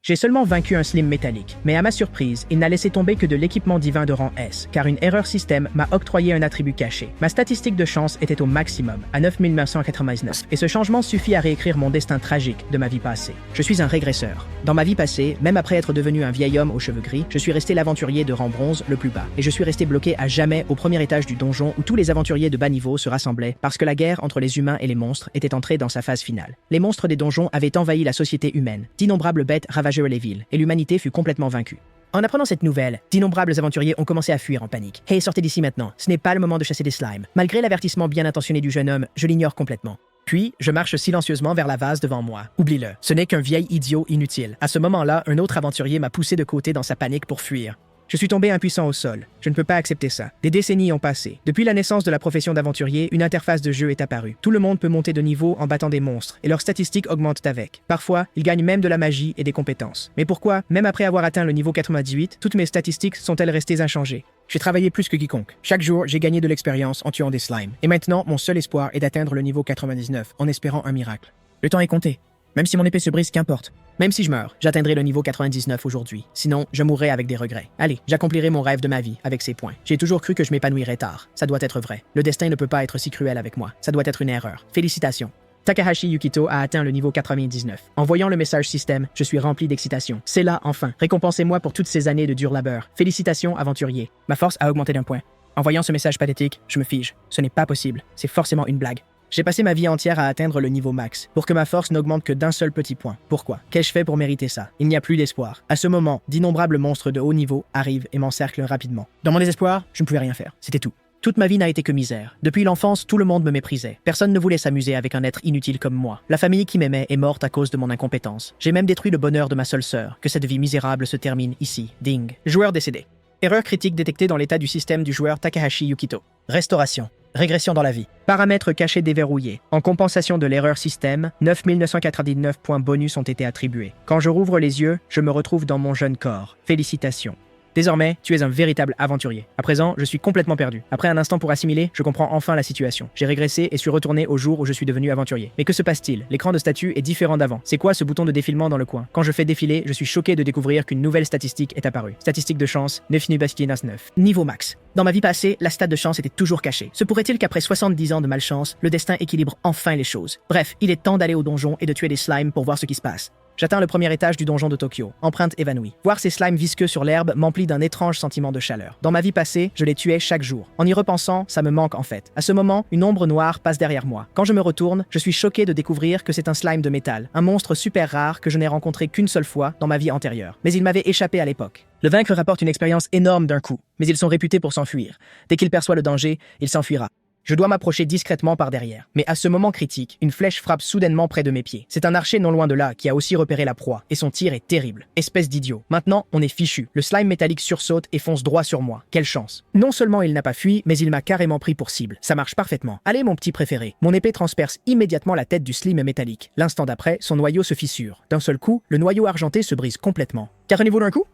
J'ai seulement vaincu un slime métallique, mais à ma surprise, il n'a laissé tomber que de l'équipement divin de rang S, car une erreur système m'a octroyé un attribut caché. Ma statistique de chance était au maximum, à 9999, et ce changement suffit à réécrire mon destin tragique de ma vie passée. Je suis un régresseur. Dans ma vie passée, même après être devenu un vieil homme aux cheveux gris, je suis resté l'aventurier de rang bronze le plus bas, et je suis resté bloqué à jamais au premier étage du donjon où tous les aventuriers de bas niveau se rassemblaient parce que la guerre entre les humains et les monstres était entrée dans sa phase finale. Les monstres des donjons avaient envahi la société humaine, d'innombrables bêtes ravageaient les villes, et l'humanité fut complètement vaincue. En apprenant cette nouvelle, d'innombrables aventuriers ont commencé à fuir en panique. « Hey, sortez d'ici maintenant, ce n'est pas le moment de chasser des slimes. » Malgré l'avertissement bien intentionné du jeune homme, je l'ignore complètement. Puis, je marche silencieusement vers la vase devant moi. Oublie-le, ce n'est qu'un vieil idiot inutile. À ce moment-là, un autre aventurier m'a poussé de côté dans sa panique pour fuir. Je suis tombé impuissant au sol. Je ne peux pas accepter ça. Des décennies ont passé. Depuis la naissance de la profession d'aventurier, une interface de jeu est apparue. Tout le monde peut monter de niveau en battant des monstres, et leurs statistiques augmentent avec. Parfois, ils gagnent même de la magie et des compétences. Mais pourquoi, même après avoir atteint le niveau 98, toutes mes statistiques sont-elles restées inchangées? J'ai travaillé plus que quiconque. Chaque jour, j'ai gagné de l'expérience en tuant des slimes. Et maintenant, mon seul espoir est d'atteindre le niveau 99, en espérant un miracle. Le temps est compté. Même si mon épée se brise, qu'importe. Même si je meurs, j'atteindrai le niveau 99 aujourd'hui. Sinon, je mourrai avec des regrets. Allez, j'accomplirai mon rêve de ma vie avec ces points. J'ai toujours cru que je m'épanouirais tard. Ça doit être vrai. Le destin ne peut pas être si cruel avec moi. Ça doit être une erreur. Félicitations. Takahashi Yukito a atteint le niveau 99. En voyant le message système, je suis rempli d'excitation. C'est là, enfin. Récompensez-moi pour toutes ces années de dur labeur. Félicitations, aventurier. Ma force a augmenté d'un point. En voyant ce message pathétique, je me fige. Ce n'est pas possible. C'est forcément une blague. J'ai passé ma vie entière à atteindre le niveau max, pour que ma force n'augmente que d'un seul petit point. Pourquoi? Qu'ai-je fait pour mériter ça? Il n'y a plus d'espoir. À ce moment, d'innombrables monstres de haut niveau arrivent et m'encerclent rapidement. Dans mon désespoir, je ne pouvais rien faire. C'était tout. Toute ma vie n'a été que misère. Depuis l'enfance, tout le monde me méprisait. Personne ne voulait s'amuser avec un être inutile comme moi. La famille qui m'aimait est morte à cause de mon incompétence. J'ai même détruit le bonheur de ma seule sœur. Que cette vie misérable se termine ici. Ding. Joueur décédé. Erreur critique détectée dans l'état du système du joueur Takahashi Yukito. Restauration. Régression dans la vie. Paramètres cachés déverrouillés. En compensation de l'erreur système, 9999 points bonus ont été attribués. Quand je rouvre les yeux, je me retrouve dans mon jeune corps. Félicitations. Désormais, tu es un véritable aventurier. À présent, je suis complètement perdu. Après un instant pour assimiler, je comprends enfin la situation. J'ai régressé et suis retourné au jour où je suis devenu aventurier. Mais que se passe-t-il? L'écran de statut est différent d'avant. C'est quoi ce bouton de défilement dans le coin? Quand je fais défiler, je suis choqué de découvrir qu'une nouvelle statistique est apparue. Statistique de chance, 9. Niveau max. Dans ma vie passée, la stat de chance était toujours cachée. Se pourrait-il qu'après 70 ans de malchance, le destin équilibre enfin les choses? Bref, il est temps d'aller au donjon et de tuer des slimes pour voir ce qui se passe. J'atteins le premier étage du donjon de Tokyo, empreinte évanouie. Voir ces slimes visqueux sur l'herbe m'emplit d'un étrange sentiment de chaleur. Dans ma vie passée, je les tuais chaque jour. En y repensant, ça me manque en fait. À ce moment, une ombre noire passe derrière moi. Quand je me retourne, je suis choqué de découvrir que c'est un slime de métal, un monstre super rare que je n'ai rencontré qu'une seule fois dans ma vie antérieure. Mais il m'avait échappé à l'époque. Le vaincre rapporte une expérience énorme d'un coup, mais ils sont réputés pour s'enfuir. Dès qu'il perçoit le danger, il s'enfuira. Je dois m'approcher discrètement par derrière. Mais à ce moment critique, une flèche frappe soudainement près de mes pieds. C'est un archer non loin de là qui a aussi repéré la proie, et son tir est terrible. Espèce d'idiot. Maintenant, on est fichu. Le slime métallique sursaute et fonce droit sur moi. Quelle chance. Non seulement il n'a pas fui, mais il m'a carrément pris pour cible. Ça marche parfaitement. Allez, mon petit préféré. Mon épée transperce immédiatement la tête du slime métallique. L'instant d'après, son noyau se fissure. D'un seul coup, le noyau argenté se brise complètement. Carrez-vous d'un coup?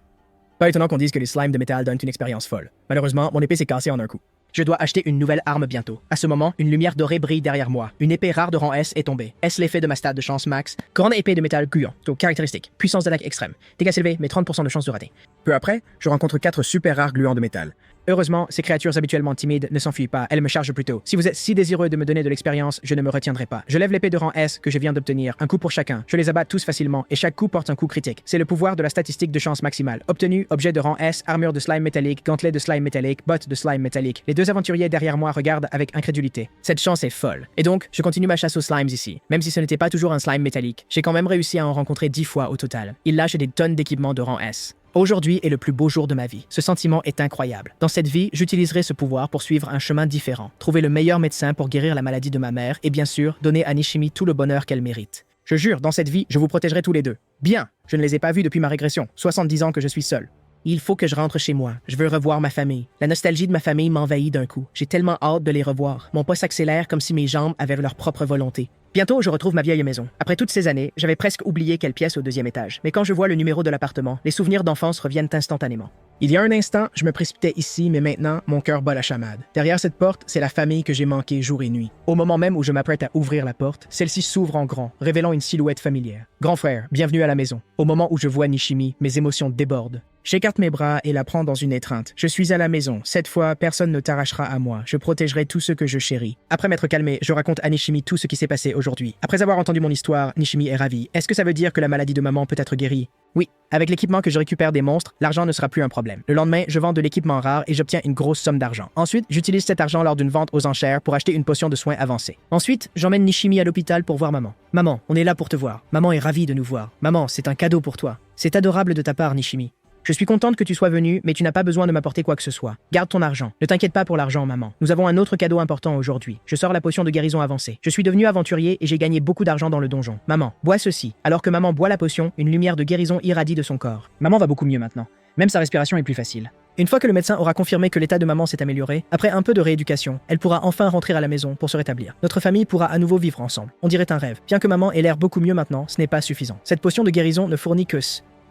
Pas étonnant qu'on dise que les slimes de métal donnent une expérience folle. Malheureusement, mon épée s'est cassée en un coup. Je dois acheter une nouvelle arme bientôt. À ce moment, une lumière dorée brille derrière moi. Une épée rare de rang S est tombée. Est-ce l'effet de ma stat de chance max? Grande épée de métal gluant. Caractéristique. Puissance d'attaque extrême. Dégâts élevés, mais 30% de chance de rater. Peu après, je rencontre 4 super rares gluants de métal. Heureusement, ces créatures habituellement timides ne s'enfuient pas, elles me chargent plutôt. Si vous êtes si désireux de me donner de l'expérience, je ne me retiendrai pas. Je lève l'épée de rang S que je viens d'obtenir, un coup pour chacun. Je les abats tous facilement, et chaque coup porte un coup critique. C'est le pouvoir de la statistique de chance maximale. Obtenu, objet de rang S, armure de slime métallique, gantelet de slime métallique, bottes de slime métallique. Les deux aventuriers derrière moi regardent avec incrédulité. Cette chance est folle. Et donc, je continue ma chasse aux slimes ici. Même si ce n'était pas toujours un slime métallique, j'ai quand même réussi à en rencontrer 10 fois au total. Il lâche des tonnes d'équipements de rang S. Aujourd'hui est le plus beau jour de ma vie. Ce sentiment est incroyable. Dans cette vie, j'utiliserai ce pouvoir pour suivre un chemin différent, trouver le meilleur médecin pour guérir la maladie de ma mère et bien sûr, donner à Nishimi tout le bonheur qu'elle mérite. Je jure, dans cette vie, je vous protégerai tous les deux. Bien, je ne les ai pas vus depuis ma régression. 70 ans que je suis seul. Il faut que je rentre chez moi. Je veux revoir ma famille. La nostalgie de ma famille m'envahit d'un coup. J'ai tellement hâte de les revoir. Mon pas s'accélère comme si mes jambes avaient leur propre volonté. Bientôt, je retrouve ma vieille maison. Après toutes ces années, j'avais presque oublié quelle pièce au deuxième étage. Mais quand je vois le numéro de l'appartement, les souvenirs d'enfance reviennent instantanément. Il y a un instant, je me précipitais ici, mais maintenant, mon cœur bat la chamade. Derrière cette porte, c'est la famille que j'ai manquée jour et nuit. Au moment même où je m'apprête à ouvrir la porte, celle-ci s'ouvre en grand, révélant une silhouette familière. Grand frère, bienvenue à la maison. Au moment où je vois Nishimi, mes émotions débordent. J'écarte mes bras et la prends dans une étreinte. Je suis à la maison. Cette fois, personne ne t'arrachera à moi. Je protégerai tous ceux que je chéris. Après m'être calmé, je raconte à Nishimi tout ce qui s'est passé aujourd'hui. Après avoir entendu mon histoire, Nishimi est ravi. Est-ce que ça veut dire que la maladie de maman peut être guérie? Oui. Avec l'équipement que je récupère des monstres, l'argent ne sera plus un problème. Le lendemain, je vends de l'équipement rare et j'obtiens une grosse somme d'argent. Ensuite, j'utilise cet argent lors d'une vente aux enchères pour acheter une potion de soins avancée. Ensuite, j'emmène Nishimi à l'hôpital pour voir maman. Maman, on est là pour te voir. Maman est ravie de nous voir. Maman, c'est un cadeau pour toi. C'est adorable de ta part, Nishimi. Je suis contente que tu sois venu, mais tu n'as pas besoin de m'apporter quoi que ce soit. Garde ton argent. Ne t'inquiète pas pour l'argent, maman. Nous avons un autre cadeau important aujourd'hui. Je sors la potion de guérison avancée. Je suis devenu aventurier et j'ai gagné beaucoup d'argent dans le donjon. Maman, bois ceci. Alors que maman boit la potion, une lumière de guérison irradie de son corps. Maman va beaucoup mieux maintenant. Même sa respiration est plus facile. Une fois que le médecin aura confirmé que l'état de maman s'est amélioré, après un peu de rééducation, elle pourra enfin rentrer à la maison pour se rétablir. Notre famille pourra à nouveau vivre ensemble. On dirait un rêve. Bien que maman ait l'air beaucoup mieux maintenant, ce n'est pas suffisant. Cette potion de guérison ne fournit que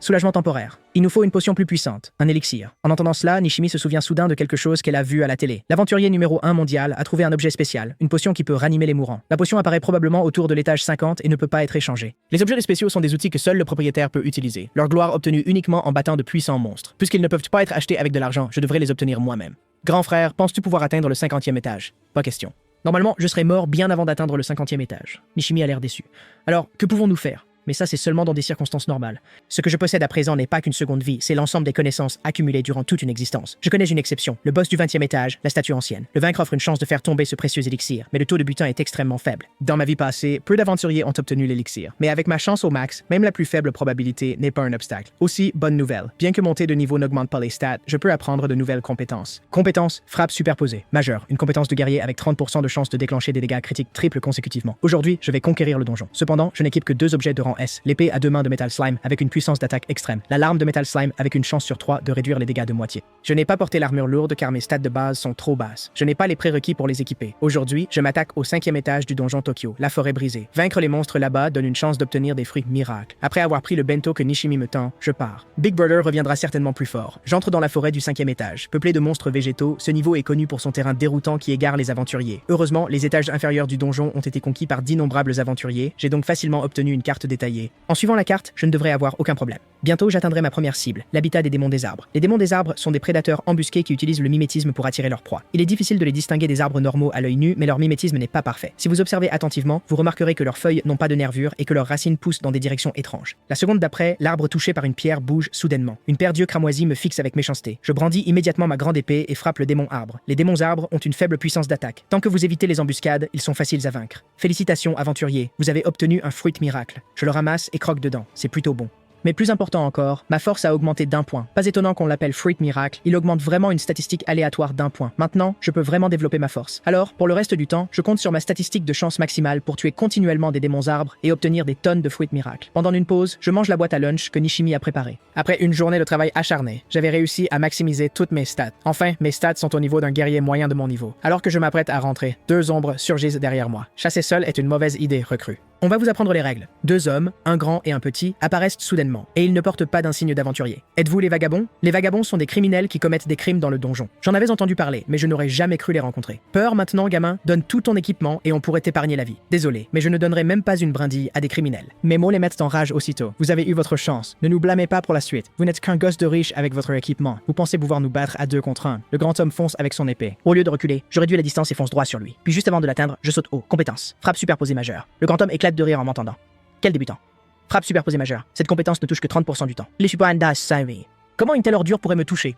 soulagement temporaire. Il nous faut une potion plus puissante, un élixir. En entendant cela, Nishimi se souvient soudain de quelque chose qu'elle a vu à la télé. L'aventurier numéro 1 mondial a trouvé un objet spécial, une potion qui peut ranimer les mourants. La potion apparaît probablement autour de l'étage 50 et ne peut pas être échangée. Les objets spéciaux sont des outils que seul le propriétaire peut utiliser. Leur gloire obtenue uniquement en battant de puissants monstres. Puisqu'ils ne peuvent pas être achetés avec de l'argent, je devrais les obtenir moi-même. Grand frère, penses-tu pouvoir atteindre le 50e étage? Pas question. Normalement, je serais mort bien avant d'atteindre le 50e étage. Nishimi a l'air déçu. Alors, que pouvons-nous faire? Mais ça, c'est seulement dans des circonstances normales. Ce que je possède à présent n'est pas qu'une seconde vie, c'est l'ensemble des connaissances accumulées durant toute une existence. Je connais une exception, le boss du 20e étage, la statue ancienne. Le vaincre offre une chance de faire tomber ce précieux élixir, mais le taux de butin est extrêmement faible. Dans ma vie passée, peu d'aventuriers ont obtenu l'élixir. Mais avec ma chance au max, même la plus faible probabilité n'est pas un obstacle. Aussi, bonne nouvelle. Bien que monter de niveau n'augmente pas les stats, je peux apprendre de nouvelles compétences. Compétence, frappe superposée. Majeure, une compétence de guerrier avec 30% de chance de déclencher des dégâts critiques triples consécutivement. Aujourd'hui, je vais conquérir le donjon. Cependant, je n'équipe que 2 objets de rang S. L'épée à 2 mains de Metal Slime avec une puissance d'attaque extrême. La larme de Metal Slime avec une chance sur 3 de réduire les dégâts de moitié. Je n'ai pas porté l'armure lourde car mes stats de base sont trop basses. Je n'ai pas les prérequis pour les équiper. Aujourd'hui, je m'attaque au 5e étage du donjon Tokyo, la forêt brisée. Vaincre les monstres là-bas donne une chance d'obtenir des fruits miracles. Après avoir pris le bento que Nishimi me tend, je pars. Big Brother reviendra certainement plus fort. J'entre dans la forêt du 5e étage. Peuplé de monstres végétaux, ce niveau est connu pour son terrain déroutant qui égare les aventuriers. Heureusement, les étages inférieurs du donjon ont été conquis par d'innombrables aventuriers. J'ai donc facilement obtenu une carte détaillée. En suivant la carte, je ne devrais avoir aucun problème. Bientôt, j'atteindrai ma première cible, l'habitat des démons des arbres. Les démons des arbres sont des prédateurs embusqués qui utilisent le mimétisme pour attirer leur proie. Il est difficile de les distinguer des arbres normaux à l'œil nu, mais leur mimétisme n'est pas parfait. Si vous observez attentivement, vous remarquerez que leurs feuilles n'ont pas de nervures et que leurs racines poussent dans des directions étranges. La seconde d'après, l'arbre touché par une pierre bouge soudainement. Une paire d'yeux cramoisis me fixe avec méchanceté. Je brandis immédiatement ma grande épée et frappe le démon arbre. Les démons arbres ont une faible puissance d'attaque. Tant que vous évitez les embuscades, ils sont faciles à vaincre. Félicitations, aventuriers, vous avez obtenu un fruit miracle. Je le ramasse et croque dedans. C'est plutôt bon. Mais plus important encore, ma force a augmenté d'1 point. Pas étonnant qu'on l'appelle Fruit Miracle, il augmente vraiment une statistique aléatoire d'1 point. Maintenant, je peux vraiment développer ma force. Alors, pour le reste du temps, je compte sur ma statistique de chance maximale pour tuer continuellement des démons arbres et obtenir des tonnes de Fruit Miracle. Pendant une pause, je mange la boîte à lunch que Nishimi a préparée. Après une journée de travail acharné, j'avais réussi à maximiser toutes mes stats. Enfin, mes stats sont au niveau d'un guerrier moyen de mon niveau. Alors que je m'apprête à rentrer, 2 ombres surgissent derrière moi. Chasser seul est une mauvaise idée, recrue. On va vous apprendre les règles. 2 hommes, un grand et un petit, apparaissent soudainement, et ils ne portent pas d'insigne d'aventurier. Êtes-vous les vagabonds? Les vagabonds sont des criminels qui commettent des crimes dans le donjon. J'en avais entendu parler, mais je n'aurais jamais cru les rencontrer. Peur maintenant, gamin? Donne tout ton équipement et on pourrait t'épargner la vie. Désolé, mais je ne donnerai même pas une brindille à des criminels. Mes mots les mettent en rage aussitôt. Vous avez eu votre chance. Ne nous blâmez pas pour la suite. Vous n'êtes qu'un gosse de riche avec votre équipement. Vous pensez pouvoir nous battre à 2 contre 1. Le grand homme fonce avec son épée. Au lieu de reculer, je réduis la distance et fonce droit sur lui. Puis juste avant de l'atteindre, je saute haut. Compétence. Frappe superposée majeure. Le grand homme éclate de rire en m'entendant. Quel débutant. Frappe superposée majeure. Cette compétence ne touche que 30% du temps. Les superndas savent. Comment une telle ordure pourrait me toucher?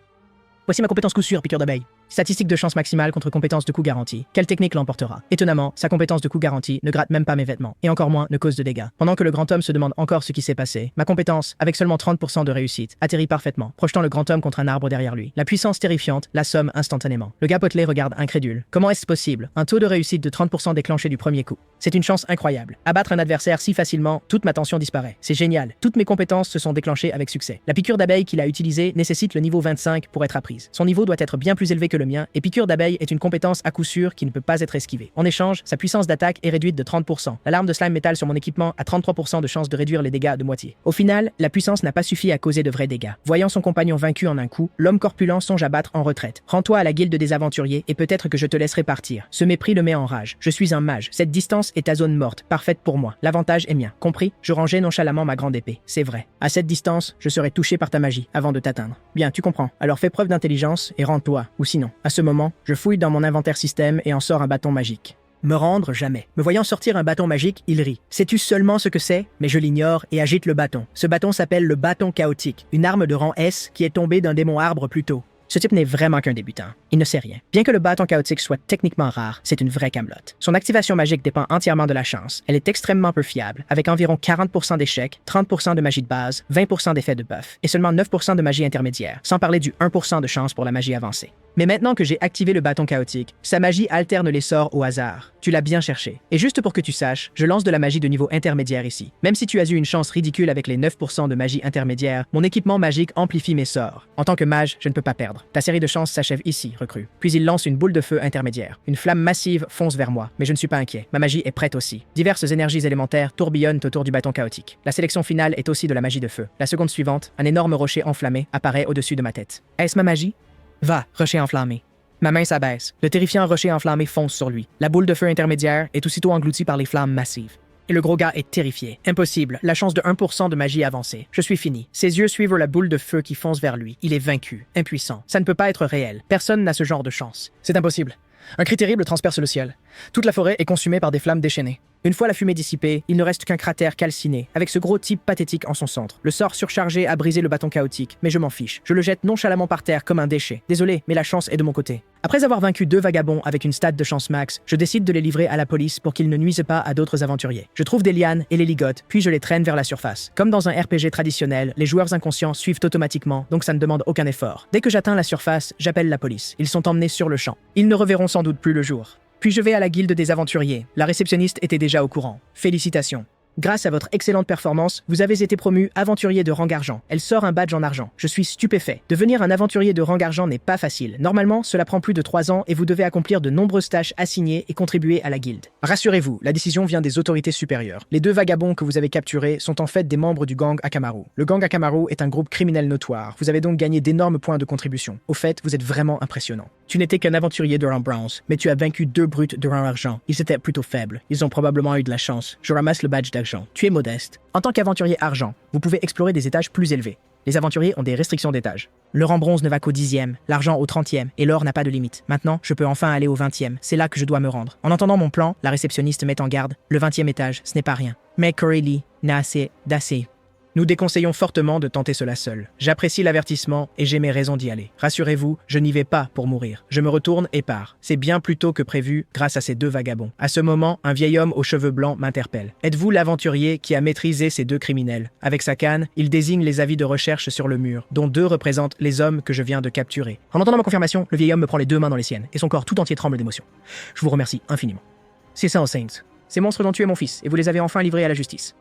Voici ma compétence coup sûr, piqûre d'abeille. Statistique de chance maximale contre compétence de coup garantie. Quelle technique l'emportera? Étonnamment, sa compétence de coup garantie ne gratte même pas mes vêtements, et encore moins ne cause de dégâts. Pendant que le grand homme se demande encore ce qui s'est passé, ma compétence, avec seulement 30% de réussite, atterrit parfaitement, projetant le grand homme contre un arbre derrière lui. La puissance terrifiante l'assomme instantanément. Le gars potelé regarde incrédule. Comment est-ce possible? Un taux de réussite de 30% déclenché du premier coup. C'est une chance incroyable. Abattre un adversaire si facilement, toute ma tension disparaît. C'est génial. Toutes mes compétences se sont déclenchées avec succès. La piqûre d'abeille qu'il a utilisée nécessite le niveau 25 pour être apprise. Son niveau doit être bien plus élevé que le mien, et piqûre d'abeille est une compétence à coup sûr qui ne peut pas être esquivée. En échange, sa puissance d'attaque est réduite de 30%. La larme de slime métal sur mon équipement a 33% de chance de réduire les dégâts de moitié. Au final, la puissance n'a pas suffi à causer de vrais dégâts. Voyant son compagnon vaincu en un coup, l'homme corpulent songe à battre en retraite. Rends-toi à la guilde des aventuriers et peut-être que je te laisserai partir. Ce mépris le met en rage. Je suis un mage. Cette distance est ta zone morte, parfaite pour moi. L'avantage est mien. Compris? Je rangeais nonchalamment ma grande épée. C'est vrai. À cette distance, je serai touché par ta magie avant de t'atteindre. Bien, tu comprends. Alors fais preuve d'intelligence et rends-toi. Ou sinon, à ce moment, je fouille dans mon inventaire système et en sors un bâton magique. Me rendre, jamais. Me voyant sortir un bâton magique, il rit. Sais-tu seulement ce que c'est? Mais je l'ignore et agite le bâton. Ce bâton s'appelle le bâton chaotique, une arme de rang S qui est tombée d'un démon arbre plus tôt. Ce type n'est vraiment qu'un débutant. Il ne sait rien. Bien que le bâton chaotique soit techniquement rare, c'est une vraie camelote. Son activation magique dépend entièrement de la chance. Elle est extrêmement peu fiable, avec environ 40% d'échecs, 30% de magie de base, 20% d'effet de buff, et seulement 9% de magie intermédiaire, sans parler du 1% de chance pour la magie avancée. Mais maintenant que j'ai activé le bâton chaotique, sa magie alterne les sorts au hasard. Tu l'as bien cherché. Et juste pour que tu saches, je lance de la magie de niveau intermédiaire ici. Même si tu as eu une chance ridicule avec les 9% de magie intermédiaire, mon équipement magique amplifie mes sorts. En tant que mage, je ne peux pas perdre. Ta série de chances s'achève ici, recrue. Puis il lance une boule de feu intermédiaire. Une flamme massive fonce vers moi, mais je ne suis pas inquiet. Ma magie est prête aussi. Diverses énergies élémentaires tourbillonnent autour du bâton chaotique. La sélection finale est aussi de la magie de feu. La seconde suivante, un énorme rocher enflammé apparaît au-dessus de ma tête. Est-ce ma magie? Va, rocher enflammé. Ma main s'abaisse. Le terrifiant rocher enflammé fonce sur lui. La boule de feu intermédiaire est aussitôt engloutie par les flammes massives. Et le gros gars est terrifié. Impossible. La chance de 1% de magie avancée. Je suis fini. Ses yeux suivent la boule de feu qui fonce vers lui. Il est vaincu. Impuissant. Ça ne peut pas être réel. Personne n'a ce genre de chance. C'est impossible. Un cri terrible transperce le ciel. Toute la forêt est consumée par des flammes déchaînées. Une fois la fumée dissipée, il ne reste qu'un cratère calciné, avec ce gros type pathétique en son centre. Le sort surchargé a brisé le bâton chaotique, mais je m'en fiche. Je le jette nonchalamment par terre comme un déchet. Désolé, mais la chance est de mon côté. Après avoir vaincu 2 vagabonds avec une stat de chance max, je décide de les livrer à la police pour qu'ils ne nuisent pas à d'autres aventuriers. Je trouve des lianes et les ligote, puis je les traîne vers la surface. Comme dans un RPG traditionnel, les joueurs inconscients suivent automatiquement, donc ça ne demande aucun effort. Dès que j'atteins la surface, j'appelle la police. Ils sont emmenés sur le champ. Ils ne reverront sans doute plus le jour. Puis je vais à la guilde des aventuriers. La réceptionniste était déjà au courant. Félicitations. Grâce à votre excellente performance, vous avez été promu aventurier de rang argent. Elle sort un badge en argent. Je suis stupéfait. Devenir un aventurier de rang argent n'est pas facile. Normalement, cela prend plus de 3 ans et vous devez accomplir de nombreuses tâches assignées et contribuer à la guilde. Rassurez-vous, la décision vient des autorités supérieures. Les 2 vagabonds que vous avez capturés sont en fait des membres du gang Akamaru. Le gang Akamaru est un groupe criminel notoire. Vous avez donc gagné d'énormes points de contribution. Au fait, vous êtes vraiment impressionnant. Tu n'étais qu'un aventurier de rang bronze, mais tu as vaincu 2 brutes de rang argent. Ils étaient plutôt faibles. Ils ont probablement eu de la chance. Je ramasse le badge d'argent. Tu es modeste. En tant qu'aventurier argent, vous pouvez explorer des étages plus élevés. Les aventuriers ont des restrictions d'étage. Le rang bronze ne va qu'au 10e, l'argent au 30e, et l'or n'a pas de limite. Maintenant, je peux enfin aller au 20e. C'est là que je dois me rendre. En entendant mon plan, la réceptionniste met en garde. Le 20e étage, ce n'est pas rien. Mais Corelli n'a assez d'assez. Nous déconseillons fortement de tenter cela seul. J'apprécie l'avertissement et j'ai mes raisons d'y aller. Rassurez-vous, je n'y vais pas pour mourir. Je me retourne et pars. C'est bien plus tôt que prévu grâce à ces 2 vagabonds. À ce moment, un vieil homme aux cheveux blancs m'interpelle. Êtes-vous l'aventurier qui a maîtrisé ces 2 criminels? Avec sa canne, il désigne les avis de recherche sur le mur, dont 2 représentent les hommes que je viens de capturer. En entendant ma confirmation, le vieil homme me prend les 2 mains dans les siennes et son corps tout entier tremble d'émotion. Je vous remercie infiniment. C'est ça, Saints. Ces monstres dont tué mon fils et vous les avez enfin livrés à la justice.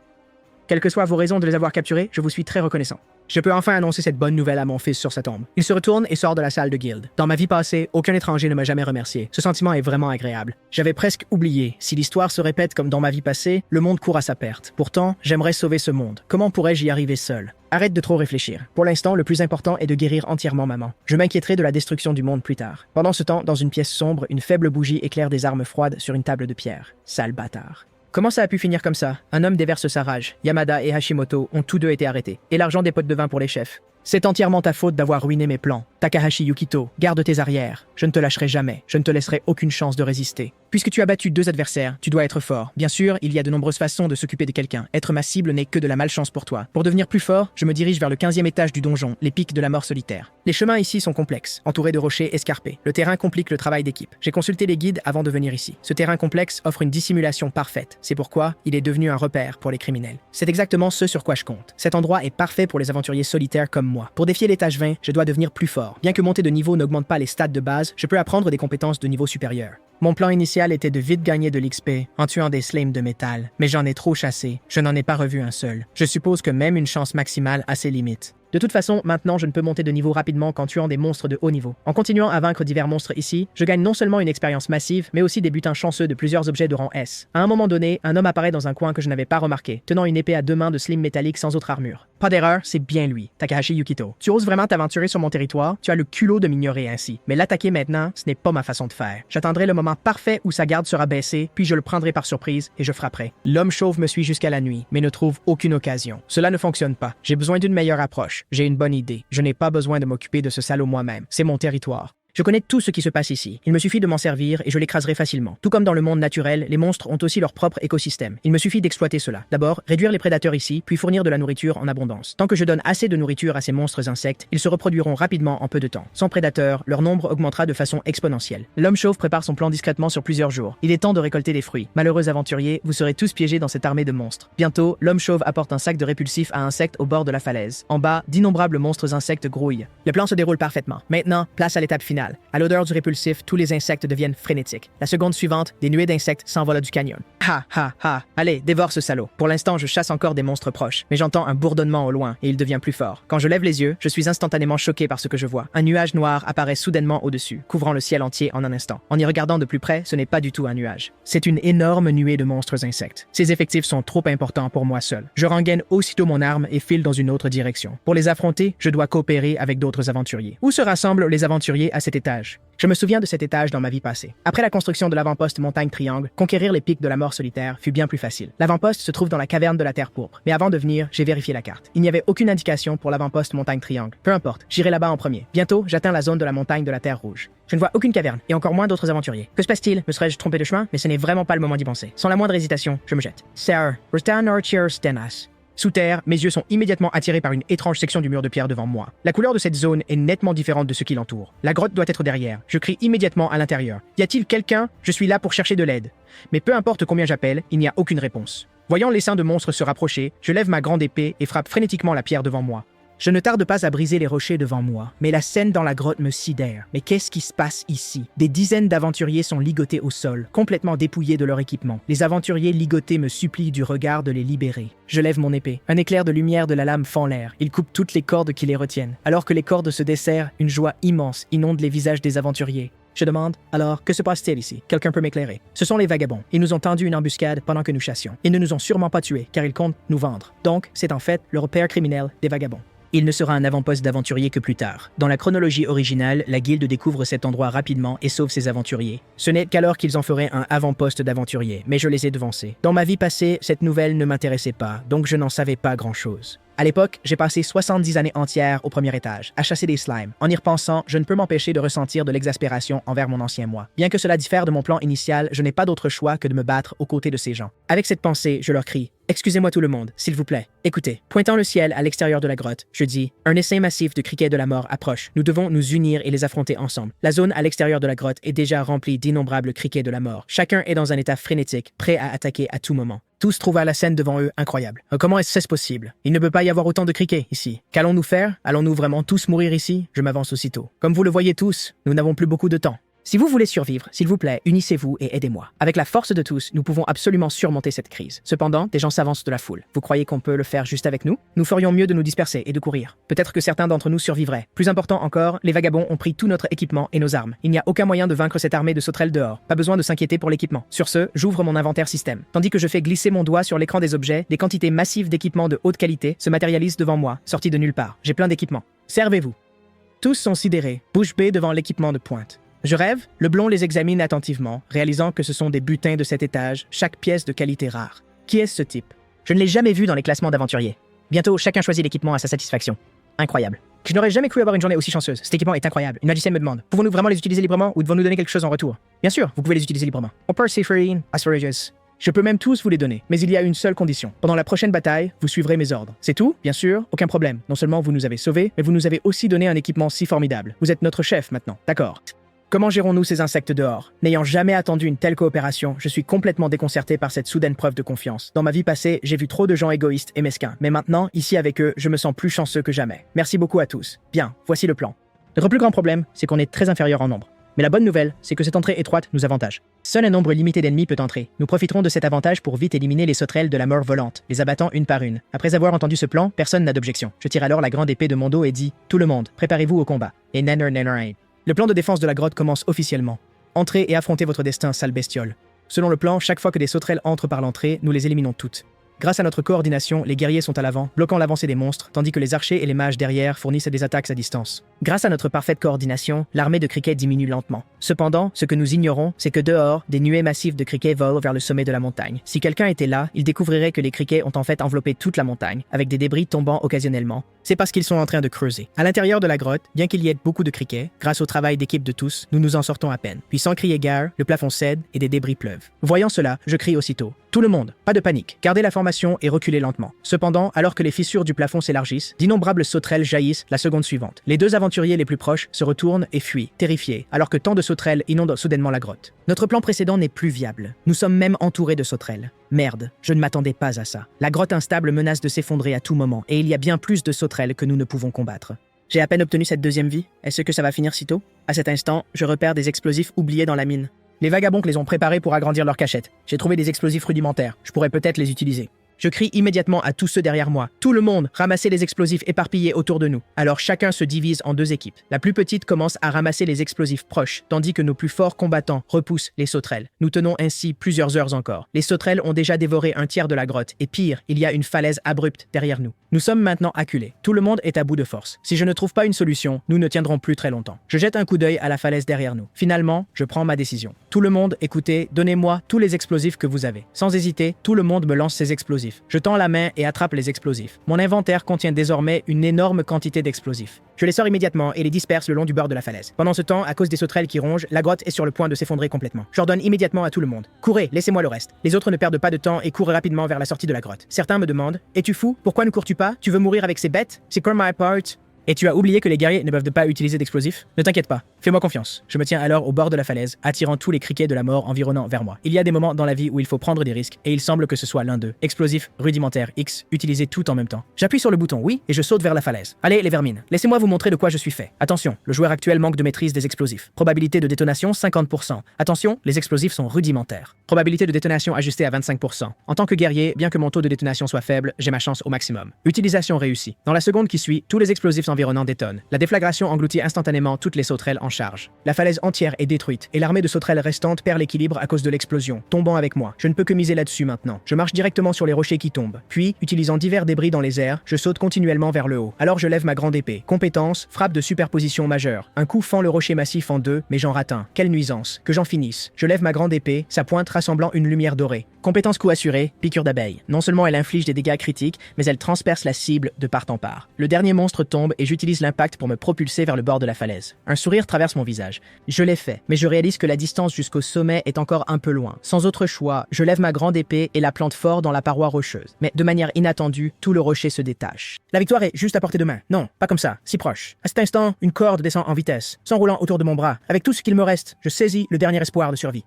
Quelles que soient vos raisons de les avoir capturés, je vous suis très reconnaissant. Je peux enfin annoncer cette bonne nouvelle à mon fils sur sa tombe. Il se retourne et sort de la salle de guilde. Dans ma vie passée, aucun étranger ne m'a jamais remercié. Ce sentiment est vraiment agréable. J'avais presque oublié. Si l'histoire se répète comme dans ma vie passée, le monde court à sa perte. Pourtant, j'aimerais sauver ce monde. Comment pourrais-je y arriver seul? Arrête de trop réfléchir. Pour l'instant, le plus important est de guérir entièrement maman. Je m'inquiéterai de la destruction du monde plus tard. Pendant ce temps, dans une pièce sombre, une faible bougie éclaire des armes froides sur une table de pierre. Sale bâtard. Comment ça a pu finir comme ça? Un homme déverse sa rage. Yamada et Hashimoto ont tous 2 été arrêtés. Et l'argent des potes de vin pour les chefs. C'est entièrement ta faute d'avoir ruiné mes plans. Takahashi Yukito, garde tes arrières. Je ne te lâcherai jamais. Je ne te laisserai aucune chance de résister. Puisque tu as battu 2 adversaires, tu dois être fort. Bien sûr, il y a de nombreuses façons de s'occuper de quelqu'un. Être ma cible n'est que de la malchance pour toi. Pour devenir plus fort, je me dirige vers le 15e étage du donjon, les pics de la mort solitaire. Les chemins ici sont complexes, entourés de rochers escarpés. Le terrain complique le travail d'équipe. J'ai consulté les guides avant de venir ici. Ce terrain complexe offre une dissimulation parfaite. C'est pourquoi il est devenu un repère pour les criminels. C'est exactement ce sur quoi je compte. Cet endroit est parfait pour les aventuriers solitaires comme moi. Pour défier l'étage 20, je dois devenir plus fort. Bien que monter de niveau n'augmente pas les stats de base, je peux apprendre des compétences de niveau supérieur. Mon plan initial était de vite gagner de l'XP en tuant des slimes de métal, mais j'en ai trop chassé, je n'en ai pas revu un seul. Je suppose que même une chance maximale a ses limites. De toute façon, maintenant, je ne peux monter de niveau rapidement qu'en tuant des monstres de haut niveau. En continuant à vaincre divers monstres ici, je gagne non seulement une expérience massive, mais aussi des butins chanceux de plusieurs objets de rang S. À un moment donné, un homme apparaît dans un coin que je n'avais pas remarqué, tenant une épée à 2 mains de slim métallique sans autre armure. Pas d'erreur, c'est bien lui, Takahashi Yukito. Tu oses vraiment t'aventurer sur mon territoire, tu as le culot de m'ignorer ainsi. Mais l'attaquer maintenant, ce n'est pas ma façon de faire. J'attendrai le moment parfait où sa garde sera baissée, puis je le prendrai par surprise et je frapperai. L'homme chauve me suit jusqu'à la nuit, mais ne trouve aucune occasion. Cela ne fonctionne pas. J'ai besoin d'une meilleure approche. J'ai une bonne idée. Je n'ai pas besoin de m'occuper de ce salaud moi-même. C'est mon territoire. Je connais tout ce qui se passe ici. Il me suffit de m'en servir et je l'écraserai facilement. Tout comme dans le monde naturel, les monstres ont aussi leur propre écosystème. Il me suffit d'exploiter cela. D'abord, réduire les prédateurs ici, puis fournir de la nourriture en abondance. Tant que je donne assez de nourriture à ces monstres insectes, ils se reproduiront rapidement en peu de temps. Sans prédateurs, leur nombre augmentera de façon exponentielle. L'homme chauve prépare son plan discrètement sur plusieurs jours. Il est temps de récolter des fruits. Malheureux aventuriers, vous serez tous piégés dans cette armée de monstres. Bientôt, l'homme chauve apporte un sac de répulsifs à insectes au bord de la falaise. En bas, d'innombrables monstres insectes grouillent. Le plan se déroule parfaitement. Maintenant, place à l'étape finale. À l'odeur du répulsif, tous les insectes deviennent frénétiques. La seconde suivante, des nuées d'insectes s'envolent du canyon. Ha ha ha! Allez, dévore ce salaud. Pour l'instant, je chasse encore des monstres proches, mais j'entends un bourdonnement au loin et il devient plus fort. Quand je lève les yeux, je suis instantanément choqué par ce que je vois. Un nuage noir apparaît soudainement au-dessus, couvrant le ciel entier en un instant. En y regardant de plus près, ce n'est pas du tout un nuage. C'est une énorme nuée de monstres insectes. Ces effectifs sont trop importants pour moi seul. Je rengaine aussitôt mon arme et file dans une autre direction. Pour les affronter, je dois coopérer avec d'autres aventuriers. Où se rassemblent les aventuriers à cet étage? Je me souviens de cet étage dans ma vie passée. Après la construction de l'avant-poste Montagne Triangle, conquérir les pics de la mort solitaire fut bien plus facile. L'avant-poste se trouve dans la caverne de la Terre Pourpre, mais avant de venir, j'ai vérifié la carte. Il n'y avait aucune indication pour l'avant-poste Montagne Triangle. Peu importe, j'irai là-bas en premier. Bientôt, j'atteins la zone de la montagne de la Terre Rouge. Je ne vois aucune caverne, et encore moins d'autres aventuriers. Que se passe-t-il? Me serais-je trompé de chemin? Mais ce n'est vraiment pas le moment d'y penser. Sans la moindre hésitation, je me jette. Sir, Rustan Archer Stenas. Sous terre, mes yeux sont immédiatement attirés par une étrange section du mur de pierre devant moi. La couleur de cette zone est nettement différente de ce qui l'entoure. La grotte doit être derrière. Je crie immédiatement à l'intérieur. Y a-t-il quelqu'un? Je suis là pour chercher de l'aide. Mais peu importe combien j'appelle, il n'y a aucune réponse. Voyant l'essaim de monstres se rapprocher, je lève ma grande épée et frappe frénétiquement la pierre devant moi. Je ne tarde pas à briser les rochers devant moi, mais la scène dans la grotte me sidère. Mais qu'est-ce qui se passe ici? Des dizaines d'aventuriers sont ligotés au sol, complètement dépouillés de leur équipement. Les aventuriers ligotés me supplient du regard de les libérer. Je lève mon épée. Un éclair de lumière de la lame fend l'air. Il coupe toutes les cordes qui les retiennent. Alors que les cordes se desserrent, une joie immense inonde les visages des aventuriers. Je demande, alors, que se passe-t-il ici? Quelqu'un peut m'éclairer. Ce sont les vagabonds. Ils nous ont tendu une embuscade pendant que nous chassions. Ils ne nous ont sûrement pas tués, car ils comptent nous vendre. Donc, c'est en fait le repère criminel des vagabonds. Il ne sera un avant-poste d'aventuriers que plus tard. Dans la chronologie originale, la guilde découvre cet endroit rapidement et sauve ses aventuriers. Ce n'est qu'alors qu'ils en feraient un avant-poste d'aventuriers, mais je les ai devancés. Dans ma vie passée, cette nouvelle ne m'intéressait pas, donc je n'en savais pas grand-chose. À l'époque, j'ai passé 70 années entières au premier étage, à chasser des slimes. En y repensant, je ne peux m'empêcher de ressentir de l'exaspération envers mon ancien moi. Bien que cela diffère de mon plan initial, je n'ai pas d'autre choix que de me battre aux côtés de ces gens. Avec cette pensée, je leur crie « Excusez-moi tout le monde, s'il vous plaît. Écoutez, pointant le ciel à l'extérieur de la grotte, je dis « Un essaim massif de criquets de la mort approche. Nous devons nous unir et les affronter ensemble. La zone à l'extérieur de la grotte est déjà remplie d'innombrables criquets de la mort. Chacun est dans un état frénétique, prêt à attaquer à tout moment. Tous trouva la scène devant eux incroyable. Comment est-ce possible? Il ne peut pas y avoir autant de criquets ici. Qu'allons-nous faire? Allons-nous vraiment tous mourir ici? Je m'avance aussitôt. Comme vous le voyez tous, nous n'avons plus beaucoup de temps. Si vous voulez survivre, s'il vous plaît, unissez-vous et aidez-moi. Avec la force de tous, nous pouvons absolument surmonter cette crise. Cependant, des gens s'avancent de la foule. Vous croyez qu'on peut le faire juste avec nous? Nous ferions mieux de nous disperser et de courir. Peut-être que certains d'entre nous survivraient. Plus important encore, les vagabonds ont pris tout notre équipement et nos armes. Il n'y a aucun moyen de vaincre cette armée de sauterelles dehors. Pas besoin de s'inquiéter pour l'équipement. Sur ce, j'ouvre mon inventaire système. Tandis que je fais glisser mon doigt sur l'écran des objets, des quantités massives d'équipements de haute qualité se matérialisent devant moi, sortis de nulle part. J'ai plein d'équipements. Servez-vous. Tous sont sidérés, bouche bée devant l'équipement de pointe. Je rêve, le blond les examine attentivement, réalisant que ce sont des butins de cet étage, chaque pièce de qualité rare. Qui est ce type? Je ne l'ai jamais vu dans les classements d'aventuriers. Bientôt, chacun choisit l'équipement à sa satisfaction. Incroyable. Je n'aurais jamais cru avoir une journée aussi chanceuse. Cet équipement est incroyable. Une magicienne me demande, pouvons-nous vraiment les utiliser librement ou devons-nous donner quelque chose en retour? Bien sûr, vous pouvez les utiliser librement. On Persephone, Asparagus. Je peux même tous vous les donner, mais il y a une seule condition. Pendant la prochaine bataille, vous suivrez mes ordres. C'est tout? Bien sûr, aucun problème. Non seulement vous nous avez sauvés, mais vous nous avez aussi donné un équipement si formidable. Vous êtes notre chef maintenant. D'accord. Comment gérons-nous ces insectes dehors? N'ayant jamais attendu une telle coopération, je suis complètement déconcerté par cette soudaine preuve de confiance. Dans ma vie passée, j'ai vu trop de gens égoïstes et mesquins. Mais maintenant, ici avec eux, je me sens plus chanceux que jamais. Merci beaucoup à tous. Bien, voici le plan. Notre plus grand problème, c'est qu'on est très inférieur en nombre. Mais la bonne nouvelle, c'est que cette entrée étroite nous avantage. Seul un nombre limité d'ennemis peut entrer. Nous profiterons de cet avantage pour vite éliminer les sauterelles de la mort volante, les abattant une par une. Après avoir entendu ce plan, personne n'a d'objection. Je tire alors la grande épée de mon dos et dis « Tout le monde, préparez-vous au combat ». Et nanner. Le plan de défense de la grotte commence officiellement. Entrez et affrontez votre destin, sale bestiole. Selon le plan, chaque fois que des sauterelles entrent par l'entrée, nous les éliminons toutes. Grâce à notre coordination, les guerriers sont à l'avant, bloquant l'avancée des monstres, tandis que les archers et les mages derrière fournissent des attaques à distance. Grâce à notre parfaite coordination, l'armée de criquets diminue lentement. Cependant, ce que nous ignorons, c'est que dehors, des nuées massives de criquets volent vers le sommet de la montagne. Si quelqu'un était là, il découvrirait que les criquets ont en fait enveloppé toute la montagne, avec des débris tombant occasionnellement. C'est parce qu'ils sont en train de creuser. À l'intérieur de la grotte, bien qu'il y ait beaucoup de criquets, grâce au travail d'équipe de tous, nous nous en sortons à peine. Puis sans crier gare, le plafond cède et des débris pleuvent. Voyant cela, je crie aussitôt. Tout le monde, pas de panique, gardez la formation et reculez lentement. Cependant, alors que les fissures du plafond s'élargissent, d'innombrables sauterelles jaillissent la seconde suivante. Les deux aventuriers les plus proches se retournent et fuient, terrifiés, alors que tant de sauterelles inondent soudainement la grotte. Notre plan précédent n'est plus viable. Nous sommes même entourés de sauterelles. Merde, je ne m'attendais pas à ça. La grotte instable menace de s'effondrer à tout moment, et il y a bien plus de sauterelles que nous ne pouvons combattre. J'ai à peine obtenu cette deuxième vie. Est-ce que ça va finir si tôt? À cet instant, je repère des explosifs oubliés dans la mine. Les vagabonds les ont préparés pour agrandir leur cachette. J'ai trouvé des explosifs rudimentaires. Je pourrais peut-être les utiliser. Je crie immédiatement à tous ceux derrière moi. Tout le monde, ramassez les explosifs éparpillés autour de nous. Alors chacun se divise en deux équipes. La plus petite commence à ramasser les explosifs proches, tandis que nos plus forts combattants repoussent les sauterelles. Nous tenons ainsi plusieurs heures encore. Les sauterelles ont déjà dévoré un tiers de la grotte, et pire, il y a une falaise abrupte derrière nous. Nous sommes maintenant acculés. Tout le monde est à bout de force. Si je ne trouve pas une solution, nous ne tiendrons plus très longtemps. Je jette un coup d'œil à la falaise derrière nous. Finalement, je prends ma décision. Tout le monde, écoutez, donnez-moi tous les explosifs que vous avez. Sans hésiter, tout le monde me lance ses explosifs. Je tends la main et attrape les explosifs. Mon inventaire contient désormais une énorme quantité d'explosifs. Je les sors immédiatement et les disperse le long du bord de la falaise. Pendant ce temps, à cause des sauterelles qui rongent, la grotte est sur le point de s'effondrer complètement. J'ordonne immédiatement à tout le monde. Courez, laissez-moi le reste. Les autres ne perdent pas de temps et courent rapidement vers la sortie de la grotte. Certains me demandent « Es-tu fou? Pourquoi ne cours-tu pas? Tu veux mourir avec ces bêtes? C'est comme my part. » Et tu as oublié que les guerriers ne peuvent pas utiliser d'explosifs? Ne t'inquiète pas, fais-moi confiance. Je me tiens alors au bord de la falaise, attirant tous les criquets de la mort environnant vers moi. Il y a des moments dans la vie où il faut prendre des risques, et il semble que ce soit l'un d'eux. Explosif, rudimentaire, X, utilisé tout en même temps. J'appuie sur le bouton oui, et je saute vers la falaise. Allez les vermines, laissez-moi vous montrer de quoi je suis fait. Attention, le joueur actuel manque de maîtrise des explosifs. Probabilité de détonation 50%. Attention, les explosifs sont rudimentaires. Probabilité de détonation ajustée à 25%. En tant que guerrier, bien que mon taux de détonation soit faible, j'ai ma chance au maximum. Utilisation réussie. Dans la seconde qui suit, tous les explosifs environnants détonnent. La déflagration engloutit instantanément toutes les sauterelles en charge. La falaise entière est détruite, et l'armée de sauterelles restantes perd l'équilibre à cause de l'explosion, tombant avec moi. Je ne peux que miser là-dessus maintenant. Je marche directement sur les rochers qui tombent. Puis, utilisant divers débris dans les airs, je saute continuellement vers le haut. Alors je lève ma grande épée. Compétence, frappe de superposition majeure. Un coup fend le rocher massif en deux, mais j'en rate un. Quelle nuisance. Que j'en finisse. Je lève ma grande épée, sa pointe rassemblant une lumière dorée. Compétence coup assuré, piqûre d'abeille. Non seulement elle inflige des dégâts critiques, mais elle transperce la cible de part en part. Le dernier monstre tombe et j'utilise l'impact pour me propulser vers le bord de la falaise. Un sourire traverse mon visage. Je l'ai fait, mais je réalise que la distance jusqu'au sommet est encore un peu loin. Sans autre choix, je lève ma grande épée et la plante fort dans la paroi rocheuse. Mais de manière inattendue, tout le rocher se détache. La victoire est juste à portée de main. Non, pas comme ça, si proche. À cet instant, une corde descend en vitesse, s'enroulant autour de mon bras. Avec tout ce qu'il me reste, je saisis le dernier espoir de survie.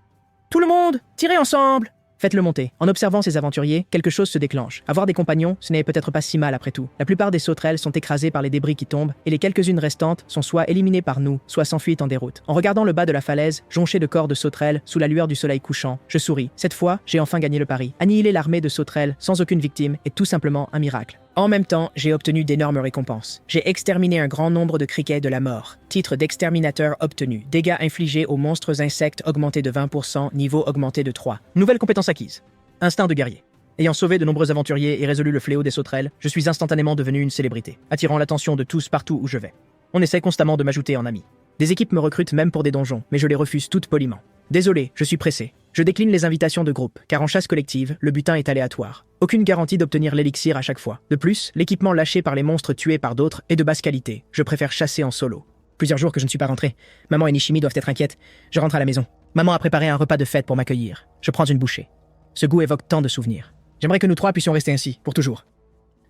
Tout le monde, tirez ensemble! Faites-le monter. En observant ces aventuriers, quelque chose se déclenche. Avoir des compagnons, ce n'est peut-être pas si mal après tout. La plupart des sauterelles sont écrasées par les débris qui tombent, et les quelques-unes restantes sont soit éliminées par nous, soit s'enfuient en déroute. En regardant le bas de la falaise, jonché de corps de sauterelles, sous la lueur du soleil couchant, je souris. Cette fois, j'ai enfin gagné le pari. Annihiler l'armée de sauterelles sans aucune victime est tout simplement un miracle. En même temps, j'ai obtenu d'énormes récompenses. J'ai exterminé un grand nombre de criquets de la mort. Titre d'exterminateur obtenu. Dégâts infligés aux monstres insectes augmentés de 20%, niveau augmenté de 3. Nouvelle compétence acquise. Instinct de guerrier. Ayant sauvé de nombreux aventuriers et résolu le fléau des sauterelles, je suis instantanément devenu une célébrité, attirant l'attention de tous partout où je vais. On essaie constamment de m'ajouter en ami. Des équipes me recrutent même pour des donjons, mais je les refuse toutes poliment. Désolé, je suis pressé. Je décline les invitations de groupe, car en chasse collective, le butin est aléatoire. Aucune garantie d'obtenir l'élixir à chaque fois. De plus, l'équipement lâché par les monstres tués par d'autres est de basse qualité. Je préfère chasser en solo. Plusieurs jours que je ne suis pas rentré. Maman et Nishimi doivent être inquiètes. Je rentre à la maison. Maman a préparé un repas de fête pour m'accueillir. Je prends une bouchée. Ce goût évoque tant de souvenirs. J'aimerais que nous trois puissions rester ainsi, pour toujours.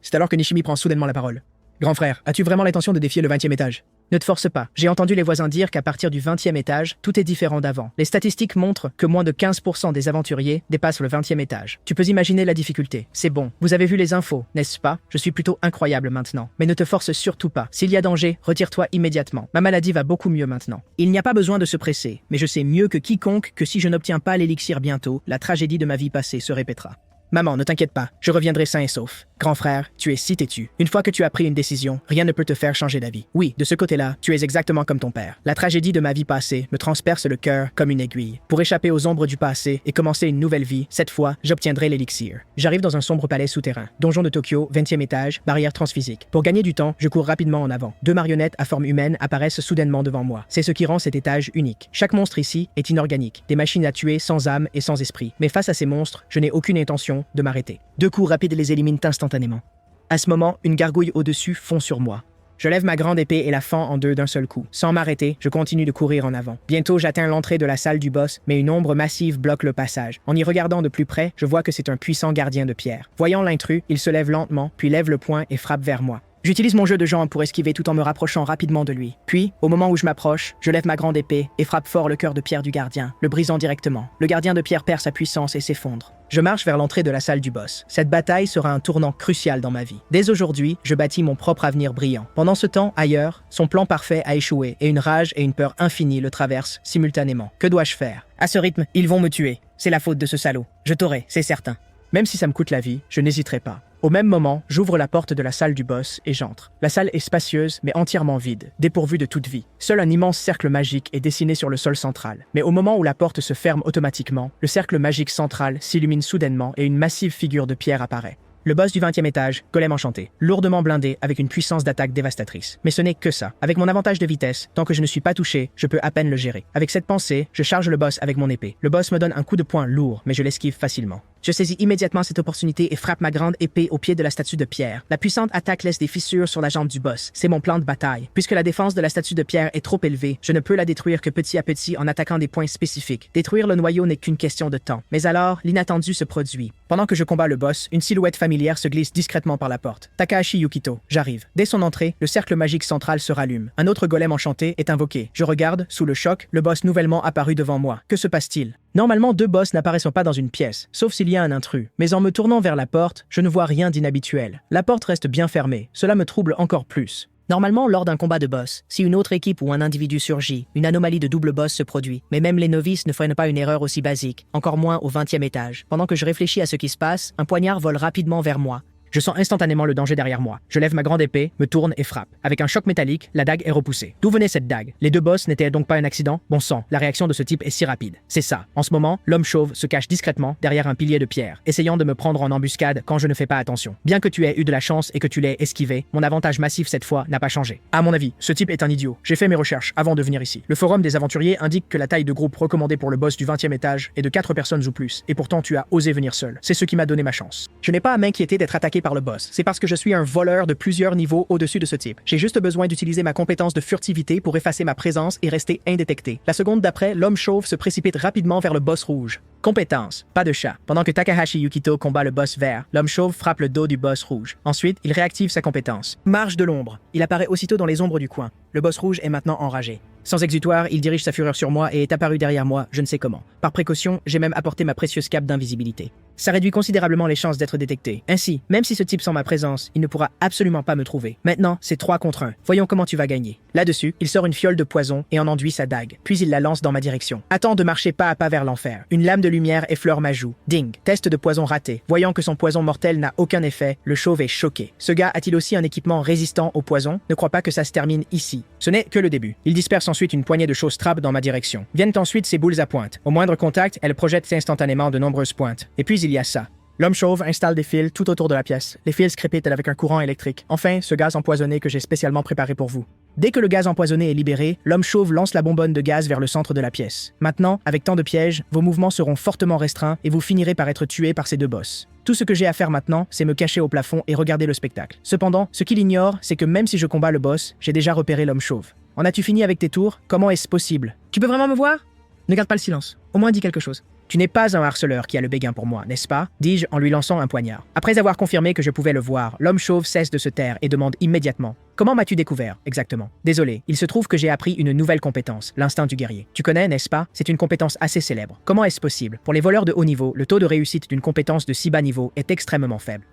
C'est alors que Nishimi prend soudainement la parole. Grand frère, as-tu vraiment l'intention de défier le 20e étage? Ne te force pas. J'ai entendu les voisins dire qu'à partir du 20e étage, tout est différent d'avant. Les statistiques montrent que moins de 15% des aventuriers dépassent le 20e étage. Tu peux imaginer la difficulté. C'est bon. Vous avez vu les infos, n'est-ce pas? Je suis plutôt incroyable maintenant. Mais ne te force surtout pas. S'il y a danger, retire-toi immédiatement. Ma maladie va beaucoup mieux maintenant. Il n'y a pas besoin de se presser, mais je sais mieux que quiconque que si je n'obtiens pas l'élixir bientôt, la tragédie de ma vie passée se répétera. Maman, ne t'inquiète pas, je reviendrai sain et sauf. Grand frère, tu es si têtu. Une fois que tu as pris une décision, rien ne peut te faire changer d'avis. Oui, de ce côté-là, tu es exactement comme ton père. La tragédie de ma vie passée me transperce le cœur comme une aiguille. Pour échapper aux ombres du passé et commencer une nouvelle vie, cette fois, j'obtiendrai l'élixir. J'arrive dans un sombre palais souterrain. Donjon de Tokyo, 20e étage, barrière transphysique. Pour gagner du temps, je cours rapidement en avant. Deux marionnettes à forme humaine apparaissent soudainement devant moi. C'est ce qui rend cet étage unique. Chaque monstre ici est inorganique. Des machines à tuer sans âme et sans esprit. Mais face à ces monstres, je n'ai aucune intention de m'arrêter. Deux coups rapides les éliminent instantanément. À ce moment, une gargouille au-dessus fond sur moi. Je lève ma grande épée et la fends en deux d'un seul coup. Sans m'arrêter, je continue de courir en avant. Bientôt, j'atteins l'entrée de la salle du boss, mais une ombre massive bloque le passage. En y regardant de plus près, je vois que c'est un puissant gardien de pierre. Voyant l'intrus, il se lève lentement, puis lève le poing et frappe vers moi. J'utilise mon jeu de jambes pour esquiver tout en me rapprochant rapidement de lui. Puis, au moment où je m'approche, je lève ma grande épée et frappe fort le cœur de pierre du gardien, le brisant directement. Le gardien de pierre perd sa puissance et s'effondre. Je marche vers l'entrée de la salle du boss. Cette bataille sera un tournant crucial dans ma vie. Dès aujourd'hui, je bâtis mon propre avenir brillant. Pendant ce temps, ailleurs, son plan parfait a échoué et une rage et une peur infinie le traversent simultanément. Que dois-je faire? À ce rythme, ils vont me tuer. C'est la faute de ce salaud. Je t'aurai, c'est certain. Même si ça me coûte la vie, je n'hésiterai pas. Au même moment, j'ouvre la porte de la salle du boss et j'entre. La salle est spacieuse, mais entièrement vide, dépourvue de toute vie. Seul un immense cercle magique est dessiné sur le sol central. Mais au moment où la porte se ferme automatiquement, le cercle magique central s'illumine soudainement et une massive figure de pierre apparaît. Le boss du 20e étage, Golem enchanté, lourdement blindé avec une puissance d'attaque dévastatrice. Mais ce n'est que ça. Avec mon avantage de vitesse, tant que je ne suis pas touché, je peux à peine le gérer. Avec cette pensée, je charge le boss avec mon épée. Le boss me donne un coup de poing lourd, mais je l'esquive facilement. Je saisis immédiatement cette opportunité et frappe ma grande épée au pied de la statue de pierre. La puissante attaque laisse des fissures sur la jambe du boss. C'est mon plan de bataille. Puisque la défense de la statue de pierre est trop élevée, je ne peux la détruire que petit à petit en attaquant des points spécifiques. Détruire le noyau n'est qu'une question de temps. Mais alors, l'inattendu se produit. Pendant que je combats le boss, une silhouette familière se glisse discrètement par la porte. Takahashi Yukito, j'arrive. Dès son entrée, le cercle magique central se rallume. Un autre golem enchanté est invoqué. Je regarde, sous le choc, le boss nouvellement apparu devant moi. Que se passe-t-il? Normalement, deux boss n'apparaissent pas dans une pièce, sauf s'il y a un intrus. Mais en me tournant vers la porte, je ne vois rien d'inhabituel. La porte reste bien fermée. Cela me trouble encore plus. Normalement, lors d'un combat de boss, si une autre équipe ou un individu surgit, une anomalie de double boss se produit. Mais même les novices ne freinent pas une erreur aussi basique, encore moins au 20e étage. Pendant que je réfléchis à ce qui se passe, un poignard vole rapidement vers moi. Je sens instantanément le danger derrière moi. Je lève ma grande épée, me tourne et frappe. Avec un choc métallique, la dague est repoussée. D'où venait cette dague? Les deux boss n'étaient donc pas un accident? Bon sang, la réaction de ce type est si rapide. C'est ça. En ce moment, l'homme chauve se cache discrètement derrière un pilier de pierre, essayant de me prendre en embuscade quand je ne fais pas attention. Bien que tu aies eu de la chance et que tu l'aies esquivé, mon avantage massif cette fois n'a pas changé. À mon avis, ce type est un idiot. J'ai fait mes recherches avant de venir ici. Le forum des aventuriers indique que la taille de groupe recommandée pour le boss du 20e étage est de 4 personnes ou plus, et pourtant tu as osé venir seul. C'est ce qui m'a donné ma chance. Je n'ai pas à m'inquiéter d'être attaqué par le boss. C'est parce que je suis un voleur de plusieurs niveaux au-dessus de ce type. J'ai juste besoin d'utiliser ma compétence de furtivité pour effacer ma présence et rester indétecté. La seconde d'après, l'homme chauve se précipite rapidement vers le boss rouge. Compétence, pas de chat. Pendant que Takahashi Yukito combat le boss vert, l'homme chauve frappe le dos du boss rouge. Ensuite, il réactive sa compétence. Marche de l'ombre. Il apparaît aussitôt dans les ombres du coin. Le boss rouge est maintenant enragé. Sans exutoire, il dirige sa fureur sur moi et est apparu derrière moi, je ne sais comment. Par précaution, j'ai même apporté ma précieuse cape d'invisibilité. Ça réduit considérablement les chances d'être détecté. Ainsi, même si ce type sent ma présence, il ne pourra absolument pas me trouver. Maintenant, c'est 3 contre 1. Voyons comment tu vas gagner. Là-dessus, il sort une fiole de poison et en enduit sa dague. Puis il la lance dans ma direction. Attends de marcher pas à pas vers l'enfer. Une lame de lumière effleure ma joue. Ding. Test de poison raté. Voyant que son poison mortel n'a aucun effet, le chauve est choqué. Ce gars a-t-il aussi un équipement résistant au poison? Ne crois pas que ça se termine ici. Ce n'est que le début. Il disperse ensuite une poignée de choses trappes dans ma direction. Viennent ensuite ses boules à pointe. Au moindre contact, elles projettent instantanément de nombreuses pointes. Et puis il y a ça. L'homme chauve installe des fils tout autour de la pièce. Les fils crépitent avec un courant électrique. Enfin, ce gaz empoisonné que j'ai spécialement préparé pour vous. Dès que le gaz empoisonné est libéré, l'homme chauve lance la bonbonne de gaz vers le centre de la pièce. Maintenant, avec tant de pièges, vos mouvements seront fortement restreints et vous finirez par être tué par ces deux boss. Tout ce que j'ai à faire maintenant, c'est me cacher au plafond et regarder le spectacle. Cependant, ce qu'il ignore, c'est que même si je combats le boss, j'ai déjà repéré l'homme chauve. En as-tu fini avec tes tours? Comment est-ce possible? Tu peux vraiment me voir? Ne garde pas le silence. Au moins dis quelque chose. Tu n'es pas un harceleur qui a le béguin pour moi, n'est-ce pas? Dis-je en lui lançant un poignard. Après avoir confirmé que je pouvais le voir, l'homme chauve cesse de se taire et demande immédiatement: comment m'as-tu découvert, exactement? Désolé, il se trouve que j'ai appris une nouvelle compétence, l'instinct du guerrier. Tu connais, n'est-ce pas? C'est une compétence assez célèbre. Comment est-ce possible? Pour les voleurs de haut niveau, le taux de réussite d'une compétence de si bas niveau est extrêmement faible.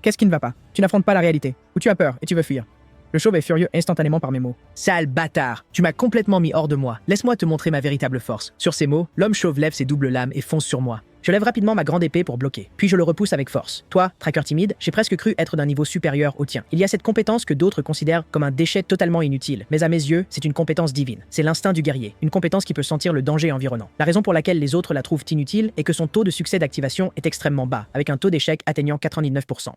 Qu'est-ce qui ne va pas? Tu n'affrontes pas la réalité. Ou tu as peur et tu veux fuir. Le chauve est furieux instantanément par mes mots. Sale bâtard, tu m'as complètement mis hors de moi. Laisse-moi te montrer ma véritable force. Sur ces mots, l'homme chauve lève ses doubles lames et fonce sur moi. Je lève rapidement ma grande épée pour bloquer, puis je le repousse avec force. Toi, tracker timide, j'ai presque cru être d'un niveau supérieur au tien. Il y a cette compétence que d'autres considèrent comme un déchet totalement inutile, mais à mes yeux, c'est une compétence divine. C'est l'instinct du guerrier, une compétence qui peut sentir le danger environnant. La raison pour laquelle les autres la trouvent inutile est que son taux de succès d'activation est extrêmement bas, avec un taux d'échec atteignant 99%.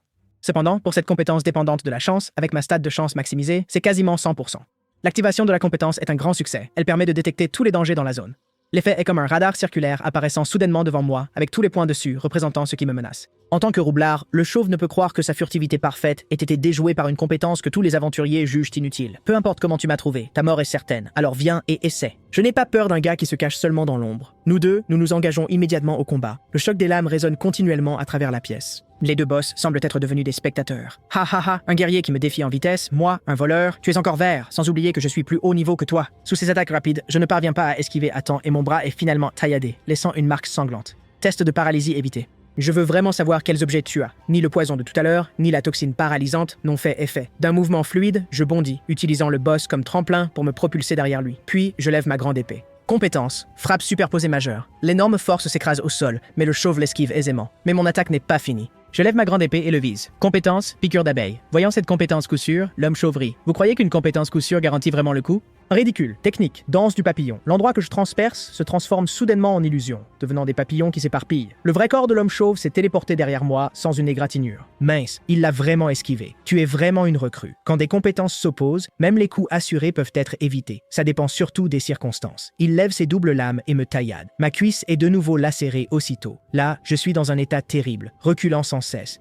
Cependant, pour cette compétence dépendante de la chance, avec ma stat de chance maximisée, c'est quasiment 100%. L'activation de la compétence est un grand succès. Elle permet de détecter tous les dangers dans la zone. L'effet est comme un radar circulaire apparaissant soudainement devant moi, avec tous les points dessus représentant ce qui me menace. En tant que roublard, le chauve ne peut croire que sa furtivité parfaite ait été déjouée par une compétence que tous les aventuriers jugent inutile. Peu importe comment tu m'as trouvé, ta mort est certaine, alors viens et essaie. Je n'ai pas peur d'un gars qui se cache seulement dans l'ombre. Nous deux, nous nous engageons immédiatement au combat. Le choc des lames résonne continuellement à travers la pièce. Les deux boss semblent être devenus des spectateurs. Ha ha ha, un guerrier qui me défie en vitesse, moi, un voleur, tu es encore vert, sans oublier que je suis plus haut niveau que toi. Sous ces attaques rapides, je ne parviens pas à esquiver à temps et mon bras est finalement tailladé, laissant une marque sanglante. Test de paralysie évité. Je veux vraiment savoir quels objets tu as. Ni le poison de tout à l'heure, ni la toxine paralysante n'ont fait effet. D'un mouvement fluide, je bondis, utilisant le boss comme tremplin pour me propulser derrière lui. Puis, je lève ma grande épée. Compétence, frappe superposée majeure. L'énorme force s'écrase au sol, mais le chauve l'esquive aisément. Mais mon attaque n'est pas finie. Je lève ma grande épée et le vise. Compétence, piqûre d'abeille. Voyant cette compétence coup sûr, l'homme chauve rit. Vous croyez qu'une compétence coup sûr garantit vraiment le coup? Ridicule, technique, danse du papillon. L'endroit que je transperce se transforme soudainement en illusion, devenant des papillons qui s'éparpillent. Le vrai corps de l'homme chauve s'est téléporté derrière moi sans une égratignure. Mince, il l'a vraiment esquivé. Tu es vraiment une recrue. Quand des compétences s'opposent, même les coups assurés peuvent être évités. Ça dépend surtout des circonstances. Il lève ses doubles lames et me taillade. Ma cuisse est de nouveau lacérée aussitôt. Là, je suis dans un état terrible, reculant sans cesse.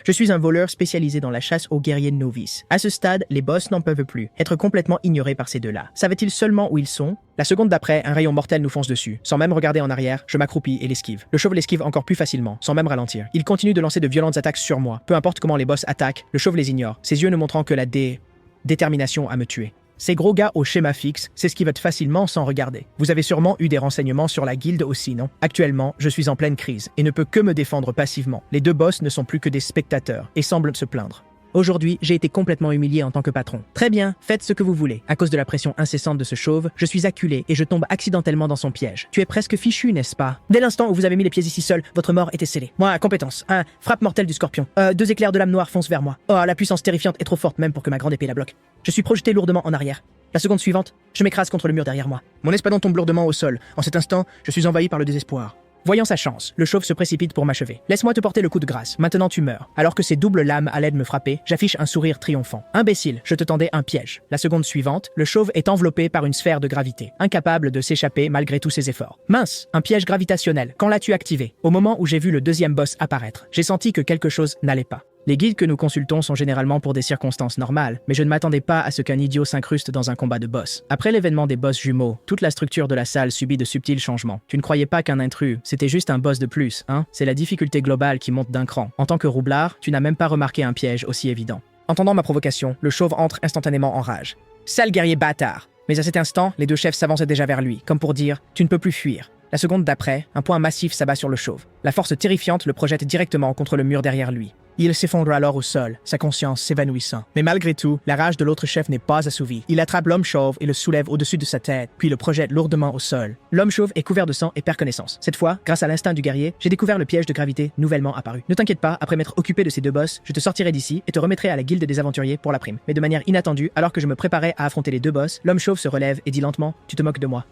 Je suis un voleur spécialisé dans la chasse aux guerriers novices. À ce stade, les boss n'en peuvent plus. Être complètement ignorés par ces deux-là. Savaient-ils seulement où ils sont? La seconde d'après, un rayon mortel nous fonce dessus. Sans même regarder en arrière, je m'accroupis et l'esquive. Le chauve l'esquive encore plus facilement, sans même ralentir. Il continue de lancer de violentes attaques sur moi. Peu importe comment les boss attaquent, le chauve les ignore, ses yeux ne montrant que la détermination à me tuer. Ces gros gars au schéma fixe s'esquivent facilement sans regarder. Vous avez sûrement eu des renseignements sur la guilde aussi, non? Actuellement, je suis en pleine crise et ne peux que me défendre passivement. Les deux boss ne sont plus que des spectateurs et semblent se plaindre. Aujourd'hui, j'ai été complètement humilié en tant que patron. Très bien, faites ce que vous voulez. À cause de la pression incessante de ce chauve, je suis acculé et je tombe accidentellement dans son piège. Tu es presque fichu, n'est-ce pas? Dès l'instant où vous avez mis les pieds ici seul, votre mort était scellée. Moi, compétence. 1. Frappe mortelle du scorpion. 2 éclairs de lame noire foncent vers moi. Oh, la puissance terrifiante est trop forte même pour que ma grande épée la bloque. Je suis projeté lourdement en arrière. La seconde suivante, je m'écrase contre le mur derrière moi. Mon espadon tombe lourdement au sol. En cet instant, je suis envahi par le désespoir. Voyant sa chance, le chauve se précipite pour m'achever. Laisse-moi te porter le coup de grâce, maintenant tu meurs. Alors que ses doubles lames allaient me frapper, j'affiche un sourire triomphant. Imbécile, je te tendais un piège. La seconde suivante, le chauve est enveloppé par une sphère de gravité, incapable de s'échapper malgré tous ses efforts. Mince, un piège gravitationnel, quand l'as-tu activé? Au moment où j'ai vu le deuxième boss apparaître, j'ai senti que quelque chose n'allait pas. Les guides que nous consultons sont généralement pour des circonstances normales, mais je ne m'attendais pas à ce qu'un idiot s'incruste dans un combat de boss. Après l'événement des boss jumeaux, toute la structure de la salle subit de subtils changements. Tu ne croyais pas qu'un intrus, c'était juste un boss de plus, hein? C'est la difficulté globale qui monte d'un cran. En tant que roublard, tu n'as même pas remarqué un piège aussi évident. Entendant ma provocation, le chauve entre instantanément en rage. Sale guerrier bâtard! Mais à cet instant, les deux chefs s'avancent déjà vers lui, comme pour dire « Tu ne peux plus fuir ». La seconde d'après, un point massif s'abat sur le chauve. La force terrifiante le projette directement contre le mur derrière lui. Il s'effondre alors au sol, sa conscience s'évanouissant. Mais malgré tout, la rage de l'autre chef n'est pas assouvie. Il attrape l'homme chauve et le soulève au-dessus de sa tête, puis le projette lourdement au sol. L'homme chauve est couvert de sang et perd connaissance. Cette fois, grâce à l'instinct du guerrier, j'ai découvert le piège de gravité nouvellement apparu. Ne t'inquiète pas, après m'être occupé de ces deux boss, je te sortirai d'ici et te remettrai à la guilde des aventuriers pour la prime. Mais de manière inattendue, alors que je me préparais à affronter les deux boss, l'homme chauve se relève et dit lentement « Tu te moques de moi. »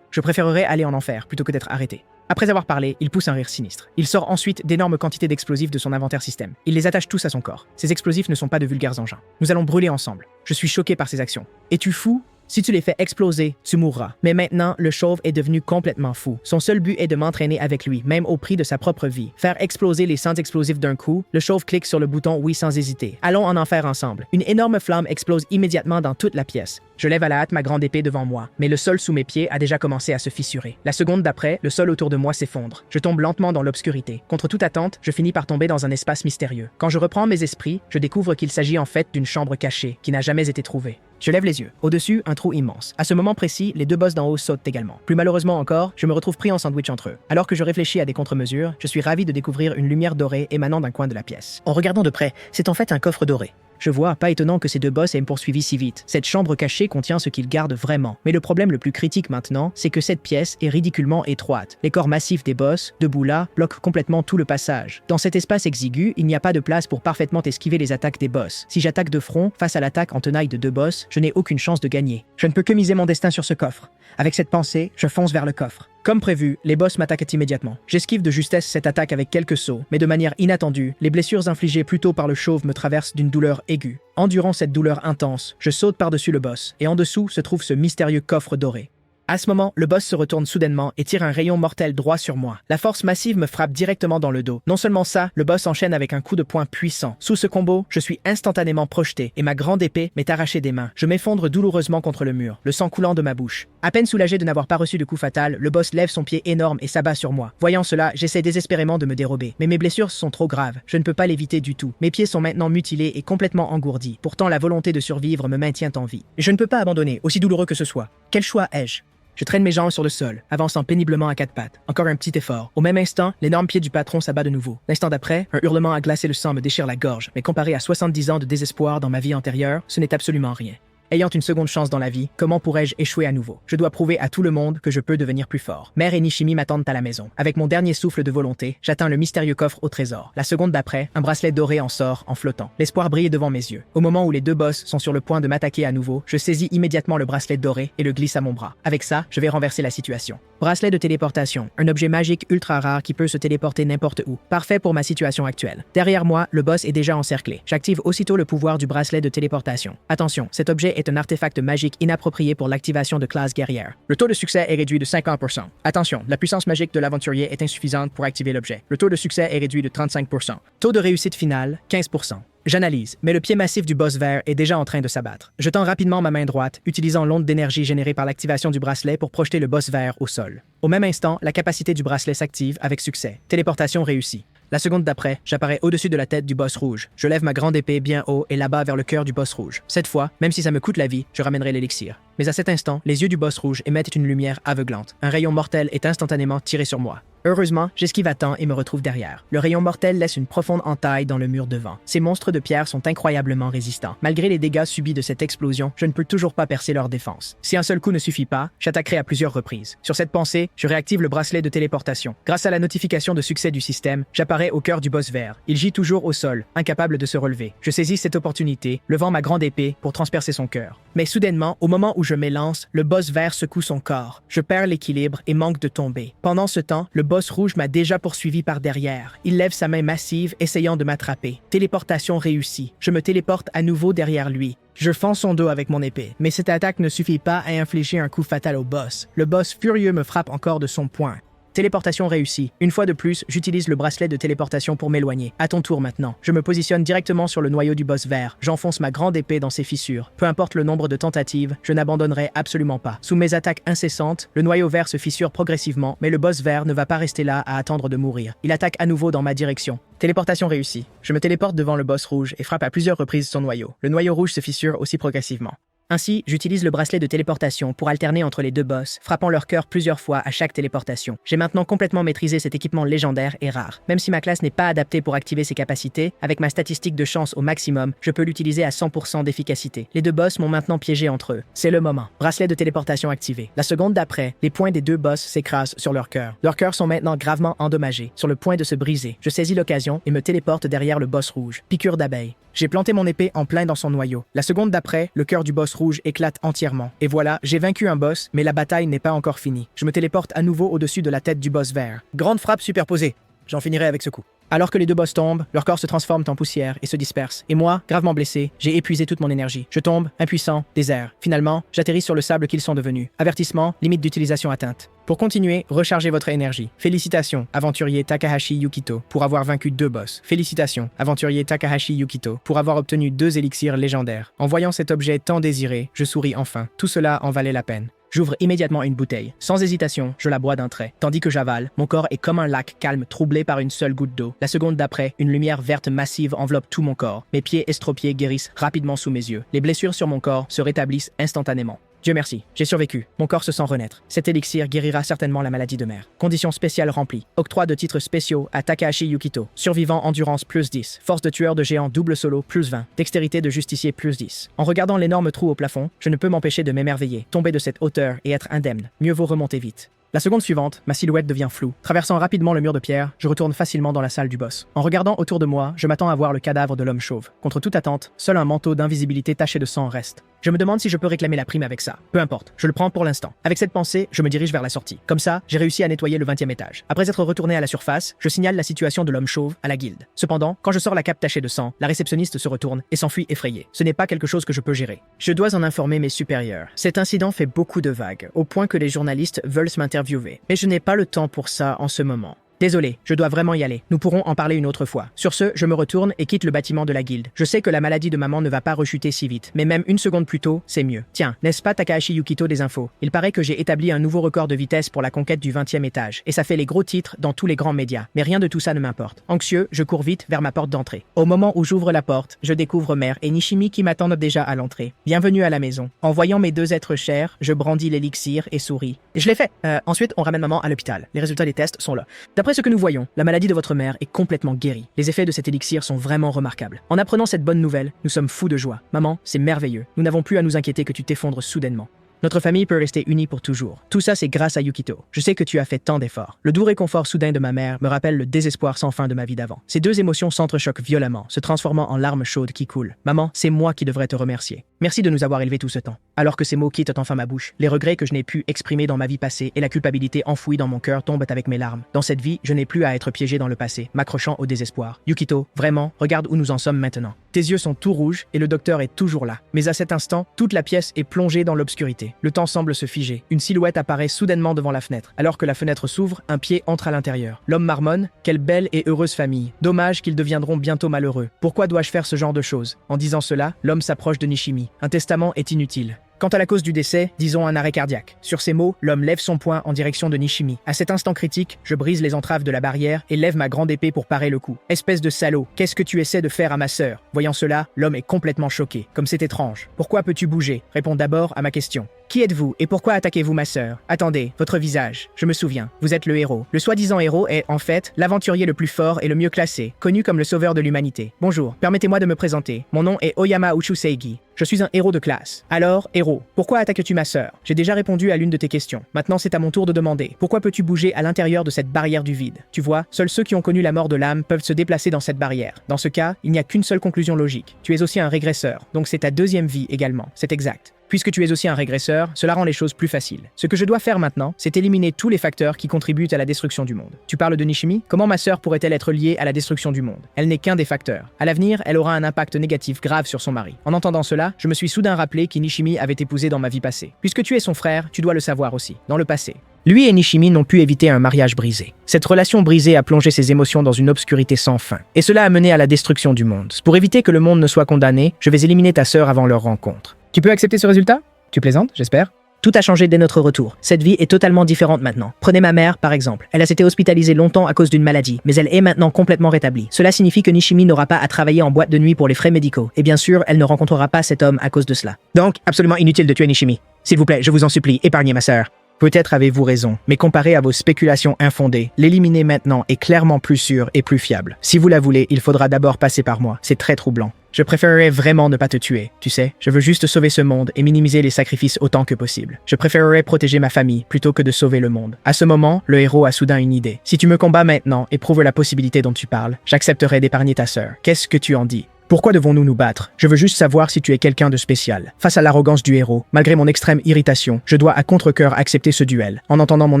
Je préférerais aller en enfer plutôt que d'être arrêté. Après avoir parlé, il pousse un rire sinistre. Il sort ensuite d'énormes quantités d'explosifs de son inventaire système. Il les attache tous à son corps. Ces explosifs ne sont pas de vulgaires engins. Nous allons brûler ensemble. Je suis choqué par ses actions. Es-tu fou? Si tu les fais exploser, tu mourras. Mais maintenant, le chauve est devenu complètement fou. Son seul but est de m'entraîner avec lui, même au prix de sa propre vie. Faire exploser les 100 explosifs d'un coup, le chauve clique sur le bouton oui sans hésiter. Allons en faire ensemble. Une énorme flamme explose immédiatement dans toute la pièce. Je lève à la hâte ma grande épée devant moi, mais le sol sous mes pieds a déjà commencé à se fissurer. La seconde d'après, le sol autour de moi s'effondre. Je tombe lentement dans l'obscurité. Contre toute attente, je finis par tomber dans un espace mystérieux. Quand je reprends mes esprits, je découvre qu'il s'agit en fait d'une chambre cachée, qui n'a jamais été trouvée. Je lève les yeux. Au-dessus, un trou immense. À ce moment précis, les deux boss d'en haut sautent également. Plus malheureusement encore, je me retrouve pris en sandwich entre eux. Alors que je réfléchis à des contre-mesures, je suis ravi de découvrir une lumière dorée émanant d'un coin de la pièce. En regardant de près, c'est en fait un coffre doré. Je vois, pas étonnant que ces deux boss aient poursuivi si vite. Cette chambre cachée contient ce qu'ils gardent vraiment. Mais le problème le plus critique maintenant, c'est que cette pièce est ridiculement étroite. Les corps massifs des boss, debout là, bloquent complètement tout le passage. Dans cet espace exigu, il n'y a pas de place pour parfaitement esquiver les attaques des boss. Si j'attaque de front, face à l'attaque en tenaille de deux boss, je n'ai aucune chance de gagner. Je ne peux que miser mon destin sur ce coffre. Avec cette pensée, je fonce vers le coffre. Comme prévu, les boss m'attaquent immédiatement. J'esquive de justesse cette attaque avec quelques sauts, mais de manière inattendue, les blessures infligées plus tôt par le chauve me traversent d'une douleur aiguë. Endurant cette douleur intense, je saute par-dessus le boss, et en dessous se trouve ce mystérieux coffre doré. À ce moment, le boss se retourne soudainement et tire un rayon mortel droit sur moi. La force massive me frappe directement dans le dos. Non seulement ça, le boss enchaîne avec un coup de poing puissant. Sous ce combo, je suis instantanément projeté et ma grande épée m'est arrachée des mains. Je m'effondre douloureusement contre le mur, le sang coulant de ma bouche. À peine soulagé de n'avoir pas reçu de coup fatal, le boss lève son pied énorme et s'abat sur moi. Voyant cela, j'essaie désespérément de me dérober. Mais mes blessures sont trop graves. Je ne peux pas l'éviter du tout. Mes pieds sont maintenant mutilés et complètement engourdis. Pourtant, la volonté de survivre me maintient en vie. Je ne peux pas abandonner, aussi douloureux que ce soit. Quel choix ai-je? Je traîne mes jambes sur le sol, avançant péniblement à quatre pattes. Encore un petit effort. Au même instant, l'énorme pied du patron s'abat de nouveau. L'instant d'après, un hurlement à glacer le sang me déchire la gorge, mais comparé à 70 ans de désespoir dans ma vie antérieure, ce n'est absolument rien. Ayant une seconde chance dans la vie, comment pourrais-je échouer à nouveau? Je dois prouver à tout le monde que je peux devenir plus fort. Mère et Nishimi m'attendent à la maison. Avec mon dernier souffle de volonté, j'atteins le mystérieux coffre au trésor. La seconde d'après, un bracelet doré en sort, en flottant. L'espoir brille devant mes yeux. Au moment où les deux boss sont sur le point de m'attaquer à nouveau, je saisis immédiatement le bracelet doré et le glisse à mon bras. Avec ça, je vais renverser la situation. Bracelet de téléportation, un objet magique ultra rare qui peut se téléporter n'importe où. Parfait pour ma situation actuelle. Derrière moi, le boss est déjà encerclé. J'active aussitôt le pouvoir du bracelet de téléportation. Attention, cet objet est un artefact magique inapproprié pour l'activation de classe guerrière. Le taux de succès est réduit de 50%. Attention, la puissance magique de l'aventurier est insuffisante pour activer l'objet. Le taux de succès est réduit de 35%. Taux de réussite finale, 15%. J'analyse, mais le pied massif du boss vert est déjà en train de s'abattre. Je tends rapidement ma main droite, utilisant l'onde d'énergie générée par l'activation du bracelet pour projeter le boss vert au sol. Au même instant, la capacité du bracelet s'active avec succès. Téléportation réussie. La seconde d'après, j'apparais au-dessus de la tête du boss rouge. Je lève ma grande épée bien haut et là-bas vers le cœur du boss rouge. Cette fois, même si ça me coûte la vie, je ramènerai l'élixir. Mais à cet instant, les yeux du boss rouge émettent une lumière aveuglante. Un rayon mortel est instantanément tiré sur moi. Heureusement, j'esquive à temps et me retrouve derrière. Le rayon mortel laisse une profonde entaille dans le mur devant. Ces monstres de pierre sont incroyablement résistants. Malgré les dégâts subis de cette explosion, je ne peux toujours pas percer leur défense. Si un seul coup ne suffit pas, j'attaquerai à plusieurs reprises. Sur cette pensée, je réactive le bracelet de téléportation. Grâce à la notification de succès du système, j'apparais au cœur du boss vert. Il gît toujours au sol, incapable de se relever. Je saisis cette opportunité, levant ma grande épée pour transpercer son cœur. Mais soudainement, au moment où je m'élance, le boss vert secoue son corps. Je perds l'équilibre et manque de tomber. Pendant ce temps, le boss rouge m'a déjà poursuivi par derrière. Il lève sa main massive, essayant de m'attraper. Téléportation réussie. Je me téléporte à nouveau derrière lui. Je fends son dos avec mon épée, mais cette attaque ne suffit pas à infliger un coup fatal au boss. Le boss furieux me frappe encore de son poing. Téléportation réussie. Une fois de plus, j'utilise le bracelet de téléportation pour m'éloigner. À ton tour maintenant. Je me positionne directement sur le noyau du boss vert. J'enfonce ma grande épée dans ses fissures. Peu importe le nombre de tentatives, je n'abandonnerai absolument pas. Sous mes attaques incessantes, le noyau vert se fissure progressivement, mais le boss vert ne va pas rester là à attendre de mourir. Il attaque à nouveau dans ma direction. Téléportation réussie. Je me téléporte devant le boss rouge et frappe à plusieurs reprises son noyau. Le noyau rouge se fissure aussi progressivement. Ainsi, j'utilise le bracelet de téléportation pour alterner entre les deux boss, frappant leur cœur plusieurs fois à chaque téléportation. J'ai maintenant complètement maîtrisé cet équipement légendaire et rare. Même si ma classe n'est pas adaptée pour activer ses capacités, avec ma statistique de chance au maximum, je peux l'utiliser à 100% d'efficacité. Les deux boss m'ont maintenant piégé entre eux. C'est le moment. Bracelet de téléportation activé. La seconde d'après, les poings des deux boss s'écrasent sur leur cœur. Leurs cœurs sont maintenant gravement endommagés, sur le point de se briser. Je saisis l'occasion et me téléporte derrière le boss rouge. Piqûre d'abeille. J'ai planté mon épée en plein dans son noyau. La seconde d'après, le cœur du boss rouge éclate entièrement. Et voilà, j'ai vaincu un boss, mais la bataille n'est pas encore finie. Je me téléporte à nouveau au-dessus de la tête du boss vert. Grande frappe superposée. j'en finirai avec ce coup. Alors que les deux boss tombent, leurs corps se transforment en poussière et se dispersent. Et moi, gravement blessé, j'ai épuisé toute mon énergie. Je tombe, impuissant, désert. Finalement, j'atterris sur le sable qu'ils sont devenus. Avertissement, limite d'utilisation atteinte. Pour continuer, rechargez votre énergie. Félicitations, aventurier Takahashi Yukito, pour avoir vaincu 2 boss. Félicitations, aventurier Takahashi Yukito, pour avoir obtenu 2 élixirs légendaires. En voyant cet objet tant désiré, je souris enfin. Tout cela en valait la peine. J'ouvre immédiatement une bouteille. Sans hésitation, je la bois d'un trait. Tandis que j'avale, mon corps est comme un lac calme troublé par une seule goutte d'eau. La seconde d'après, une lumière verte massive enveloppe tout mon corps. Mes pieds estropiés guérissent rapidement sous mes yeux. Les blessures sur mon corps se rétablissent instantanément. Dieu merci, j'ai survécu. Mon corps se sent renaître. Cet élixir guérira certainement la maladie de mer. Conditions spéciales remplies. Octroi de titres spéciaux à Takahashi Yukito. Survivant endurance plus 10. Force de tueur de géant double solo plus 20. Dextérité de justicier plus 10. En regardant l'énorme trou au plafond, je ne peux m'empêcher de m'émerveiller. Tomber de cette hauteur et être indemne. Mieux vaut remonter vite. La seconde suivante, ma silhouette devient floue. Traversant rapidement le mur de pierre, je retourne facilement dans la salle du boss. En regardant autour de moi, je m'attends à voir le cadavre de l'homme chauve. Contre toute attente, seul un manteau d'invisibilité taché de sang reste. Je me demande si je peux réclamer la prime avec ça. Peu importe, je le prends pour l'instant. Avec cette pensée, je me dirige vers la sortie. Comme ça, j'ai réussi à nettoyer le 20e étage. Après être retourné à la surface, je signale la situation de l'homme chauve à la guilde. Cependant, quand je sors la cape tachée de sang, la réceptionniste se retourne et s'enfuit effrayée. Ce n'est pas quelque chose que je peux gérer. Je dois en informer mes supérieurs. Cet incident fait beaucoup de vagues, au point que les journalistes veulent m'interviewer. Mais je n'ai pas le temps pour ça en ce moment. Désolé, je dois vraiment y aller. Nous pourrons en parler une autre fois. Sur ce, je me retourne et quitte le bâtiment de la guilde. Je sais que la maladie de maman ne va pas rechuter si vite, mais même une seconde plus tôt, c'est mieux. Tiens, n'est-ce pas Takahashi Yukito des infos? Il paraît que j'ai établi un nouveau record de vitesse pour la conquête du 20e étage, et ça fait les gros titres dans tous les grands médias. Mais rien de tout ça ne m'importe. Anxieux, je cours vite vers ma porte d'entrée. Au moment où j'ouvre la porte, je découvre Mère et Nishimi qui m'attendent déjà à l'entrée. Bienvenue à la maison. En voyant mes 2 êtres chers, je brandis l'élixir et souris. Je l'ai fait. Ensuite, on ramène maman à l'hôpital. Les résultats des tests sont là. D'après ce que nous voyons, la maladie de votre mère est complètement guérie. Les effets de cet élixir sont vraiment remarquables. En apprenant cette bonne nouvelle, nous sommes fous de joie. Maman, c'est merveilleux. Nous n'avons plus à nous inquiéter que tu t'effondres soudainement. Notre famille peut rester unie pour toujours. Tout ça, c'est grâce à Yukito. Je sais que tu as fait tant d'efforts. Le doux réconfort soudain de ma mère me rappelle le désespoir sans fin de ma vie d'avant. Ces 2 émotions s'entrechoquent violemment, se transformant en larmes chaudes qui coulent. Maman, c'est moi qui devrais te remercier. Merci de nous avoir élevés tout ce temps. Alors que ces mots quittent enfin ma bouche, les regrets que je n'ai pu exprimer dans ma vie passée et la culpabilité enfouie dans mon cœur tombent avec mes larmes. Dans cette vie, je n'ai plus à être piégé dans le passé, m'accrochant au désespoir. Yukito, vraiment, regarde où nous en sommes maintenant. Tes yeux sont tout rouges et le docteur est toujours là. Mais à cet instant, toute la pièce est plongée dans l'obscurité. Le temps semble se figer. Une silhouette apparaît soudainement devant la fenêtre. Alors que la fenêtre s'ouvre, un pied entre à l'intérieur. L'homme marmonne, quelle belle et heureuse famille. Dommage qu'ils deviendront bientôt malheureux. Pourquoi dois-je faire ce genre de choses? En disant cela, l'homme s'approche de Nishimi. Un testament est inutile. Quant à la cause du décès, disons un arrêt cardiaque. Sur ces mots, l'homme lève son poing en direction de Nishimi. À cet instant critique, je brise les entraves de la barrière et lève ma grande épée pour parer le coup. Espèce de salaud, qu'est-ce que tu essaies de faire à ma sœur? Voyant cela, l'homme est complètement choqué. Comme c'est étrange. Pourquoi peux-tu bouger? Réponds d'abord à ma question. Qui êtes-vous et pourquoi attaquez-vous ma sœur? Attendez, votre visage. Je me souviens, vous êtes le héros. Le soi-disant héros est, en fait, l'aventurier le plus fort et le mieux classé, connu comme le sauveur de l'humanité. Bonjour, permettez-moi de me présenter. Mon nom est Oyama Uchuseigi. Je suis un héros de classe. Alors, héros, pourquoi attaques-tu ma sœur? J'ai déjà répondu à l'une de tes questions. Maintenant, c'est à mon tour de demander. Pourquoi peux-tu bouger à l'intérieur de cette barrière du vide? Tu vois, seuls ceux qui ont connu la mort de l'âme peuvent se déplacer dans cette barrière. Dans ce cas, il n'y a qu'une seule conclusion logique. Tu es aussi un régresseur, donc c'est ta 2e vie également. C'est exact. Puisque tu es aussi un régresseur, cela rend les choses plus faciles. Ce que je dois faire maintenant, c'est éliminer tous les facteurs qui contribuent à la destruction du monde. Tu parles de Nishimi? Comment ma sœur pourrait-elle être liée à la destruction du monde? Elle n'est qu'un des facteurs. À l'avenir, elle aura un impact négatif grave sur son mari. En entendant cela, je me suis soudain rappelé qui Nishimi avait épousé dans ma vie passée. Puisque tu es son frère, tu dois le savoir aussi. Dans le passé, lui et Nishimi n'ont pu éviter un mariage brisé. Cette relation brisée a plongé ses émotions dans une obscurité sans fin. Et cela a mené à la destruction du monde. Pour éviter que le monde ne soit condamné, je vais éliminer ta sœur avant leur rencontre. Tu peux accepter ce résultat? Tu plaisantes, j'espère? Tout a changé dès notre retour. Cette vie est totalement différente maintenant. Prenez ma mère, par exemple. Elle a été hospitalisée longtemps à cause d'une maladie, mais elle est maintenant complètement rétablie. Cela signifie que Nishimi n'aura pas à travailler en boîte de nuit pour les frais médicaux. Et bien sûr, elle ne rencontrera pas cet homme à cause de cela. Donc, absolument inutile de tuer Nishimi. S'il vous plaît, je vous en supplie, épargnez ma sœur. Peut-être avez-vous raison, mais comparé à vos spéculations infondées, l'éliminer maintenant est clairement plus sûr et plus fiable. Si vous la voulez, il faudra d'abord passer par moi. C'est très troublant. Je préférerais vraiment ne pas te tuer, tu sais. Je veux juste sauver ce monde et minimiser les sacrifices autant que possible. Je préférerais protéger ma famille plutôt que de sauver le monde. À ce moment, le héros a soudain une idée. Si tu me combats maintenant et prouves la possibilité dont tu parles, j'accepterai d'épargner ta sœur. Qu'est-ce que tu en dis? Pourquoi devons-nous nous battre? Je veux juste savoir si tu es quelqu'un de spécial. Face à l'arrogance du héros, malgré mon extrême irritation, je dois à contre-cœur accepter ce duel. En entendant mon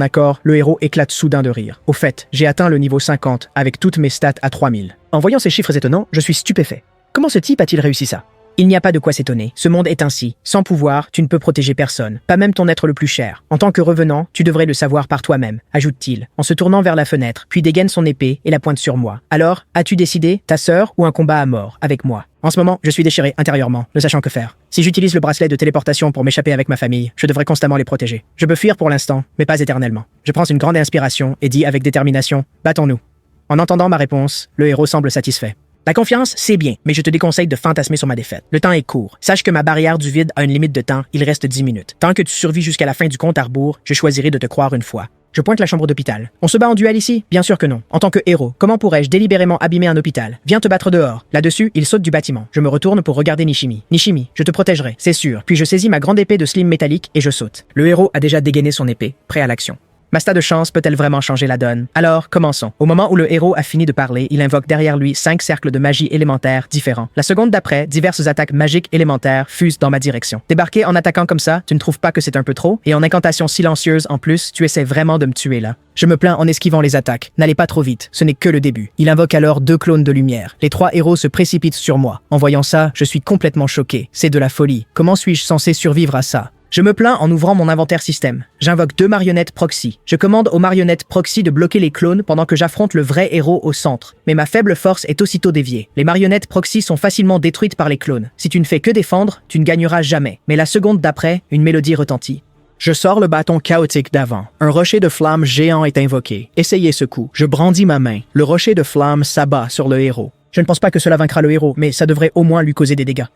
accord, le héros éclate soudain de rire. Au fait, j'ai atteint le niveau 50 avec toutes mes stats à 3000. En voyant ces chiffres étonnants, je suis stupéfait. Comment ce type a-t-il réussi ça? Il n'y a pas de quoi s'étonner. Ce monde est ainsi. Sans pouvoir, tu ne peux protéger personne, pas même ton être le plus cher. En tant que revenant, tu devrais le savoir par toi-même, ajoute-t-il, en se tournant vers la fenêtre, puis dégaine son épée et la pointe sur moi. Alors, as-tu décidé, ta sœur ou un combat à mort avec moi? En ce moment, je suis déchiré intérieurement, ne sachant que faire. Si j'utilise le bracelet de téléportation pour m'échapper avec ma famille, je devrais constamment les protéger. Je peux fuir pour l'instant, mais pas éternellement. Je prends une grande inspiration et dis avec détermination, battons-nous. En entendant ma réponse, le héros semble satisfait. La confiance, c'est bien, mais je te déconseille de fantasmer sur ma défaite. Le temps est court. Sache que ma barrière du vide a une limite de temps, il reste 10 minutes. Tant que tu survis jusqu'à la fin du compte à rebours, je choisirai de te croire une fois. Je pointe la chambre d'hôpital. On se bat en duel ici? Bien sûr que non. En tant que héros, comment pourrais-je délibérément abîmer un hôpital? Viens te battre dehors. Là-dessus, il saute du bâtiment. Je me retourne pour regarder Nishimi. Nishimi, je te protégerai, c'est sûr. Puis je saisis ma grande épée de slim métallique et je saute. Le héros a déjà dégainé son épée, prêt à l'action. Ma stat de chance peut-elle vraiment changer la donne? Alors, commençons. Au moment où le héros a fini de parler, il invoque derrière lui 5 cercles de magie élémentaire différents. La seconde d'après, diverses attaques magiques élémentaires fusent dans ma direction. Débarquer en attaquant comme ça, tu ne trouves pas que c'est un peu trop? Et en incantation silencieuse en plus, tu essaies vraiment de me tuer là. Je me plains en esquivant les attaques. N'allez pas trop vite, ce n'est que le début. Il invoque alors 2 clones de lumière. Les 3 héros se précipitent sur moi. En voyant ça, je suis complètement choqué. C'est de la folie. Comment suis-je censé survivre à ça? Je me plains en ouvrant mon inventaire système. J'invoque 2 marionnettes proxy. Je commande aux marionnettes proxy de bloquer les clones pendant que j'affronte le vrai héros au centre. Mais ma faible force est aussitôt déviée. Les marionnettes proxy sont facilement détruites par les clones. Si tu ne fais que défendre, tu ne gagneras jamais. Mais la seconde d'après, une mélodie retentit. Je sors le bâton chaotique d'avant. Un rocher de flamme géant est invoqué. Essayez ce coup. Je brandis ma main. Le rocher de flamme s'abat sur le héros. Je ne pense pas que cela vaincra le héros, mais ça devrait au moins lui causer des dégâts.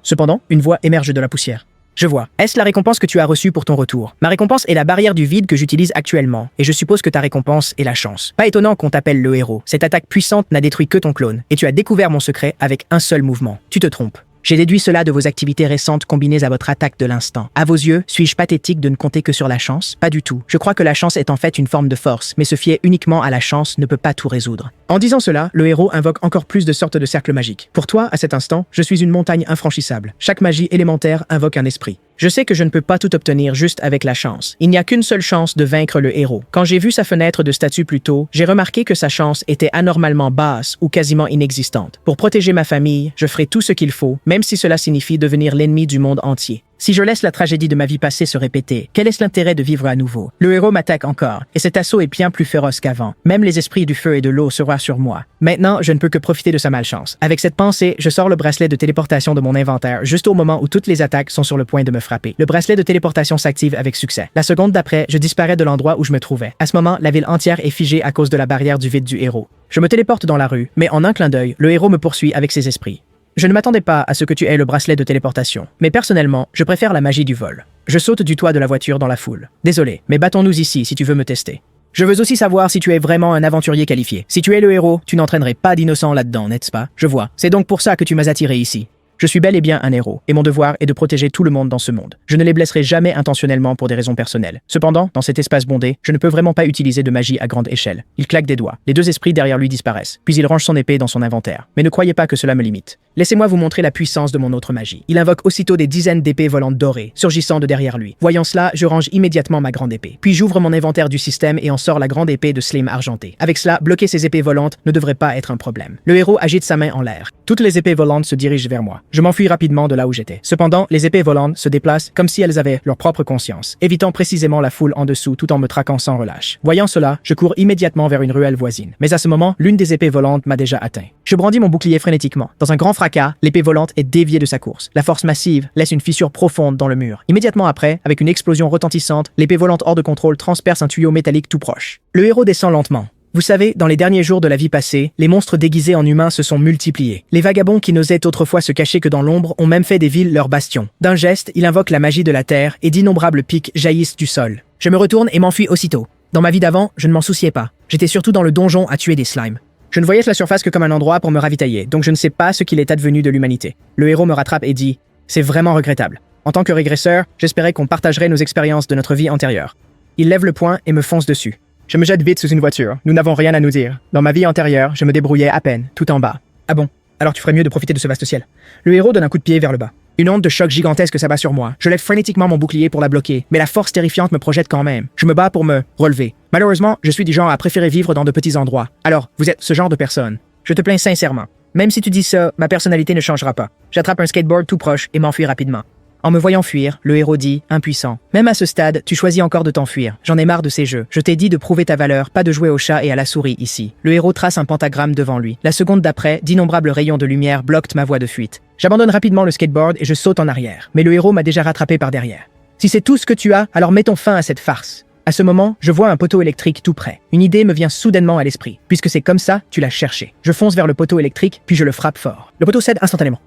Cependant, une voix émerge de la poussière. Je vois. Est-ce la récompense que tu as reçue pour ton retour? Ma récompense est la barrière du vide que j'utilise actuellement, et je suppose que ta récompense est la chance. Pas étonnant qu'on t'appelle le héros. Cette attaque puissante n'a détruit que ton clone, et tu as découvert mon secret avec un seul mouvement. Tu te trompes. J'ai déduit cela de vos activités récentes combinées à votre attaque de l'instant. À vos yeux, suis-je pathétique de ne compter que sur la chance? Pas du tout. Je crois que la chance est en fait une forme de force, mais se fier uniquement à la chance ne peut pas tout résoudre. En disant cela, le héros invoque encore plus de sortes de cercles magiques. Pour toi, à cet instant, je suis une montagne infranchissable. Chaque magie élémentaire invoque un esprit. Je sais que je ne peux pas tout obtenir juste avec la chance. Il n'y a qu'une seule chance de vaincre le héros. Quand j'ai vu sa fenêtre de statut plus tôt, j'ai remarqué que sa chance était anormalement basse ou quasiment inexistante. Pour protéger ma famille, je ferai tout ce qu'il faut, même si cela signifie devenir l'ennemi du monde entier. Si je laisse la tragédie de ma vie passée se répéter, quel est l'intérêt de vivre à nouveau? Le héros m'attaque encore, et cet assaut est bien plus féroce qu'avant. Même les esprits du feu et de l'eau se voient sur moi. Maintenant, je ne peux que profiter de sa malchance. Avec cette pensée, je sors le bracelet de téléportation de mon inventaire, juste au moment où toutes les attaques sont sur le point de me frapper. Le bracelet de téléportation s'active avec succès. La seconde d'après, je disparais de l'endroit où je me trouvais. À ce moment, la ville entière est figée à cause de la barrière du vide du héros. Je me téléporte dans la rue, mais en un clin d'œil, le héros me poursuit avec ses esprits. Je ne m'attendais pas à ce que tu aies le bracelet de téléportation, mais personnellement, je préfère la magie du vol. Je saute du toit de la voiture dans la foule. Désolé, mais battons-nous ici si tu veux me tester. Je veux aussi savoir si tu es vraiment un aventurier qualifié. Si tu es le héros, tu n'entraînerais pas d'innocents là-dedans, n'est-ce pas? Je vois. C'est donc pour ça que tu m'as attiré ici. Je suis bel et bien un héros, et mon devoir est de protéger tout le monde dans ce monde. Je ne les blesserai jamais intentionnellement pour des raisons personnelles. Cependant, dans cet espace bondé, je ne peux vraiment pas utiliser de magie à grande échelle. Il claque des doigts. Les 2 esprits derrière lui disparaissent, puis il range son épée dans son inventaire. Mais ne croyez pas que cela me limite. Laissez-moi vous montrer la puissance de mon autre magie. Il invoque aussitôt des dizaines d'épées volantes dorées, surgissant de derrière lui. Voyant cela, je range immédiatement ma grande épée. Puis j'ouvre mon inventaire du système et en sors la grande épée de Slim argentée. Avec cela, bloquer ces épées volantes ne devrait pas être un problème. Le héros agite sa main en l'air. Toutes les épées volantes se dirigent vers moi. Je m'enfuis rapidement de là où j'étais. Cependant, les épées volantes se déplacent comme si elles avaient leur propre conscience, évitant précisément la foule en dessous tout en me traquant sans relâche. Voyant cela, je cours immédiatement vers une ruelle voisine. Mais à ce moment, l'une des épées volantes m'a déjà atteint. Je brandis mon bouclier frénétiquement. Dans un grand fracas, l'épée volante est déviée de sa course. La force massive laisse une fissure profonde dans le mur. Immédiatement après, avec une explosion retentissante, l'épée volante hors de contrôle transperce un tuyau métallique tout proche. Le héros descend lentement. Vous savez, dans les derniers jours de la vie passée, les monstres déguisés en humains se sont multipliés. Les vagabonds qui n'osaient autrefois se cacher que dans l'ombre ont même fait des villes leur bastion. D'un geste, il invoque la magie de la terre et d'innombrables pics jaillissent du sol. Je me retourne et m'enfuis aussitôt. Dans ma vie d'avant, je ne m'en souciais pas. J'étais surtout dans le donjon à tuer des slimes. Je ne voyais la surface que comme un endroit pour me ravitailler, donc je ne sais pas ce qu'il est advenu de l'humanité. Le héros me rattrape et dit « C'est vraiment regrettable. En tant que régresseur, j'espérais qu'on partagerait nos expériences de notre vie antérieure. » Il lève le poing et me fonce dessus. Je me jette vite sous une voiture. Nous n'avons rien à nous dire. Dans ma vie antérieure, je me débrouillais à peine, tout en bas. Ah bon? Alors tu ferais mieux de profiter de ce vaste ciel. Le héros donne un coup de pied vers le bas. Une onde de choc gigantesque s'abat sur moi. Je lève frénétiquement mon bouclier pour la bloquer, mais la force terrifiante me projette quand même. Je me bats pour me relever. Malheureusement, je suis du genre à préférer vivre dans de petits endroits. Alors, vous êtes ce genre de personne. Je te plains sincèrement. Même si tu dis ça, ma personnalité ne changera pas. J'attrape un skateboard tout proche et m'enfuis rapidement. En me voyant fuir, le héros dit, impuissant. Même à ce stade, tu choisis encore de t'enfuir. J'en ai marre de ces jeux. Je t'ai dit de prouver ta valeur, pas de jouer au chat et à la souris ici. Le héros trace un pentagramme devant lui. La seconde d'après, d'innombrables rayons de lumière bloquent ma voie de fuite. J'abandonne rapidement le skateboard et je saute en arrière. Mais le héros m'a déjà rattrapé par derrière. Si c'est tout ce que tu as, alors mettons fin à cette farce. À ce moment, je vois un poteau électrique tout près. Une idée me vient soudainement à l'esprit. Puisque c'est comme ça, tu l'as cherché. Je fonce vers le poteau électrique, puis je le frappe fort. Le poteau cède instantanément.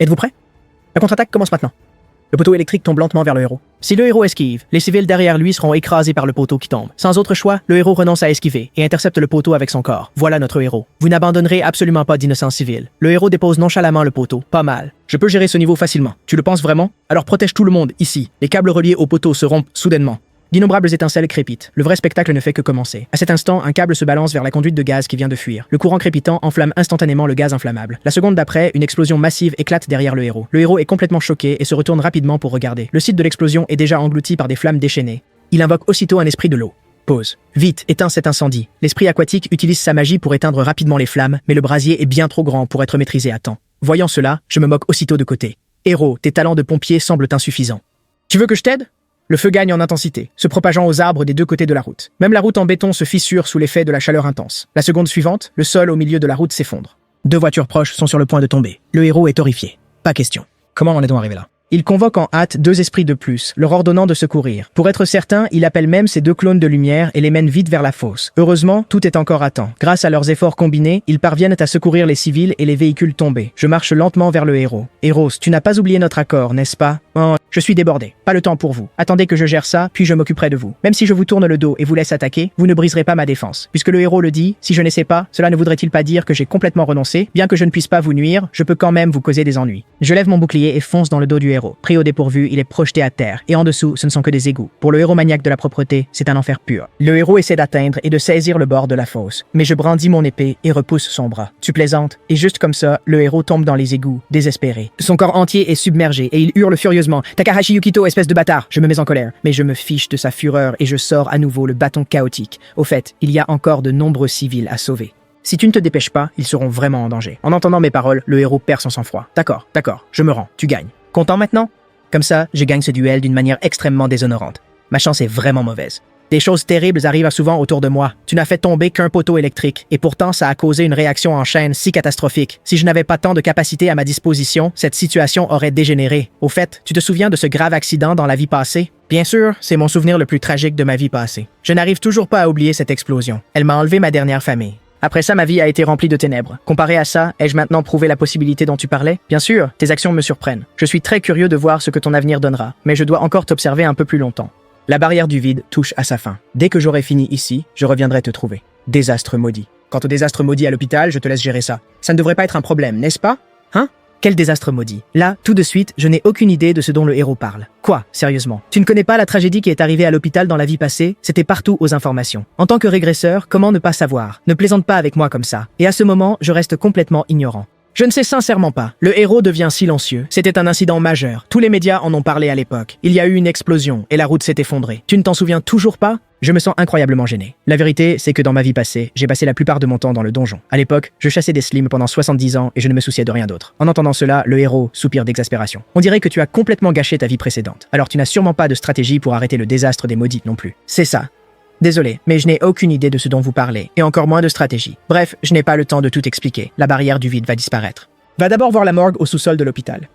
Êtes-vous prêt? La contre-attaque commence maintenant. Le poteau électrique tombe lentement vers le héros. Si le héros esquive, les civils derrière lui seront écrasés par le poteau qui tombe. Sans autre choix, le héros renonce à esquiver et intercepte le poteau avec son corps. Voilà notre héros. Vous n'abandonnerez absolument pas d'innocents civils. Le héros dépose nonchalamment le poteau. Pas mal. Je peux gérer ce niveau facilement. Tu le penses vraiment? Alors protège tout le monde, ici. Les câbles reliés au poteau se rompent soudainement. D'innombrables étincelles crépitent. Le vrai spectacle ne fait que commencer. À cet instant, un câble se balance vers la conduite de gaz qui vient de fuir. Le courant crépitant enflamme instantanément le gaz inflammable. La seconde d'après, une explosion massive éclate derrière le héros. Le héros est complètement choqué et se retourne rapidement pour regarder. Le site de l'explosion est déjà englouti par des flammes déchaînées. Il invoque aussitôt un esprit de l'eau. Pause. Vite, éteins cet incendie. L'esprit aquatique utilise sa magie pour éteindre rapidement les flammes, mais le brasier est bien trop grand pour être maîtrisé à temps. Voyant cela, je me moque aussitôt de côté. Héros, tes talents de pompier semblent insuffisants. Tu veux que je t'aide? Le feu gagne en intensité, se propageant aux arbres des deux côtés de la route. Même la route en béton se fissure sous l'effet de la chaleur intense. La seconde suivante, le sol au milieu de la route s'effondre. Deux voitures proches sont sur le point de tomber. Le héros est horrifié. Pas question. Comment en est-on arrivé là? Il convoque en hâte deux esprits de plus, leur ordonnant de secourir. Pour être certain, il appelle même ses deux clones de lumière et les mène vite vers la fosse. Heureusement, tout est encore à temps. Grâce à leurs efforts combinés, ils parviennent à secourir les civils et les véhicules tombés. Je marche lentement vers le héros. Héros, tu n'as pas oublié notre accord, n'est-ce pas? Oh, je suis débordé. Pas le temps pour vous. Attendez que je gère ça, puis je m'occuperai de vous. Même si je vous tourne le dos et vous laisse attaquer, vous ne briserez pas ma défense. Puisque le héros le dit, si je n'essaie pas, cela ne voudrait-il pas dire que j'ai complètement renoncé? Bien que je ne puisse pas vous nuire, je peux quand même vous causer des ennuis. Je lève mon bouclier et fonce dans le dos du héros. Pris au dépourvu, il est projeté à terre, et en dessous, ce ne sont que des égouts. Pour le héros maniaque de la propreté, c'est un enfer pur. Le héros essaie d'atteindre et de saisir le bord de la fosse, mais je brandis mon épée et repousse son bras. Tu plaisantes? Et juste comme ça, le héros tombe dans les égouts, désespéré. Son corps entier est submergé, et il hurle furieusement. Takahashi Yukito, espèce de bâtard! Je me mets en colère, mais je me fiche de sa fureur et je sors à nouveau le bâton chaotique. Au fait, il y a encore de nombreux civils à sauver. Si tu ne te dépêches pas, ils seront vraiment en danger. En entendant mes paroles, le héros perd son sang-froid. D'accord, je me rends, tu gagnes. Content maintenant? Comme ça, je gagne ce duel d'une manière extrêmement déshonorante. Ma chance est vraiment mauvaise. Des choses terribles arrivent souvent autour de moi. Tu n'as fait tomber qu'un poteau électrique, et pourtant ça a causé une réaction en chaîne si catastrophique. Si je n'avais pas tant de capacité à ma disposition, cette situation aurait dégénéré. Au fait, tu te souviens de ce grave accident dans la vie passée? Bien sûr, c'est mon souvenir le plus tragique de ma vie passée. Je n'arrive toujours pas à oublier cette explosion. Elle m'a enlevé ma dernière famille. Après ça, ma vie a été remplie de ténèbres. Comparé à ça, ai-je maintenant prouvé la possibilité dont tu parlais? Bien sûr, tes actions me surprennent. Je suis très curieux de voir ce que ton avenir donnera, mais je dois encore t'observer un peu plus longtemps. La barrière du vide touche à sa fin. Dès que j'aurai fini ici, je reviendrai te trouver. Désastre maudit. Quant au désastre maudit à l'hôpital, je te laisse gérer ça. Ça ne devrait pas être un problème, n'est-ce pas? Hein? Quel désastre maudit. Là, tout de suite, je n'ai aucune idée de ce dont le héros parle. Quoi, sérieusement? Tu ne connais pas la tragédie qui est arrivée à l'hôpital dans la vie passée? C'était partout aux informations. En tant que régresseur, comment ne pas savoir? Ne plaisante pas avec moi comme ça. Et à ce moment, je reste complètement ignorant. Je ne sais sincèrement pas. Le héros devient silencieux. C'était un incident majeur. Tous les médias en ont parlé à l'époque. Il y a eu une explosion et la route s'est effondrée. Tu ne t'en souviens toujours pas? Je me sens incroyablement gêné. La vérité, c'est que dans ma vie passée, j'ai passé la plupart de mon temps dans le donjon. À l'époque, je chassais des slims pendant 70 ans et je ne me souciais de rien d'autre. En entendant cela, le héros soupire d'exaspération. On dirait que tu as complètement gâché ta vie précédente. Alors tu n'as sûrement pas de stratégie pour arrêter le désastre des maudits non plus. C'est ça. Désolé, mais je n'ai aucune idée de ce dont vous parlez, et encore moins de stratégie. Bref, je n'ai pas le temps de tout expliquer. La barrière du vide va disparaître. Va d'abord voir la morgue au sous-sol de l'hôpital.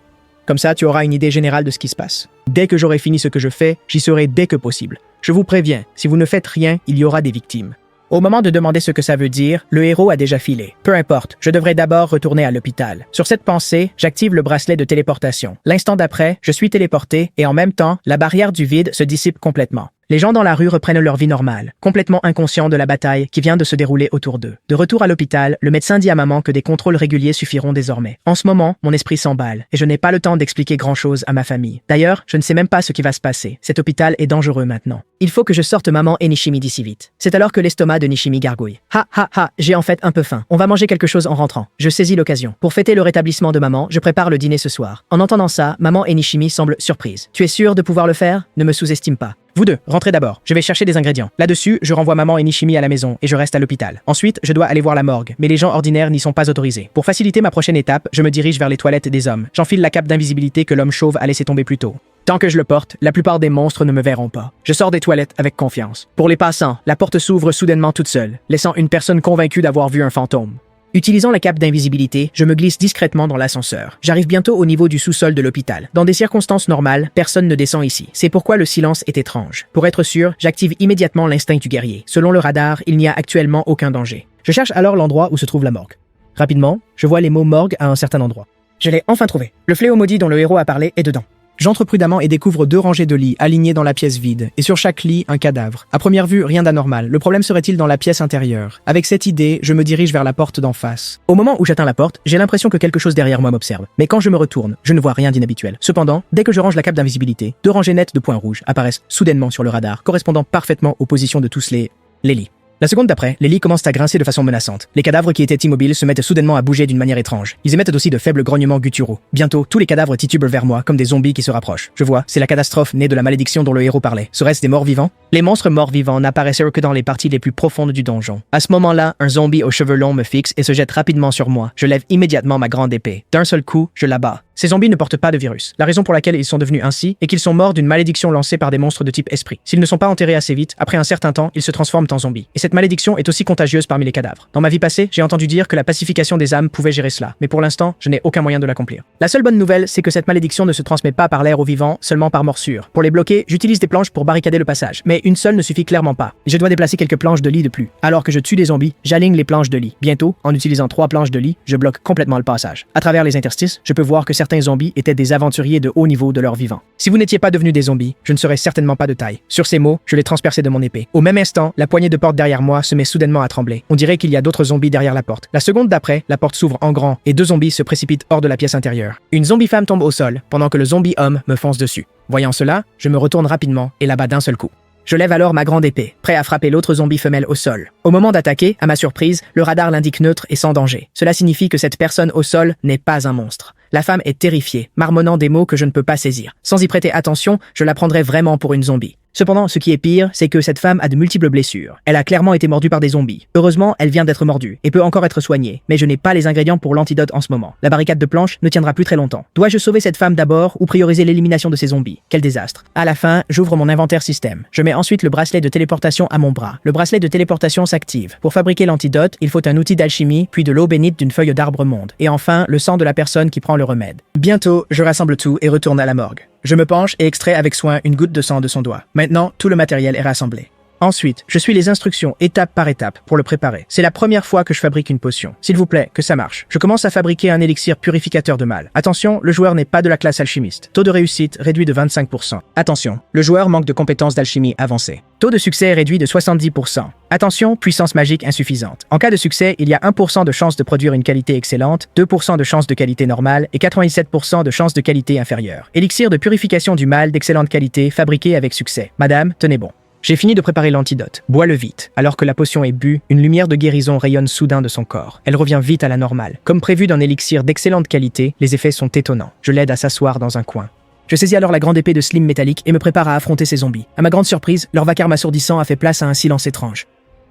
Comme ça, tu auras une idée générale de ce qui se passe. Dès que j'aurai fini ce que je fais, j'y serai dès que possible. Je vous préviens, si vous ne faites rien, il y aura des victimes. Au moment de demander ce que ça veut dire, le héros a déjà filé. Peu importe, je devrais d'abord retourner à l'hôpital. Sur cette pensée, j'active le bracelet de téléportation. L'instant d'après, je suis téléporté et en même temps, la barrière du vide se dissipe complètement. Les gens dans la rue reprennent leur vie normale, complètement inconscients de la bataille qui vient de se dérouler autour d'eux. De retour à l'hôpital, le médecin dit à maman que des contrôles réguliers suffiront désormais. En ce moment, mon esprit s'emballe et je n'ai pas le temps d'expliquer grand-chose à ma famille. D'ailleurs, je ne sais même pas ce qui va se passer. Cet hôpital est dangereux maintenant. Il faut que je sorte maman et Nishimi d'ici vite. C'est alors que l'estomac de Nishimi gargouille. Ha ha ha, j'ai en fait un peu faim. On va manger quelque chose en rentrant. Je saisis l'occasion. Pour fêter le rétablissement de maman, je prépare le dîner ce soir. En entendant ça, maman et Nishimi semblent surprises. Tu es sûr de pouvoir le faire? Ne me sous-estime pas. Vous deux, rentrez d'abord. Je vais chercher des ingrédients. Là-dessus, je renvoie maman et Nishimi à la maison et je reste à l'hôpital. Ensuite, je dois aller voir la morgue, mais les gens ordinaires n'y sont pas autorisés. Pour faciliter ma prochaine étape, je me dirige vers les toilettes des hommes. J'enfile la cape d'invisibilité que l'homme chauve a laissé tomber plus tôt. Tant que je le porte, la plupart des monstres ne me verront pas. Je sors des toilettes avec confiance. Pour les passants, la porte s'ouvre soudainement toute seule, laissant une personne convaincue d'avoir vu un fantôme. Utilisant la cape d'invisibilité, je me glisse discrètement dans l'ascenseur. J'arrive bientôt au niveau du sous-sol de l'hôpital. Dans des circonstances normales, personne ne descend ici. C'est pourquoi le silence est étrange. Pour être sûr, j'active immédiatement l'instinct du guerrier. Selon le radar, il n'y a actuellement aucun danger. Je cherche alors l'endroit où se trouve la morgue. Rapidement, je vois les mots morgue à un certain endroit. Je l'ai enfin trouvé. Le fléau maudit dont le héros a parlé est dedans. J'entre prudemment et découvre 2 rangées de lits alignés dans la pièce vide, et sur chaque lit, un cadavre. À première vue, rien d'anormal. Le problème serait-il dans la pièce intérieure? Avec cette idée, je me dirige vers la porte d'en face. Au moment où j'atteins la porte, j'ai l'impression que quelque chose derrière moi m'observe. Mais quand je me retourne, je ne vois rien d'inhabituel. Cependant, dès que je range la cape d'invisibilité, 2 rangées nettes de points rouges apparaissent soudainement sur le radar, correspondant parfaitement aux positions de tous les lits. La seconde d'après, les lits commencent à grincer de façon menaçante. Les cadavres qui étaient immobiles se mettent soudainement à bouger d'une manière étrange. Ils émettent aussi de faibles grognements gutturaux. Bientôt, tous les cadavres titubent vers moi comme des zombies qui se rapprochent. Je vois, c'est la catastrophe née de la malédiction dont le héros parlait. Serait-ce des morts vivants? Les monstres morts vivants n'apparaissent que dans les parties les plus profondes du donjon. À ce moment-là, un zombie aux cheveux longs me fixe et se jette rapidement sur moi. Je lève immédiatement ma grande épée. D'un seul coup, je l'abats. Ces zombies ne portent pas de virus. La raison pour laquelle ils sont devenus ainsi est qu'ils sont morts d'une malédiction lancée par des monstres de type esprit. S'ils ne sont pas enterrés assez vite, après un certain temps, ils se transforment en zombies. Et cette malédiction est aussi contagieuse parmi les cadavres. Dans ma vie passée, j'ai entendu dire que la pacification des âmes pouvait gérer cela, mais pour l'instant, je n'ai aucun moyen de l'accomplir. La seule bonne nouvelle, c'est que cette malédiction ne se transmet pas par l'air aux vivants, seulement par morsure. Pour les bloquer, j'utilise des planches pour barricader le passage, mais une seule ne suffit clairement pas. Je dois déplacer quelques planches de lit de plus. Alors que je tue des zombies, j'aligne les planches de lit. Bientôt, en utilisant 3 planches de lit, je bloque complètement le passage. À travers les interstices, je peux voir que certains zombies étaient des aventuriers de haut niveau de leur vivant. Si vous n'étiez pas devenus des zombies, je ne serais certainement pas de taille. Sur ces mots, je les transperçais de mon épée. Au même instant, la poignée de porte derrière moi se met soudainement à trembler. On dirait qu'il y a d'autres zombies derrière la porte. La seconde d'après, la porte s'ouvre en grand et 2 zombies se précipitent hors de la pièce intérieure. Une zombie femme tombe au sol, pendant que le zombie homme me fonce dessus. Voyant cela, je me retourne rapidement et l'abat d'un seul coup. Je lève alors ma grande épée, prêt à frapper l'autre zombie femelle au sol. Au moment d'attaquer, à ma surprise, le radar l'indique neutre et sans danger. Cela signifie que cette personne au sol n'est pas un monstre. La femme est terrifiée, marmonnant des mots que je ne peux pas saisir. Sans y prêter attention, je la prendrais vraiment pour une zombie. Cependant, ce qui est pire, c'est que cette femme a de multiples blessures. Elle a clairement été mordue par des zombies. Heureusement, elle vient d'être mordue et peut encore être soignée, mais je n'ai pas les ingrédients pour l'antidote en ce moment. La barricade de planches ne tiendra plus très longtemps. Dois-je sauver cette femme d'abord ou prioriser l'élimination de ces zombies? Quel désastre. À la fin, j'ouvre mon inventaire système. Je mets ensuite le bracelet de téléportation à mon bras. Le bracelet de téléportation s'active. Pour fabriquer l'antidote, il faut un outil d'alchimie, puis de l'eau bénite d'une feuille d'arbre monde. Et enfin, le sang de la personne qui prend le remède. Bientôt, je rassemble tout et retourne à la morgue. Je me penche et extrais avec soin une goutte de sang de son doigt. Maintenant, tout le matériel est rassemblé. Ensuite, je suis les instructions étape par étape pour le préparer. C'est la première fois que je fabrique une potion. S'il vous plaît, que ça marche. Je commence à fabriquer un élixir purificateur de mal. Attention, le joueur n'est pas de la classe alchimiste. Taux de réussite réduit de 25%. Attention, le joueur manque de compétences d'alchimie avancées. Taux de succès réduit de 70%. Attention, puissance magique insuffisante. En cas de succès, il y a 1% de chance de produire une qualité excellente, 2% de chance de qualité normale et 97% de chance de qualité inférieure. Élixir de purification du mal d'excellente qualité fabriqué avec succès. Madame, tenez bon. J'ai fini de préparer l'antidote. Bois-le vite. Alors que la potion est bue, une lumière de guérison rayonne soudain de son corps. Elle revient vite à la normale. Comme prévu d'un élixir d'excellente qualité, les effets sont étonnants. Je l'aide à s'asseoir dans un coin. Je saisis alors la grande épée de Slim métallique et me prépare à affronter ces zombies. À ma grande surprise, leur vacarme assourdissant a fait place à un silence étrange.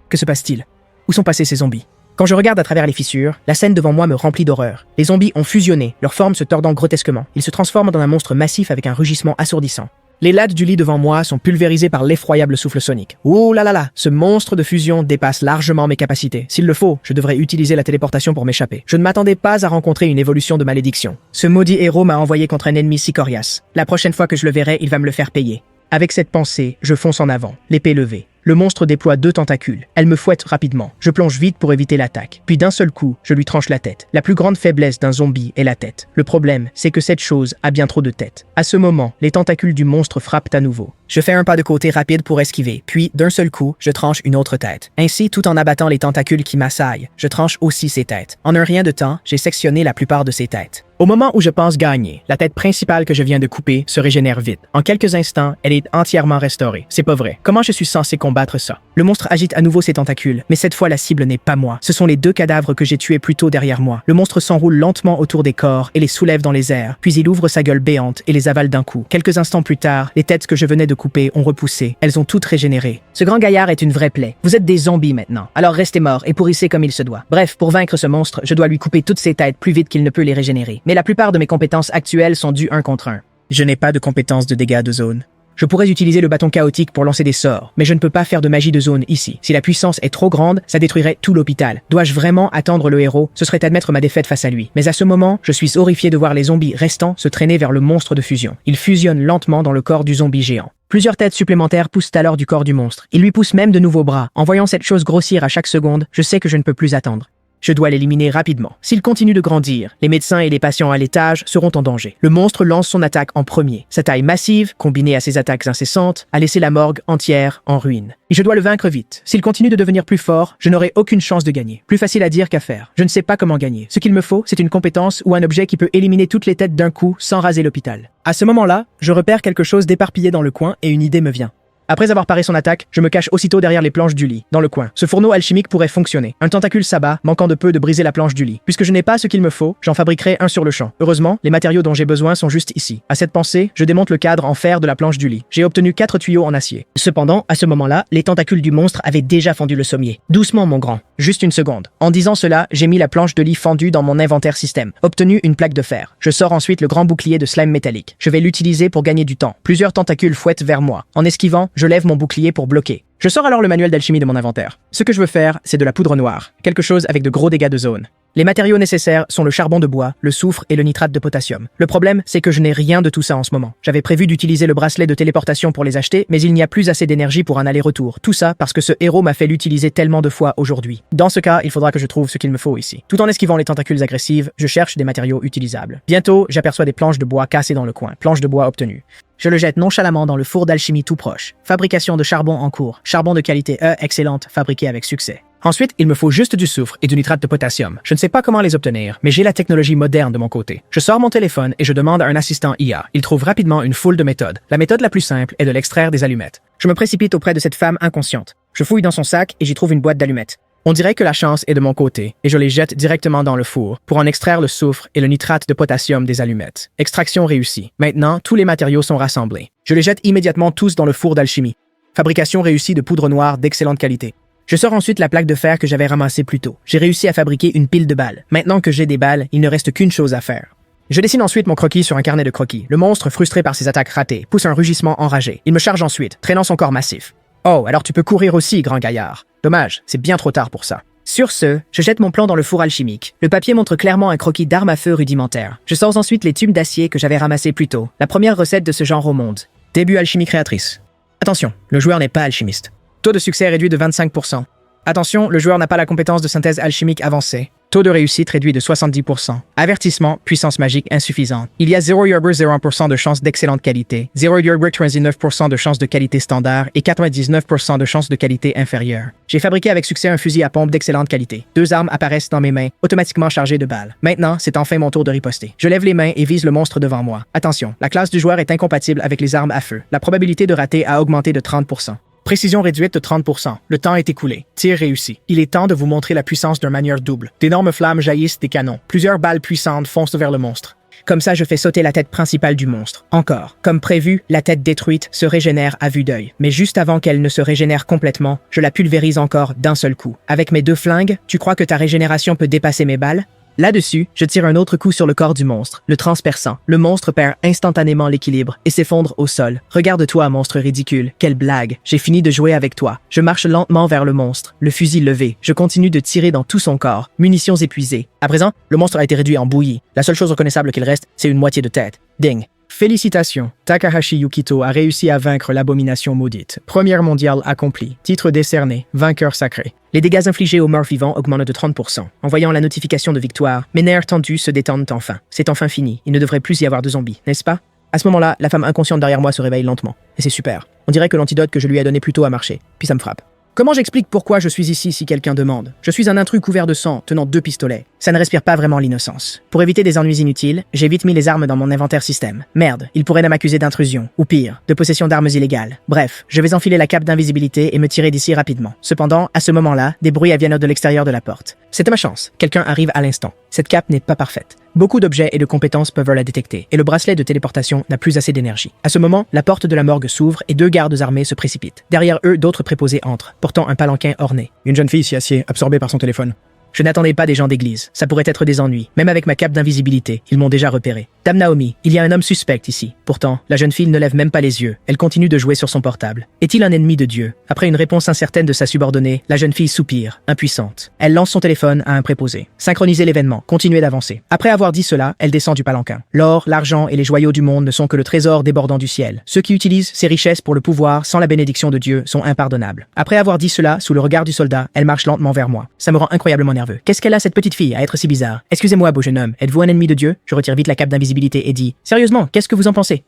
Que se passe-t-il? Où sont passés ces zombies? Quand je regarde à travers les fissures, la scène devant moi me remplit d'horreur. Les zombies ont fusionné, leur forme se tordant grotesquement. Ils se transforment dans un monstre massif avec un rugissement assourdissant. Les lattes du lit devant moi sont pulvérisées par l'effroyable souffle sonique. Ouh là là là, ce monstre de fusion dépasse largement mes capacités. S'il le faut, je devrais utiliser la téléportation pour m'échapper. Je ne m'attendais pas à rencontrer une évolution de malédiction. Ce maudit héros m'a envoyé contre un ennemi si coriace. La prochaine fois que je le verrai, il va me le faire payer. Avec cette pensée, je fonce en avant, l'épée levée. Le monstre déploie 2 tentacules. Elle me fouette rapidement. Je plonge vite pour éviter l'attaque. Puis d'un seul coup, je lui tranche la tête. La plus grande faiblesse d'un zombie est la tête. Le problème, c'est que cette chose a bien trop de tête. À ce moment, les tentacules du monstre frappent à nouveau. Je fais un pas de côté rapide pour esquiver, puis d'un seul coup, je tranche une autre tête. Ainsi, tout en abattant les tentacules qui m'assaillent, je tranche aussi ses têtes. En un rien de temps, j'ai sectionné la plupart de ses têtes. Au moment où je pense gagner, la tête principale que je viens de couper se régénère vite. En quelques instants, elle est entièrement restaurée. C'est pas vrai. Comment je suis censé combattre ça? Le monstre agite à nouveau ses tentacules, mais cette fois la cible n'est pas moi. Ce sont les 2 cadavres que j'ai tués plus tôt derrière moi. Le monstre s'enroule lentement autour des corps et les soulève dans les airs, puis il ouvre sa gueule béante et les avale d'un coup. Quelques instants plus tard, les têtes que je venais de couper ont repoussé. Elles ont toutes régénéré. Ce grand gaillard est une vraie plaie. Vous êtes des zombies maintenant. Alors restez morts et pourrissez comme il se doit. Bref, pour vaincre ce monstre, je dois lui couper toutes ses têtes plus vite qu'il ne peut les régénérer. Mais la plupart de mes compétences actuelles sont dues 1 contre 1. Je n'ai pas de compétences de dégâts de zone. Je pourrais utiliser le bâton chaotique pour lancer des sorts, mais je ne peux pas faire de magie de zone ici. Si la puissance est trop grande, ça détruirait tout l'hôpital. Dois-je vraiment attendre le héros? Ce serait admettre ma défaite face à lui. Mais à ce moment, je suis horrifié de voir les zombies restants se traîner vers le monstre de fusion. Ils fusionnent lentement dans le corps du zombie géant. Plusieurs têtes supplémentaires poussent alors du corps du monstre. Il lui pousse même de nouveaux bras. En voyant cette chose grossir à chaque seconde, je sais que je ne peux plus attendre. Je dois l'éliminer rapidement. S'il continue de grandir, les médecins et les patients à l'étage seront en danger. Le monstre lance son attaque en premier. Sa taille massive, combinée à ses attaques incessantes, a laissé la morgue entière en ruine. Et je dois le vaincre vite. S'il continue de devenir plus fort, je n'aurai aucune chance de gagner. Plus facile à dire qu'à faire. Je ne sais pas comment gagner. Ce qu'il me faut, c'est une compétence ou un objet qui peut éliminer toutes les têtes d'un coup sans raser l'hôpital. À ce moment-là, je repère quelque chose d'éparpillé dans le coin et une idée me vient. Après avoir paré son attaque, je me cache aussitôt derrière les planches du lit, dans le coin. Ce fourneau alchimique pourrait fonctionner. Un tentacule s'abat, manquant de peu de briser la planche du lit. Puisque je n'ai pas ce qu'il me faut, j'en fabriquerai un sur le champ. Heureusement, les matériaux dont j'ai besoin sont juste ici. À cette pensée, je démonte le cadre en fer de la planche du lit. J'ai obtenu 4 tuyaux en acier. Cependant, à ce moment-là, les tentacules du monstre avaient déjà fendu le sommier. Doucement, mon grand. Juste une seconde. En disant cela, j'ai mis la planche de lit fendue dans mon inventaire système. Obtenu une plaque de fer. Je sors ensuite le grand bouclier de slime métallique. Je vais l'utiliser pour gagner du temps. Plusieurs tentacules fouettent vers moi. En esquivant, je lève mon bouclier pour bloquer. Je sors alors le manuel d'alchimie de mon inventaire. Ce que je veux faire, c'est de la poudre noire. Quelque chose avec de gros dégâts de zone. Les matériaux nécessaires sont le charbon de bois, le soufre et le nitrate de potassium. Le problème, c'est que je n'ai rien de tout ça en ce moment. J'avais prévu d'utiliser le bracelet de téléportation pour les acheter, mais il n'y a plus assez d'énergie pour un aller-retour. Tout ça parce que ce héros m'a fait l'utiliser tellement de fois aujourd'hui. Dans ce cas, il faudra que je trouve ce qu'il me faut ici. Tout en esquivant les tentacules agressives, je cherche des matériaux utilisables. Bientôt, j'aperçois des planches de bois cassées dans le coin. Planches de bois obtenues. Je le jette nonchalamment dans le four d'alchimie tout proche. Fabrication de charbon en cours. Charbon de qualité E excellente, fabriqué avec succès. Ensuite, il me faut juste du soufre et du nitrate de potassium. Je ne sais pas comment les obtenir, mais j'ai la technologie moderne de mon côté. Je sors mon téléphone et je demande à un assistant IA. Il trouve rapidement une foule de méthodes. La méthode la plus simple est de l'extraire des allumettes. Je me précipite auprès de cette femme inconsciente. Je fouille dans son sac et j'y trouve une boîte d'allumettes. On dirait que la chance est de mon côté, et je les jette directement dans le four pour en extraire le soufre et le nitrate de potassium des allumettes. Extraction réussie. Maintenant, tous les matériaux sont rassemblés. Je les jette immédiatement tous dans le four d'alchimie. Fabrication réussie de poudre noire d'excellente qualité. Je sors ensuite la plaque de fer que j'avais ramassée plus tôt. J'ai réussi à fabriquer une pile de balles. Maintenant que j'ai des balles, il ne reste qu'une chose à faire. Je dessine ensuite mon croquis sur un carnet de croquis. Le monstre, frustré par ses attaques ratées, pousse un rugissement enragé. Il me charge ensuite, traînant son corps massif. Oh, alors tu peux courir aussi, grand gaillard. Dommage, c'est bien trop tard pour ça. Sur ce, je jette mon plan dans le four alchimique. Le papier montre clairement un croquis d'arme à feu rudimentaire. Je sors ensuite les tubes d'acier que j'avais ramassés plus tôt. La première recette de ce genre au monde. Début alchimie créatrice. Attention, le joueur n'est pas alchimiste. Taux de succès réduit de 25%. Attention, le joueur n'a pas la compétence de synthèse alchimique avancée. Taux de réussite réduit de 70%. Avertissement, puissance magique insuffisante. Il y a 0 Yerber 0% de chance d'excellente qualité, 0 Yerber 39% de chance de qualité standard et 99% de chance de qualité inférieure. J'ai fabriqué avec succès un fusil à pompe d'excellente qualité. 2 armes apparaissent dans mes mains, automatiquement chargées de balles. Maintenant, c'est enfin mon tour de riposter. Je lève les mains et vise le monstre devant moi. Attention, la classe du joueur est incompatible avec les armes à feu. La probabilité de rater a augmenté de 30%. Précision réduite de 30%. Le temps est écoulé. Tir réussi. Il est temps de vous montrer la puissance d'une manière double. D'énormes flammes jaillissent des canons. Plusieurs balles puissantes foncent vers le monstre. Comme ça, je fais sauter la tête principale du monstre. Encore. Comme prévu, la tête détruite se régénère à vue d'œil. Mais juste avant qu'elle ne se régénère complètement, je la pulvérise encore d'un seul coup. Avec mes 2 flingues, tu crois que ta régénération peut dépasser mes balles? Là-dessus, je tire un autre coup sur le corps du monstre, le transperçant. Le monstre perd instantanément l'équilibre et s'effondre au sol. Regarde-toi, monstre ridicule. Quelle blague. J'ai fini de jouer avec toi. Je marche lentement vers le monstre, le fusil levé. Je continue de tirer dans tout son corps. Munitions épuisées. À présent, le monstre a été réduit en bouillie. La seule chose reconnaissable qu'il reste, c'est une moitié de tête. Ding. Félicitations, Takahashi Yukito a réussi à vaincre l'abomination maudite. Première mondiale accomplie. Titre décerné, vainqueur sacré. Les dégâts infligés aux morts vivants augmentent de 30%. En voyant la notification de victoire, mes nerfs tendus se détendent enfin. C'est enfin fini. Il ne devrait plus y avoir de zombies, n'est-ce pas? À ce moment-là, la femme inconsciente derrière moi se réveille lentement. Et c'est super. On dirait que l'antidote que je lui ai donné plus tôt a marché. Puis ça me frappe. Comment j'explique pourquoi je suis ici si quelqu'un demande? Je suis un intrus couvert de sang, tenant 2 pistolets. Ça ne respire pas vraiment l'innocence. Pour éviter des ennuis inutiles, j'ai vite mis les armes dans mon inventaire système. Merde, il pourrait m'accuser d'intrusion, ou pire, de possession d'armes illégales. Bref, je vais enfiler la cape d'invisibilité et me tirer d'ici rapidement. Cependant, à ce moment-là, des bruits viennent de l'extérieur de la porte. C'était ma chance. Quelqu'un arrive à l'instant. Cette cape n'est pas parfaite. Beaucoup d'objets et de compétences peuvent la détecter, et le bracelet de téléportation n'a plus assez d'énergie. À ce moment, la porte de la morgue s'ouvre et 2 gardes armés se précipitent. Derrière eux, d'autres préposés entrent, portant un palanquin orné. Une jeune fille s'y assied, absorbée par son téléphone. Je n'attendais pas des gens d'église. Ça pourrait être des ennuis. Même avec ma cape d'invisibilité, ils m'ont déjà repéré. Dame Naomi, il y a un homme suspect ici. Pourtant, la jeune fille ne lève même pas les yeux. Elle continue de jouer sur son portable. Est-il un ennemi de Dieu? Après une réponse incertaine de sa subordonnée, la jeune fille soupire, impuissante. Elle lance son téléphone à un préposé. Synchronisez l'événement. Continuez d'avancer. Après avoir dit cela, elle descend du palanquin. L'or, l'argent et les joyaux du monde ne sont que le trésor débordant du ciel. Ceux qui utilisent ces richesses pour le pouvoir sans la bénédiction de Dieu sont impardonnables. Après avoir dit cela, sous le regard du soldat, elle marche lentement vers moi. Ça me rend incroyablement nerveux. Qu'est-ce qu'elle a cette petite fille à être si bizarre? Excusez-moi, beau jeune homme. Êtes-vous un ennemi de Dieu? Je retire vite la cape d'invisibilité et dis: Sérieusement, qu'est-ce que vous en pensez?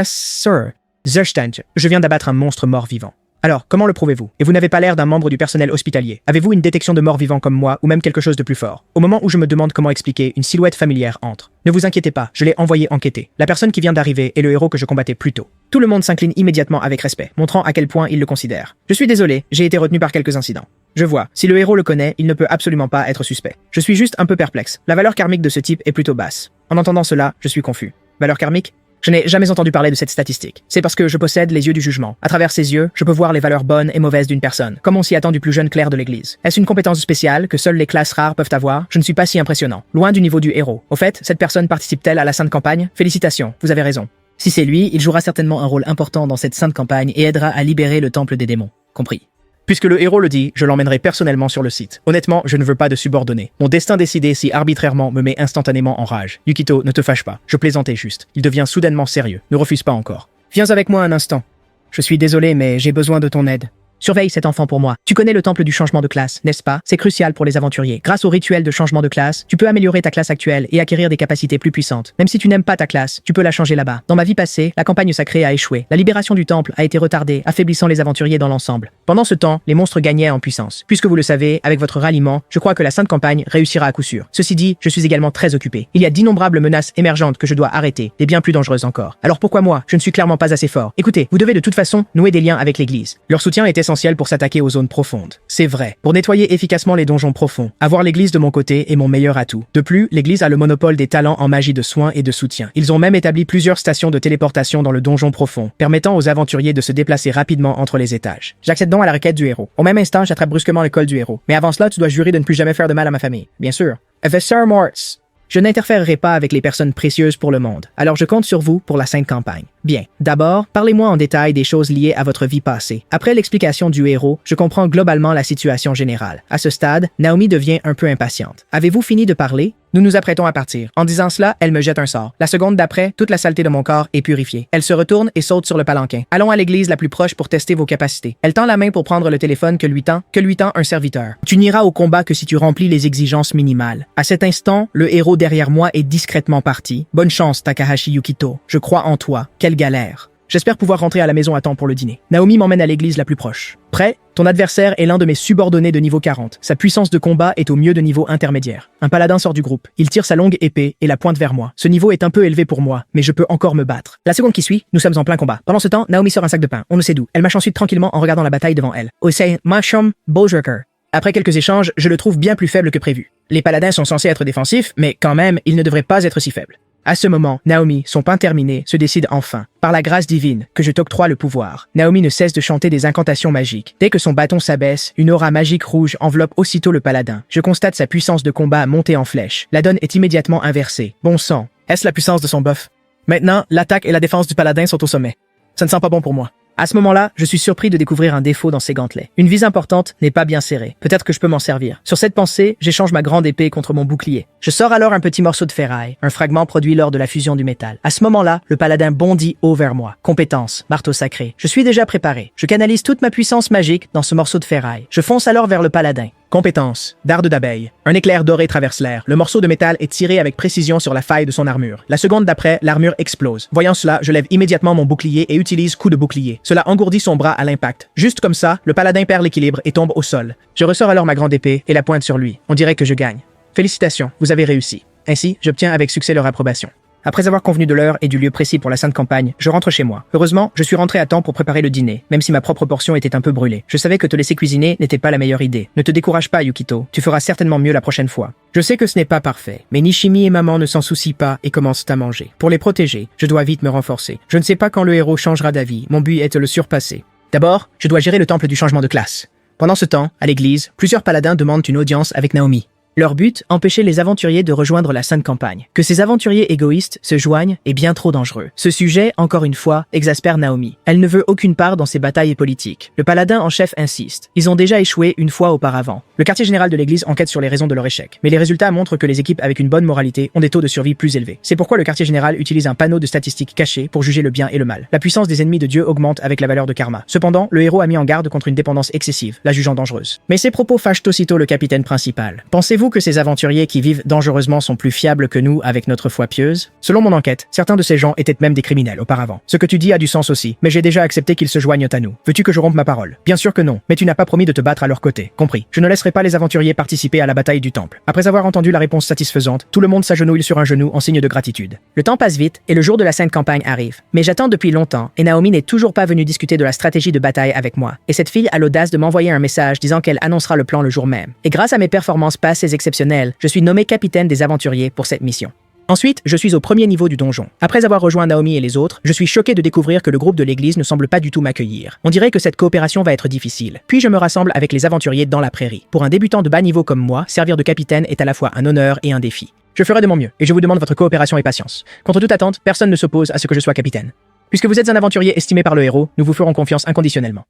Sir. Zerstanj, je viens d'abattre un monstre mort-vivant. Alors, comment le prouvez-vous? Et vous n'avez pas l'air d'un membre du personnel hospitalier. Avez-vous une détection de mort-vivant comme moi, ou même quelque chose de plus fort? Au moment où je me demande comment expliquer, une silhouette familière entre. Ne vous inquiétez pas, je l'ai envoyé enquêter. La personne qui vient d'arriver est le héros que je combattais plus tôt. Tout le monde s'incline immédiatement avec respect, montrant à quel point il le considère. Je suis désolé, j'ai été retenu par quelques incidents. Je vois, si le héros le connaît, il ne peut absolument pas être suspect. Je suis juste un peu perplexe. La valeur karmique de ce type est plutôt basse. En entendant cela, je suis confus. Valeur karmique? Je n'ai jamais entendu parler de cette statistique. C'est parce que je possède les yeux du jugement. À travers ces yeux, je peux voir les valeurs bonnes et mauvaises d'une personne, comme on s'y attend du plus jeune clerc de l'église. Est-ce une compétence spéciale que seules les classes rares peuvent avoir? Je ne suis pas si impressionnant. Loin du niveau du héros. Au fait, cette personne participe-t-elle à la sainte campagne? Félicitations, vous avez raison. Si c'est lui, il jouera certainement un rôle important dans cette sainte campagne et aidera à libérer le temple des démons. Compris. Puisque le héros le dit, je l'emmènerai personnellement sur le site. Honnêtement, je ne veux pas de subordonnés. Mon destin décidé si arbitrairement me met instantanément en rage. Yukito, ne te fâche pas. Je plaisantais juste. Il devient soudainement sérieux. Ne refuse pas encore. Viens avec moi un instant. Je suis désolé, mais j'ai besoin de ton aide. Surveille cet enfant pour moi. Tu connais le temple du changement de classe, n'est-ce pas? C'est crucial pour les aventuriers. Grâce au rituel de changement de classe, tu peux améliorer ta classe actuelle et acquérir des capacités plus puissantes. Même si tu n'aimes pas ta classe, tu peux la changer là-bas. Dans ma vie passée, la campagne sacrée a échoué. La libération du temple a été retardée, affaiblissant les aventuriers dans l'ensemble. Pendant ce temps, les monstres gagnaient en puissance. Puisque vous le savez, avec votre ralliement, je crois que la sainte campagne réussira à coup sûr. Ceci dit, je suis également très occupé. Il y a d'innombrables menaces émergentes que je dois arrêter, des bien plus dangereuses encore. Alors pourquoi moi? Je ne suis clairement pas assez fort. Écoutez, vous devez de toute façon nouer des liens avec l'église. Leur soutien est essentiel pour s'attaquer aux zones profondes. C'est vrai. Pour nettoyer efficacement les donjons profonds, avoir l'église de mon côté est mon meilleur atout. De plus, l'église a le monopole des talents en magie de soins et de soutien. Ils ont même établi plusieurs stations de téléportation dans le donjon profond, permettant aux aventuriers de se déplacer rapidement entre les étages. J'accède donc à la requête du héros. Au même instant, j'attrape brusquement le col du héros. Mais avant cela, tu dois jurer de ne plus jamais faire de mal à ma famille. Bien sûr. Sir Morts. Je n'interférerai pas avec les personnes précieuses pour le monde, alors je compte sur vous pour la sainte campagne. Bien. D'abord, parlez-moi en détail des choses liées à votre vie passée. Après l'explication du héros, je comprends globalement la situation générale. À ce stade, Naomi devient un peu impatiente. Avez-vous fini de parler? Nous nous apprêtons à partir. En disant cela, elle me jette un sort. La seconde d'après, toute la saleté de mon corps est purifiée. Elle se retourne et saute sur le palanquin. Allons à l'église la plus proche pour tester vos capacités. Elle tend la main pour prendre le téléphone que lui tend un serviteur. Tu n'iras au combat que si tu remplis les exigences minimales. À cet instant, le héros derrière moi est discrètement parti. Bonne chance, Takahashi Yukito. Je crois en toi. Quelle galère. J'espère pouvoir rentrer à la maison à temps pour le dîner. Naomi m'emmène à l'église la plus proche. Prêt? Ton adversaire est l'un de mes subordonnés de niveau 40. Sa puissance de combat est au mieux de niveau intermédiaire. Un paladin sort du groupe. Il tire sa longue épée et la pointe vers moi. Ce niveau est un peu élevé pour moi, mais je peux encore me battre. La seconde qui suit, nous sommes en plein combat. Pendant ce temps, Naomi sort un sac de pain. On ne sait d'où. Elle marche ensuite tranquillement en regardant la bataille devant elle. Osei Masham Boljerker. Après quelques échanges, je le trouve bien plus faible que prévu. Les paladins sont censés être défensifs, mais quand même, ils ne devraient pas être si faibles. À ce moment, Naomi, son pain terminé, se décide enfin. Par la grâce divine, que je t'octroie le pouvoir. Naomi ne cesse de chanter des incantations magiques. Dès que son bâton s'abaisse, une aura magique rouge enveloppe aussitôt le paladin. Je constate sa puissance de combat monter en flèche. La donne est immédiatement inversée. Bon sang. Est-ce la puissance de son buff? Maintenant, l'attaque et la défense du paladin sont au sommet. Ça ne sent pas bon pour moi. À ce moment-là, je suis surpris de découvrir un défaut dans ces gantelets. Une vis importante n'est pas bien serrée. Peut-être que je peux m'en servir. Sur cette pensée, j'échange ma grande épée contre mon bouclier. Je sors alors un petit morceau de ferraille, un fragment produit lors de la fusion du métal. À ce moment-là, le paladin bondit haut vers moi. Compétence, marteau sacré. Je suis déjà préparé. Je canalise toute ma puissance magique dans ce morceau de ferraille. Je fonce alors vers le paladin. Compétence, darde d'abeille. Un éclair doré traverse l'air. Le morceau de métal est tiré avec précision sur la faille de son armure. La seconde d'après, l'armure explose. Voyant cela, je lève immédiatement mon bouclier et utilise coup de bouclier. Cela engourdit son bras à l'impact. Juste comme ça, le paladin perd l'équilibre et tombe au sol. Je ressors alors ma grande épée et la pointe sur lui. On dirait que je gagne. Félicitations, vous avez réussi. Ainsi, j'obtiens avec succès leur approbation. Après avoir convenu de l'heure et du lieu précis pour la sainte campagne, je rentre chez moi. Heureusement, je suis rentré à temps pour préparer le dîner, même si ma propre portion était un peu brûlée. Je savais que te laisser cuisiner n'était pas la meilleure idée. Ne te décourage pas, Yukito. Tu feras certainement mieux la prochaine fois. Je sais que ce n'est pas parfait, mais Nishimi et maman ne s'en soucient pas et commencent à manger. Pour les protéger, je dois vite me renforcer. Je ne sais pas quand le héros changera d'avis. Mon but est de le surpasser. D'abord, je dois gérer le temple du changement de classe. Pendant ce temps, à l'église, plusieurs paladins demandent une audience avec Naomi. Leur but, empêcher les aventuriers de rejoindre la sainte campagne. Que ces aventuriers égoïstes se joignent est bien trop dangereux. Ce sujet, encore une fois, exaspère Naomi. Elle ne veut aucune part dans ces batailles politiques. Le paladin en chef insiste. Ils ont déjà échoué une fois auparavant. Le quartier général de l'église enquête sur les raisons de leur échec. Mais les résultats montrent que les équipes avec une bonne moralité ont des taux de survie plus élevés. C'est pourquoi le quartier général utilise un panneau de statistiques caché pour juger le bien et le mal. La puissance des ennemis de Dieu augmente avec la valeur de karma. Cependant, le héros a mis en garde contre une dépendance excessive, la jugeant dangereuse. Mais ces propos fâchent aussitôt le capitaine principal. Pensez-vous que ces aventuriers qui vivent dangereusement sont plus fiables que nous avec notre foi pieuse? Selon mon enquête, certains de ces gens étaient même des criminels auparavant. Ce que tu dis a du sens aussi, mais j'ai déjà accepté qu'ils se joignent à nous. Veux-tu que je rompe ma parole? Bien sûr que non, mais tu n'as pas promis de te battre à leur côté. Compris. Je ne laisserai pas les aventuriers participer à la bataille du temple. Après avoir entendu la réponse satisfaisante, tout le monde s'agenouille sur un genou en signe de gratitude. Le temps passe vite et le jour de la sainte campagne arrive. Mais j'attends depuis longtemps et Naomi n'est toujours pas venue discuter de la stratégie de bataille avec moi. Et cette fille a l'audace de m'envoyer un message disant qu'elle annoncera le plan le jour même. Et grâce à mes performances passées exceptionnelles, je suis nommé capitaine des aventuriers pour cette mission. Ensuite, je suis au premier niveau du donjon. Après avoir rejoint Naomi et les autres, je suis choqué de découvrir que le groupe de l'église ne semble pas du tout m'accueillir. On dirait que cette coopération va être difficile. Puis je me rassemble avec les aventuriers dans la prairie. Pour un débutant de bas niveau comme moi, servir de capitaine est à la fois un honneur et un défi. Je ferai de mon mieux, et je vous demande votre coopération et patience. Contre toute attente, personne ne s'oppose à ce que je sois capitaine. Puisque vous êtes un aventurier estimé par le héros, nous vous ferons confiance inconditionnellement.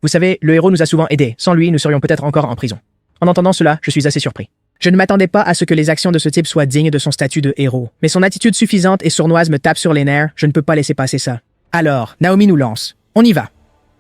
Vous savez, le héros nous a souvent aidés. Sans lui, nous serions peut-être encore en prison. En entendant cela, je suis assez surpris. Je ne m'attendais pas à ce que les actions de ce type soient dignes de son statut de héros. Mais son attitude suffisante et sournoise me tape sur les nerfs, je ne peux pas laisser passer ça. Alors, Naomi nous lance. On y va.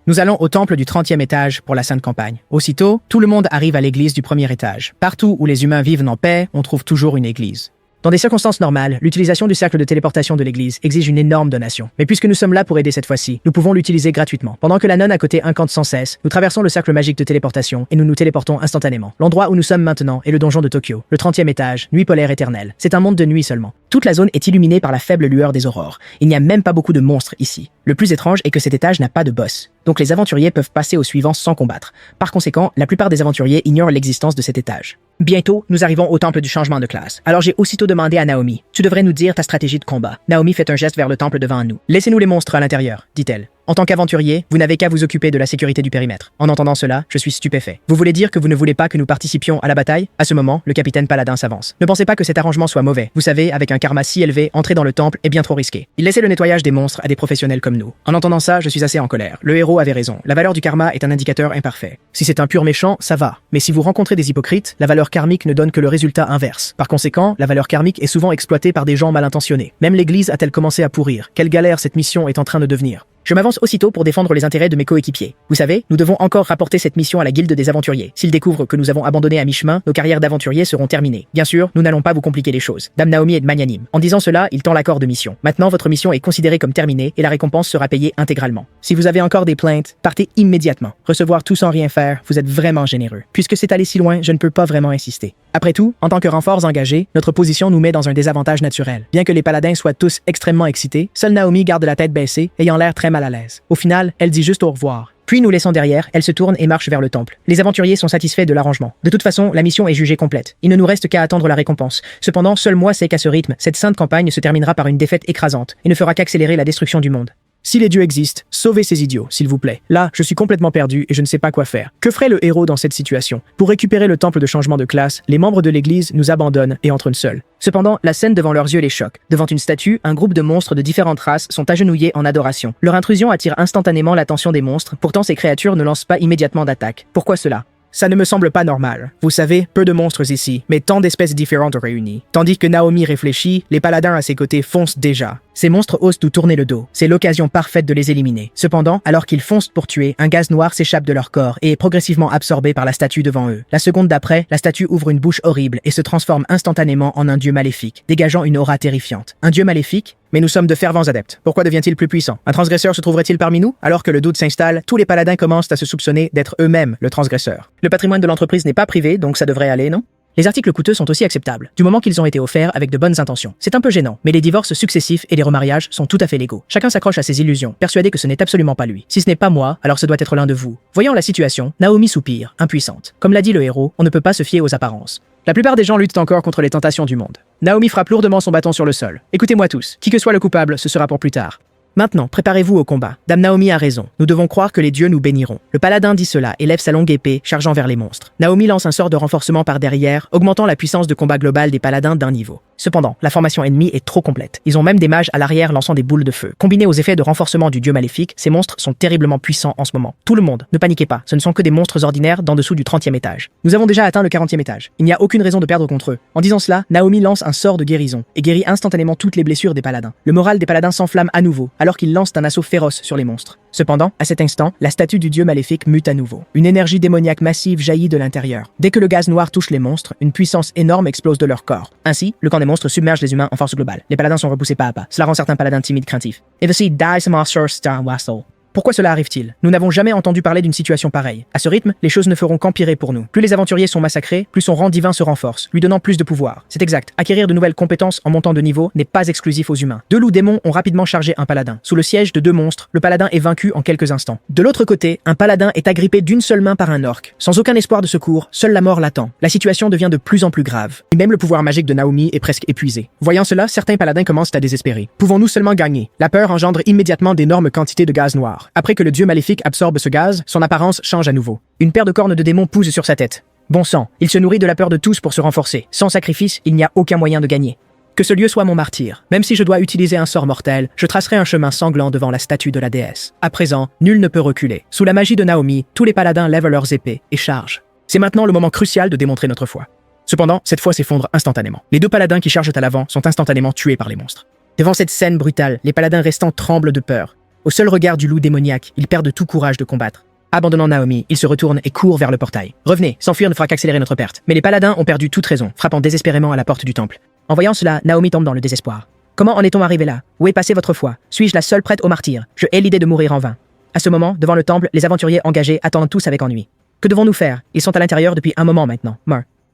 Nous allons au temple du 30e étage pour la sainte campagne. Aussitôt, tout le monde arrive à l'église du premier étage. Partout où les humains vivent en paix, on trouve toujours une église. Dans des circonstances normales, l'utilisation du cercle de téléportation de l'église exige une énorme donation. Mais puisque nous sommes là pour aider cette fois-ci, nous pouvons l'utiliser gratuitement. Pendant que la nonne à côté incante sans cesse, nous traversons le cercle magique de téléportation et nous nous téléportons instantanément. L'endroit où nous sommes maintenant est le donjon de Tokyo, le 30e étage, nuit polaire éternelle. C'est un monde de nuit seulement. Toute la zone est illuminée par la faible lueur des aurores. Il n'y a même pas beaucoup de monstres ici. Le plus étrange est que cet étage n'a pas de boss. Donc les aventuriers peuvent passer au suivant sans combattre. Par conséquent, la plupart des aventuriers ignorent l'existence de cet étage. Bientôt, nous arrivons au temple du changement de classe. Alors j'ai aussitôt demandé à Naomi, tu devrais nous dire ta stratégie de combat. Naomi fait un geste vers le temple devant nous. Laissez-nous les monstres à l'intérieur, dit-elle. En tant qu'aventurier, vous n'avez qu'à vous occuper de la sécurité du périmètre. En entendant cela, je suis stupéfait. Vous voulez dire que vous ne voulez pas que nous participions à la bataille? À ce moment, le capitaine Paladin s'avance. Ne pensez pas que cet arrangement soit mauvais. Vous savez, avec un karma si élevé, entrer dans le temple est bien trop risqué. Il laissait le nettoyage des monstres à des professionnels comme nous. En entendant ça, je suis assez en colère. Le héros avait raison. La valeur du karma est un indicateur imparfait. Si c'est un pur méchant, ça va. Mais si vous rencontrez des hypocrites, la valeur karmique ne donne que le résultat inverse. Par conséquent, la valeur karmique est souvent exploitée par des gens mal intentionnés. Même l'église a-t-elle commencé à pourrir? Quelle galère cette mission est en train de devenir. Je m'avance aussitôt pour défendre les intérêts de mes coéquipiers. Vous savez, nous devons encore rapporter cette mission à la guilde des aventuriers. S'ils découvrent que nous avons abandonné à mi-chemin, nos carrières d'aventuriers seront terminées. Bien sûr, nous n'allons pas vous compliquer les choses. Dame Naomi est magnanime. En disant cela, il tend l'accord de mission. Maintenant, votre mission est considérée comme terminée et la récompense sera payée intégralement. Si vous avez encore des plaintes, partez immédiatement. Recevoir tout sans rien faire, vous êtes vraiment généreux. Puisque c'est allé si loin, je ne peux pas vraiment insister. Après tout, en tant que renforts engagés, notre position nous met dans un désavantage naturel. Bien que les paladins soient tous extrêmement excités, seule Naomi garde la tête baissée, ayant l'air très mal à l'aise. Au final, elle dit juste au revoir. Puis nous laissant derrière, elle se tourne et marche vers le temple. Les aventuriers sont satisfaits de l'arrangement. De toute façon, la mission est jugée complète. Il ne nous reste qu'à attendre la récompense. Cependant, seul moi sais qu'à ce rythme, cette sainte campagne se terminera par une défaite écrasante et ne fera qu'accélérer la destruction du monde. Si les dieux existent, sauvez ces idiots, s'il vous plaît. Là, je suis complètement perdu et je ne sais pas quoi faire. Que ferait le héros dans cette situation? Pour récupérer le temple de changement de classe, les membres de l'église nous abandonnent et entrent seuls. Cependant, la scène devant leurs yeux les choque. Devant une statue, un groupe de monstres de différentes races sont agenouillés en adoration. Leur intrusion attire instantanément l'attention des monstres, pourtant ces créatures ne lancent pas immédiatement d'attaque. Pourquoi cela? Ça ne me semble pas normal. Vous savez, peu de monstres ici, mais tant d'espèces différentes réunies. Tandis que Naomi réfléchit, les paladins à ses côtés foncent déjà. Ces monstres osent nous tourner le dos. C'est l'occasion parfaite de les éliminer. Cependant, alors qu'ils foncent pour tuer, un gaz noir s'échappe de leur corps et est progressivement absorbé par la statue devant eux. La seconde d'après, la statue ouvre une bouche horrible et se transforme instantanément en un dieu maléfique, dégageant une aura terrifiante. Un dieu maléfique? Mais nous sommes de fervents adeptes. Pourquoi devient-il plus puissant? Un transgresseur se trouverait-il parmi nous? Alors que le doute s'installe, tous les paladins commencent à se soupçonner d'être eux-mêmes le transgresseur. Le patrimoine de l'entreprise n'est pas privé, donc ça devrait aller, non? Les articles coûteux sont aussi acceptables, du moment qu'ils ont été offerts avec de bonnes intentions. C'est un peu gênant, mais les divorces successifs et les remariages sont tout à fait légaux. Chacun s'accroche à ses illusions, persuadé que ce n'est absolument pas lui. Si ce n'est pas moi, alors ce doit être l'un de vous. Voyant la situation, Naomi soupire, impuissante. Comme l'a dit le héros, on ne peut pas se fier aux apparences. La plupart des gens luttent encore contre les tentations du monde. Naomi frappe lourdement son bâton sur le sol. Écoutez-moi tous, qui que soit le coupable, ce sera pour plus tard. Maintenant, préparez-vous au combat. Dame Naomi a raison. Nous devons croire que les dieux nous béniront. Le paladin dit cela et lève sa longue épée, chargeant vers les monstres. Naomi lance un sort de renforcement par derrière, augmentant la puissance de combat globale des paladins d'un niveau. Cependant, la formation ennemie est trop complète. Ils ont même des mages à l'arrière lançant des boules de feu. Combinés aux effets de renforcement du dieu maléfique, ces monstres sont terriblement puissants en ce moment. Tout le monde, ne paniquez pas, ce ne sont que des monstres ordinaires d'en dessous du 30e étage. Nous avons déjà atteint le 40e étage. Il n'y a aucune raison de perdre contre eux. En disant cela, Naomi lance un sort de guérison et guérit instantanément toutes les blessures des paladins. Le moral des paladins s'enflamme à nouveau, alors qu'ils lancent un assaut féroce sur les monstres. Cependant, à cet instant, la statue du dieu maléfique mute à nouveau. Une énergie démoniaque massive jaillit de l'intérieur. Dès que le gaz noir touche les monstres, une puissance énorme explose de leur corps. Ainsi, le camp des monstres submerge les humains en force globale. Les paladins sont repoussés pas à pas. Cela rend certains paladins timides craintifs. Et the sea dies monster star vassal. Pourquoi cela arrive-t-il? Nous n'avons jamais entendu parler d'une situation pareille. À ce rythme, les choses ne feront qu'empirer pour nous. Plus les aventuriers sont massacrés, plus son rang divin se renforce, lui donnant plus de pouvoir. C'est exact. Acquérir de nouvelles compétences en montant de niveau n'est pas exclusif aux humains. Deux loups démons ont rapidement chargé un paladin. Sous le siège de deux monstres, le paladin est vaincu en quelques instants. De l'autre côté, un paladin est agrippé d'une seule main par un orc. Sans aucun espoir de secours, seule la mort l'attend. La situation devient de plus en plus grave. Et même le pouvoir magique de Naomi est presque épuisé. Voyant cela, certains paladins commencent à désespérer. Pouvons-nous seulement gagner? La peur engendre immédiatement d'énormes quantités de gaz noir. Après que le dieu maléfique absorbe ce gaz, son apparence change à nouveau. Une paire de cornes de démons pousse sur sa tête. Bon sang, il se nourrit de la peur de tous pour se renforcer. Sans sacrifice, il n'y a aucun moyen de gagner. Que ce lieu soit mon martyr. Même si je dois utiliser un sort mortel, je tracerai un chemin sanglant devant la statue de la déesse. À présent, nul ne peut reculer. Sous la magie de Naomi, tous les paladins lèvent leurs épées et chargent. C'est maintenant le moment crucial de démontrer notre foi. Cependant, cette foi s'effondre instantanément. Les deux paladins qui chargent à l'avant sont instantanément tués par les monstres. Devant cette scène brutale, les paladins restants tremblent de peur. Au seul regard du loup démoniaque, ils perdent tout courage de combattre. Abandonnant Naomi, ils se retournent et courent vers le portail. Revenez, s'enfuir ne fera qu'accélérer notre perte. Mais les paladins ont perdu toute raison, frappant désespérément à la porte du temple. En voyant cela, Naomi tombe dans le désespoir. Comment en est-on arrivé là? Où est passée votre foi? Suis-je la seule prête au martyr? Je hais l'idée de mourir en vain. À ce moment, devant le temple, les aventuriers engagés attendent tous avec ennui. Que devons-nous faire? Ils sont à l'intérieur depuis un moment maintenant.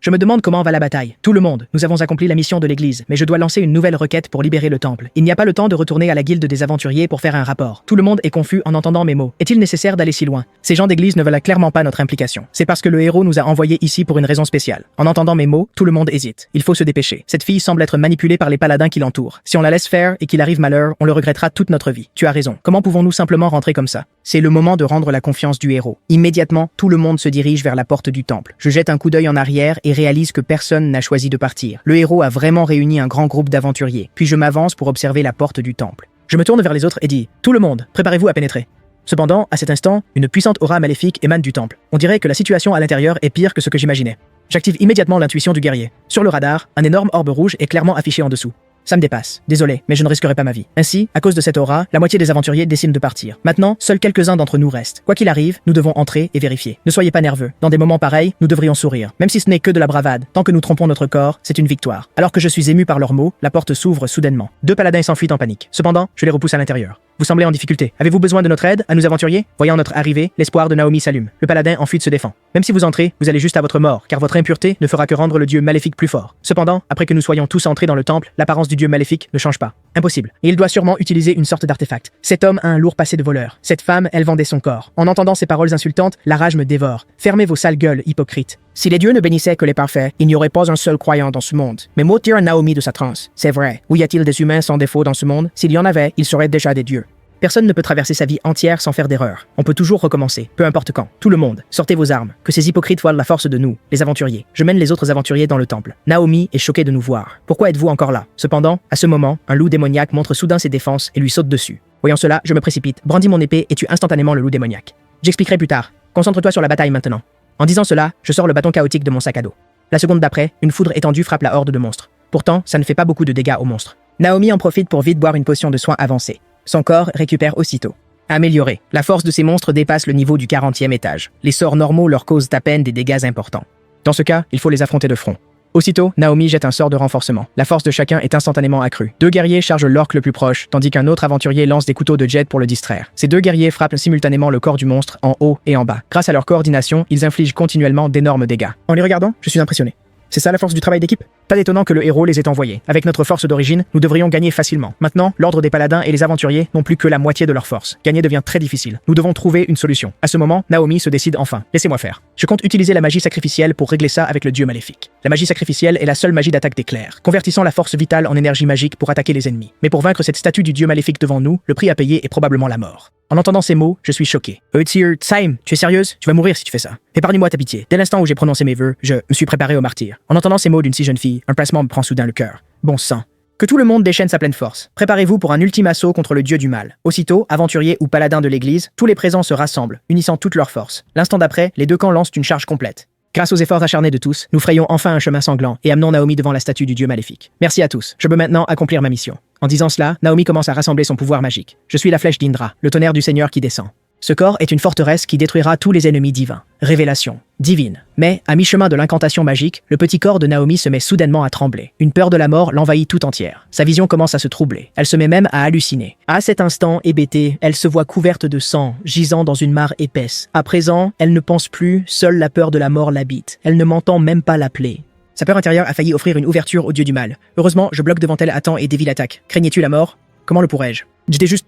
Je me demande comment va la bataille. Tout le monde, nous avons accompli la mission de l'église, mais je dois lancer une nouvelle requête pour libérer le temple. Il n'y a pas le temps de retourner à la guilde des aventuriers pour faire un rapport. Tout le monde est confus en entendant mes mots. Est-il nécessaire d'aller si loin? Ces gens d'église ne veulent clairement pas notre implication. C'est parce que le héros nous a envoyés ici pour une raison spéciale. En entendant mes mots, tout le monde hésite. Il faut se dépêcher. Cette fille semble être manipulée par les paladins qui l'entourent. Si on la laisse faire et qu'il arrive malheur, on le regrettera toute notre vie. Tu as raison. Comment pouvons-nous simplement rentrer comme ça? C'est le moment de rendre la confiance du héros. Immédiatement, tout le monde se dirige vers la porte du temple. Je jette un coup d'œil en arrière et réalise que personne n'a choisi de partir. Le héros a vraiment réuni un grand groupe d'aventuriers. Puis je m'avance pour observer la porte du temple. Je me tourne vers les autres et dis « Tout le monde, préparez-vous à pénétrer ». Cependant, à cet instant, une puissante aura maléfique émane du temple. On dirait que la situation à l'intérieur est pire que ce que j'imaginais. J'active immédiatement l'intuition du guerrier. Sur le radar, un énorme orbe rouge est clairement affiché en dessous. Ça me dépasse. Désolé, mais je ne risquerai pas ma vie. Ainsi, à cause de cette aura, la moitié des aventuriers décident de partir. Maintenant, seuls quelques-uns d'entre nous restent. Quoi qu'il arrive, nous devons entrer et vérifier. Ne soyez pas nerveux. Dans des moments pareils, nous devrions sourire. Même si ce n'est que de la bravade, tant que nous trompons notre corps, c'est une victoire. Alors que je suis ému par leurs mots, la porte s'ouvre soudainement. Deux paladins s'enfuient en panique. Cependant, je les repousse à l'intérieur. Vous semblez en difficulté. Avez-vous besoin de notre aide, à nous aventuriers? Voyant notre arrivée, l'espoir de Naomi s'allume. Le paladin en fuite se défend. Même si vous entrez, vous allez juste à votre mort, car votre impureté ne fera que rendre le dieu maléfique plus fort. Cependant, après que nous soyons tous entrés dans le temple, l'apparence du dieu maléfique ne change pas. Impossible. Et il doit sûrement utiliser une sorte d'artefact. Cet homme a un lourd passé de voleur. Cette femme, elle vendait son corps. En entendant ces paroles insultantes, la rage me dévore. Fermez vos sales gueules, hypocrites. Si les dieux ne bénissaient que les parfaits, il n'y aurait pas un seul croyant dans ce monde. Mais mot tire Naomi de sa transe. C'est vrai. Où y a-t-il des humains sans défaut dans ce monde? S'il y en avait, ils seraient déjà des dieux. Personne ne peut traverser sa vie entière sans faire d'erreur. On peut toujours recommencer, peu importe quand. Tout le monde, sortez vos armes. Que ces hypocrites voient la force de nous, les aventuriers. Je mène les autres aventuriers dans le temple. Naomi est choquée de nous voir. Pourquoi êtes-vous encore là? Cependant, à ce moment, un loup démoniaque montre soudain ses défenses et lui saute dessus. Voyant cela, je me précipite, brandis mon épée et tue instantanément le loup démoniaque. J'expliquerai plus tard. Concentre-toi sur la bataille maintenant. En disant cela, je sors le bâton chaotique de mon sac à dos. La seconde d'après, une foudre étendue frappe la horde de monstres. Pourtant, ça ne fait pas beaucoup de dégâts aux monstres. Naomi en profite pour vite boire une potion de soin avancée. Son corps récupère aussitôt. Amélioré, la force de ces monstres dépasse le niveau du 40e étage. Les sorts normaux leur causent à peine des dégâts importants. Dans ce cas, il faut les affronter de front. Aussitôt, Naomi jette un sort de renforcement. La force de chacun est instantanément accrue. 2 guerriers chargent l'orque le plus proche, tandis qu'un autre aventurier lance des couteaux de jet pour le distraire. Ces 2 guerriers frappent simultanément le corps du monstre en haut et en bas. Grâce à leur coordination, ils infligent continuellement d'énormes dégâts. En les regardant, je suis impressionné. C'est ça la force du travail d'équipe? Pas d'étonnant que le héros les ait envoyés. Avec notre force d'origine, nous devrions gagner facilement. Maintenant, l'ordre des paladins et les aventuriers n'ont plus que la moitié de leur force. Gagner devient très difficile. Nous devons trouver une solution. À ce moment, Naomi se décide enfin. Laissez-moi faire. Je compte utiliser la magie sacrificielle pour régler ça avec le dieu maléfique. La magie sacrificielle est la seule magie d'attaque d'éclair, convertissant la force vitale en énergie magique pour attaquer les ennemis. Mais pour vaincre cette statue du dieu maléfique devant nous, le prix à payer est probablement la mort. En entendant ces mots, je suis choqué. Tsaim, tu es sérieuse? Tu vas mourir si tu fais ça. Épargne-moi ta pitié. Dès l'instant où j'ai prononcé mes vœux, je me suis préparé au martyre. En entendant ces mots d'une si jeune fille, un pincement me prend soudain le cœur. Bon sang. Que tout le monde déchaîne sa pleine force. Préparez-vous pour un ultime assaut contre le dieu du mal. Aussitôt, aventuriers ou paladins de l'église, tous les présents se rassemblent, unissant toutes leurs forces. L'instant d'après, les 2 camps lancent une charge complète. Grâce aux efforts acharnés de tous, nous frayons enfin un chemin sanglant et amenons Naomi devant la statue du dieu maléfique. Merci à tous. Je peux maintenant accomplir ma mission. En disant cela, Naomi commence à rassembler son pouvoir magique. Je suis la flèche d'Indra, le tonnerre du Seigneur qui descend. Ce corps est une forteresse qui détruira tous les ennemis divins. Révélation. Divine. Mais, à mi-chemin de l'incantation magique, le petit corps de Naomi se met soudainement à trembler. Une peur de la mort l'envahit tout entière. Sa vision commence à se troubler. Elle se met même à halluciner. À cet instant, hébétée, elle se voit couverte de sang, gisant dans une mare épaisse. À présent, elle ne pense plus, seule la peur de la mort l'habite. Elle ne m'entend même pas l'appeler. Sa peur intérieure a failli offrir une ouverture au dieu du mal. Heureusement, je bloque devant elle à temps et dévie l'attaque. Craignais-tu la mort? Comment le pourrais-je? J'étais juste...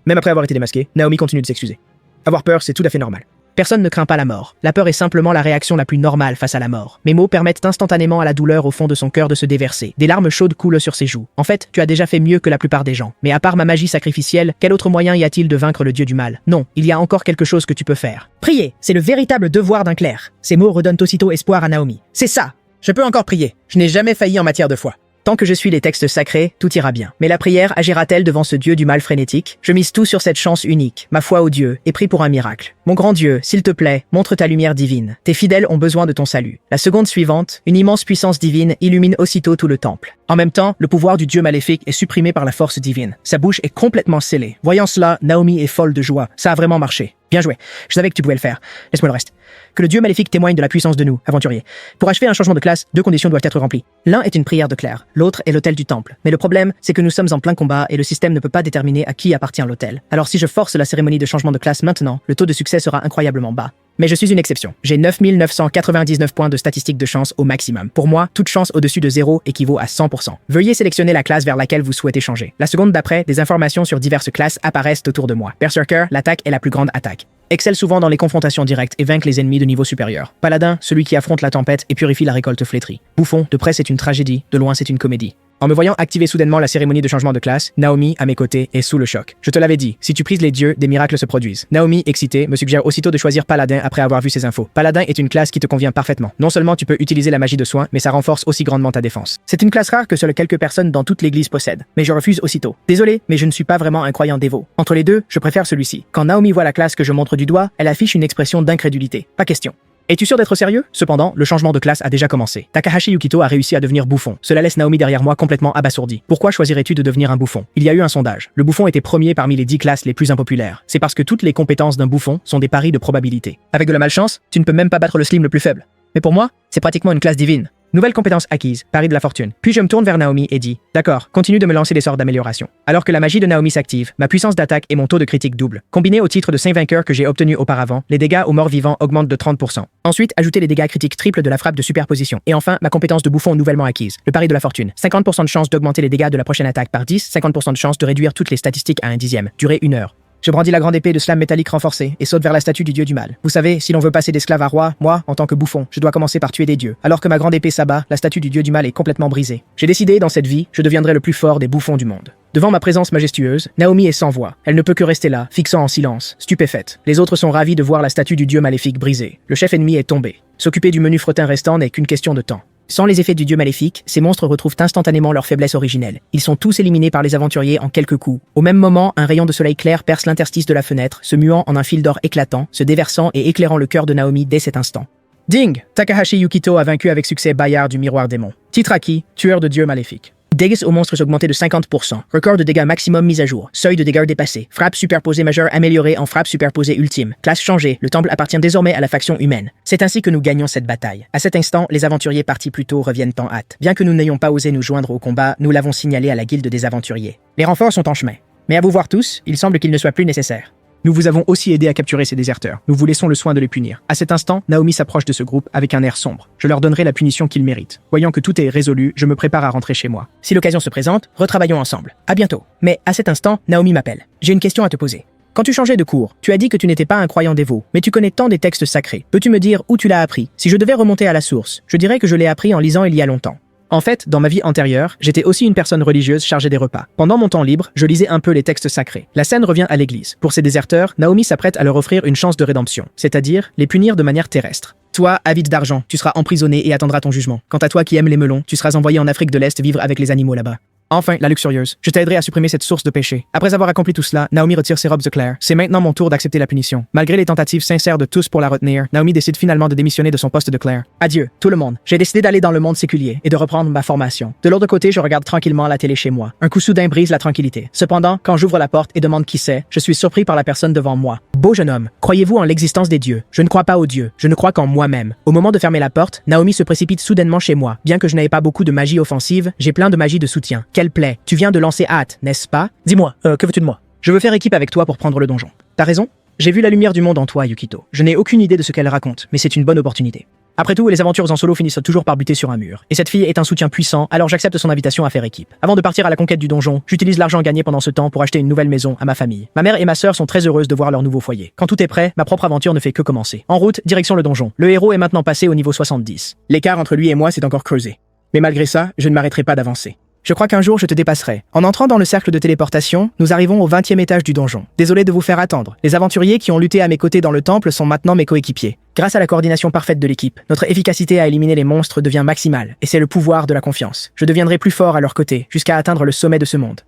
Même après avoir été démasqué, Naomi continue de s'excuser. Avoir peur, c'est tout à fait normal. Personne ne craint pas la mort. La peur est simplement la réaction la plus normale face à la mort. Mes mots permettent instantanément à la douleur au fond de son cœur de se déverser. Des larmes chaudes coulent sur ses joues. En fait, tu as déjà fait mieux que la plupart des gens. Mais à part ma magie sacrificielle, quel autre moyen y a-t-il de vaincre le dieu du mal? Non, il y a encore quelque chose que tu peux faire. Prier, c'est le véritable devoir d'un clerc. Ces mots redonnent aussitôt espoir à Naomi. C'est ça! Je peux encore prier. Je n'ai jamais failli en matière de foi. Tant que je suis les textes sacrés, tout ira bien. Mais la prière agira-t-elle devant ce dieu du mal frénétique? Je mise tout sur cette chance unique, ma foi au Dieu, et prie pour un miracle. Mon grand Dieu, s'il te plaît, montre ta lumière divine. Tes fidèles ont besoin de ton salut. La seconde suivante, une immense puissance divine illumine aussitôt tout le temple. En même temps, le pouvoir du dieu maléfique est supprimé par la force divine. Sa bouche est complètement scellée. Voyant cela, Naomi est folle de joie. Ça a vraiment marché. Bien joué. Je savais que tu pouvais le faire. Laisse-moi le reste. Que le dieu maléfique témoigne de la puissance de nous, aventuriers. Pour achever un changement de classe, 2 conditions doivent être remplies. L'un est une prière de clerc, l'autre est l'autel du temple. Mais le problème, c'est que nous sommes en plein combat et le système ne peut pas déterminer à qui appartient l'autel. Alors si je force la cérémonie de changement de classe maintenant, le taux de succès sera incroyablement bas. Mais je suis une exception. J'ai 9999 points de statistiques de chance au maximum. Pour moi, toute chance au-dessus de 0 équivaut à 100%. Veuillez sélectionner la classe vers laquelle vous souhaitez changer. La seconde d'après, des informations sur diverses classes apparaissent autour de moi. Berserker, l'attaque est la plus grande attaque. Excelle souvent dans les confrontations directes et vainque les ennemis de niveau supérieur. Paladin, celui qui affronte la tempête et purifie la récolte flétrie. Bouffon, de près c'est une tragédie, de loin c'est une comédie. En me voyant activer soudainement la cérémonie de changement de classe, Naomi, à mes côtés, est sous le choc. Je te l'avais dit, si tu prises les dieux, des miracles se produisent. Naomi, excitée, me suggère aussitôt de choisir Paladin après avoir vu ses infos. Paladin est une classe qui te convient parfaitement. Non seulement tu peux utiliser la magie de soin, mais ça renforce aussi grandement ta défense. C'est une classe rare que seules quelques personnes dans toute l'église possèdent. Mais je refuse aussitôt. Désolé, mais je ne suis pas vraiment un croyant dévot. Entre les deux, je préfère celui-ci. Quand Naomi voit la classe que je montre du doigt, elle affiche une expression d'incrédulité. Pas question. Es-tu sûr d'être sérieux? Cependant, le changement de classe a déjà commencé. Takahashi Yukito a réussi à devenir bouffon. Cela laisse Naomi derrière moi complètement abasourdi. Pourquoi choisirais-tu de devenir un bouffon? Il y a eu un sondage. Le bouffon était premier parmi les 10 classes les plus impopulaires. C'est parce que toutes les compétences d'un bouffon sont des paris de probabilité. Avec de la malchance, tu ne peux même pas battre le slim le plus faible. Mais pour moi, c'est pratiquement une classe divine. Nouvelle compétence acquise, pari de la fortune. Puis je me tourne vers Naomi et dis « D'accord, continue de me lancer des sorts d'amélioration. » Alors que la magie de Naomi s'active, ma puissance d'attaque et mon taux de critique double. Combiné au titre de saint vainqueur que j'ai obtenu auparavant, les dégâts aux morts vivants augmentent de 30%. Ensuite, ajoutez les dégâts critiques triples de la frappe de superposition. Et enfin, ma compétence de bouffon nouvellement acquise, le pari de la fortune. 50% de chance d'augmenter les dégâts de la prochaine attaque par 10, 50% de chance de réduire toutes les statistiques à 1/10. Durée 1 heure. Je brandis la grande épée de slam métallique renforcée et saute vers la statue du dieu du mal. Vous savez, si l'on veut passer d'esclave à roi, moi, en tant que bouffon, je dois commencer par tuer des dieux. Alors que ma grande épée s'abat, la statue du dieu du mal est complètement brisée. J'ai décidé, dans cette vie, je deviendrai le plus fort des bouffons du monde. Devant ma présence majestueuse, Naomi est sans voix. Elle ne peut que rester là, fixant en silence, stupéfaite. Les autres sont ravis de voir la statue du dieu maléfique brisée. Le chef ennemi est tombé. S'occuper du menu fretin restant n'est qu'une question de temps. Sans les effets du dieu maléfique, ces monstres retrouvent instantanément leur faiblesse originelle. Ils sont tous éliminés par les aventuriers en quelques coups. Au même moment, un rayon de soleil clair perce l'interstice de la fenêtre, se muant en un fil d'or éclatant, se déversant et éclairant le cœur de Naomi dès cet instant. Ding! Takahashi Yukito a vaincu avec succès Bayard du miroir démon. Titraki, tueur de dieu maléfique. Dégâts aux monstres augmentés de 50%. Record de dégâts maximum mis à jour. Seuil de dégâts dépassé. Frappe superposée majeure améliorée en frappe superposée ultime. Classe changée. Le temple appartient désormais à la faction humaine. C'est ainsi que nous gagnons cette bataille. À cet instant, les aventuriers partis plus tôt reviennent en hâte. Bien que nous n'ayons pas osé nous joindre au combat, nous l'avons signalé à la guilde des aventuriers. Les renforts sont en chemin. Mais à vous voir tous, il semble qu'il ne soit plus nécessaire. Nous vous avons aussi aidé à capturer ces déserteurs. Nous vous laissons le soin de les punir. À cet instant, Naomi s'approche de ce groupe avec un air sombre. Je leur donnerai la punition qu'ils méritent. Voyant que tout est résolu, je me prépare à rentrer chez moi. Si l'occasion se présente, retravaillons ensemble. À bientôt. Mais à cet instant, Naomi m'appelle. J'ai une question à te poser. Quand tu changeais de cours, tu as dit que tu n'étais pas un croyant dévot, mais tu connais tant des textes sacrés. Peux-tu me dire où tu l'as appris? Si je devais remonter à la source, je dirais que je l'ai appris en lisant il y a longtemps. En fait, dans ma vie antérieure, j'étais aussi une personne religieuse chargée des repas. Pendant mon temps libre, je lisais un peu les textes sacrés. La scène revient à l'église. Pour ces déserteurs, Naomi s'apprête à leur offrir une chance de rédemption, c'est-à-dire les punir de manière terrestre. Toi, avide d'argent, tu seras emprisonné et attendras ton jugement. Quant à toi qui aimes les melons, tu seras envoyé en Afrique de l'Est vivre avec les animaux là-bas. Enfin, la luxurieuse. Je t'aiderai à supprimer cette source de péché. Après avoir accompli tout cela, Naomi retire ses robes de clair. C'est maintenant mon tour d'accepter la punition. Malgré les tentatives sincères de tous pour la retenir, Naomi décide finalement de démissionner de son poste de clair. Adieu, tout le monde. J'ai décidé d'aller dans le monde séculier et de reprendre ma formation. De l'autre côté, je regarde tranquillement la télé chez moi. Un coup soudain brise la tranquillité. Cependant, quand j'ouvre la porte et demande qui c'est, je suis surpris par la personne devant moi. Beau jeune homme, croyez-vous en l'existence des dieux? Je ne crois pas aux dieux, je ne crois qu'en moi-même. Au moment de fermer la porte, Naomi se précipite soudainement chez moi. Bien que je n'avais pas beaucoup de magie offensive, j'ai plein de magie de soutien. Quelle plaie! Tu viens de lancer hâte, n'est-ce pas? Dis-moi, que veux-tu de moi? Je veux faire équipe avec toi pour prendre le donjon. T'as raison? J'ai vu la lumière du monde en toi, Yukito. Je n'ai aucune idée de ce qu'elle raconte, mais c'est une bonne opportunité. Après tout, les aventures en solo finissent toujours par buter sur un mur. Et cette fille est un soutien puissant, alors j'accepte son invitation à faire équipe. Avant de partir à la conquête du donjon, j'utilise l'argent gagné pendant ce temps pour acheter une nouvelle maison à ma famille. Ma mère et ma sœur sont très heureuses de voir leur nouveau foyer. Quand tout est prêt, ma propre aventure ne fait que commencer. En route, direction le donjon. Le héros est maintenant passé au niveau 70. L'écart entre lui et moi s'est encore creusé. Mais malgré ça, je ne m'arrêterai pas d'avancer. Je crois qu'un jour je te dépasserai. En entrant dans le cercle de téléportation, nous arrivons au 20e étage du donjon. Désolé de vous faire attendre. Les aventuriers qui ont lutté à mes côtés dans le temple sont maintenant mes coéquipiers. Grâce à la coordination parfaite de l'équipe, notre efficacité à éliminer les monstres devient maximale, et c'est le pouvoir de la confiance. Je deviendrai plus fort à leur côté, jusqu'à atteindre le sommet de ce monde.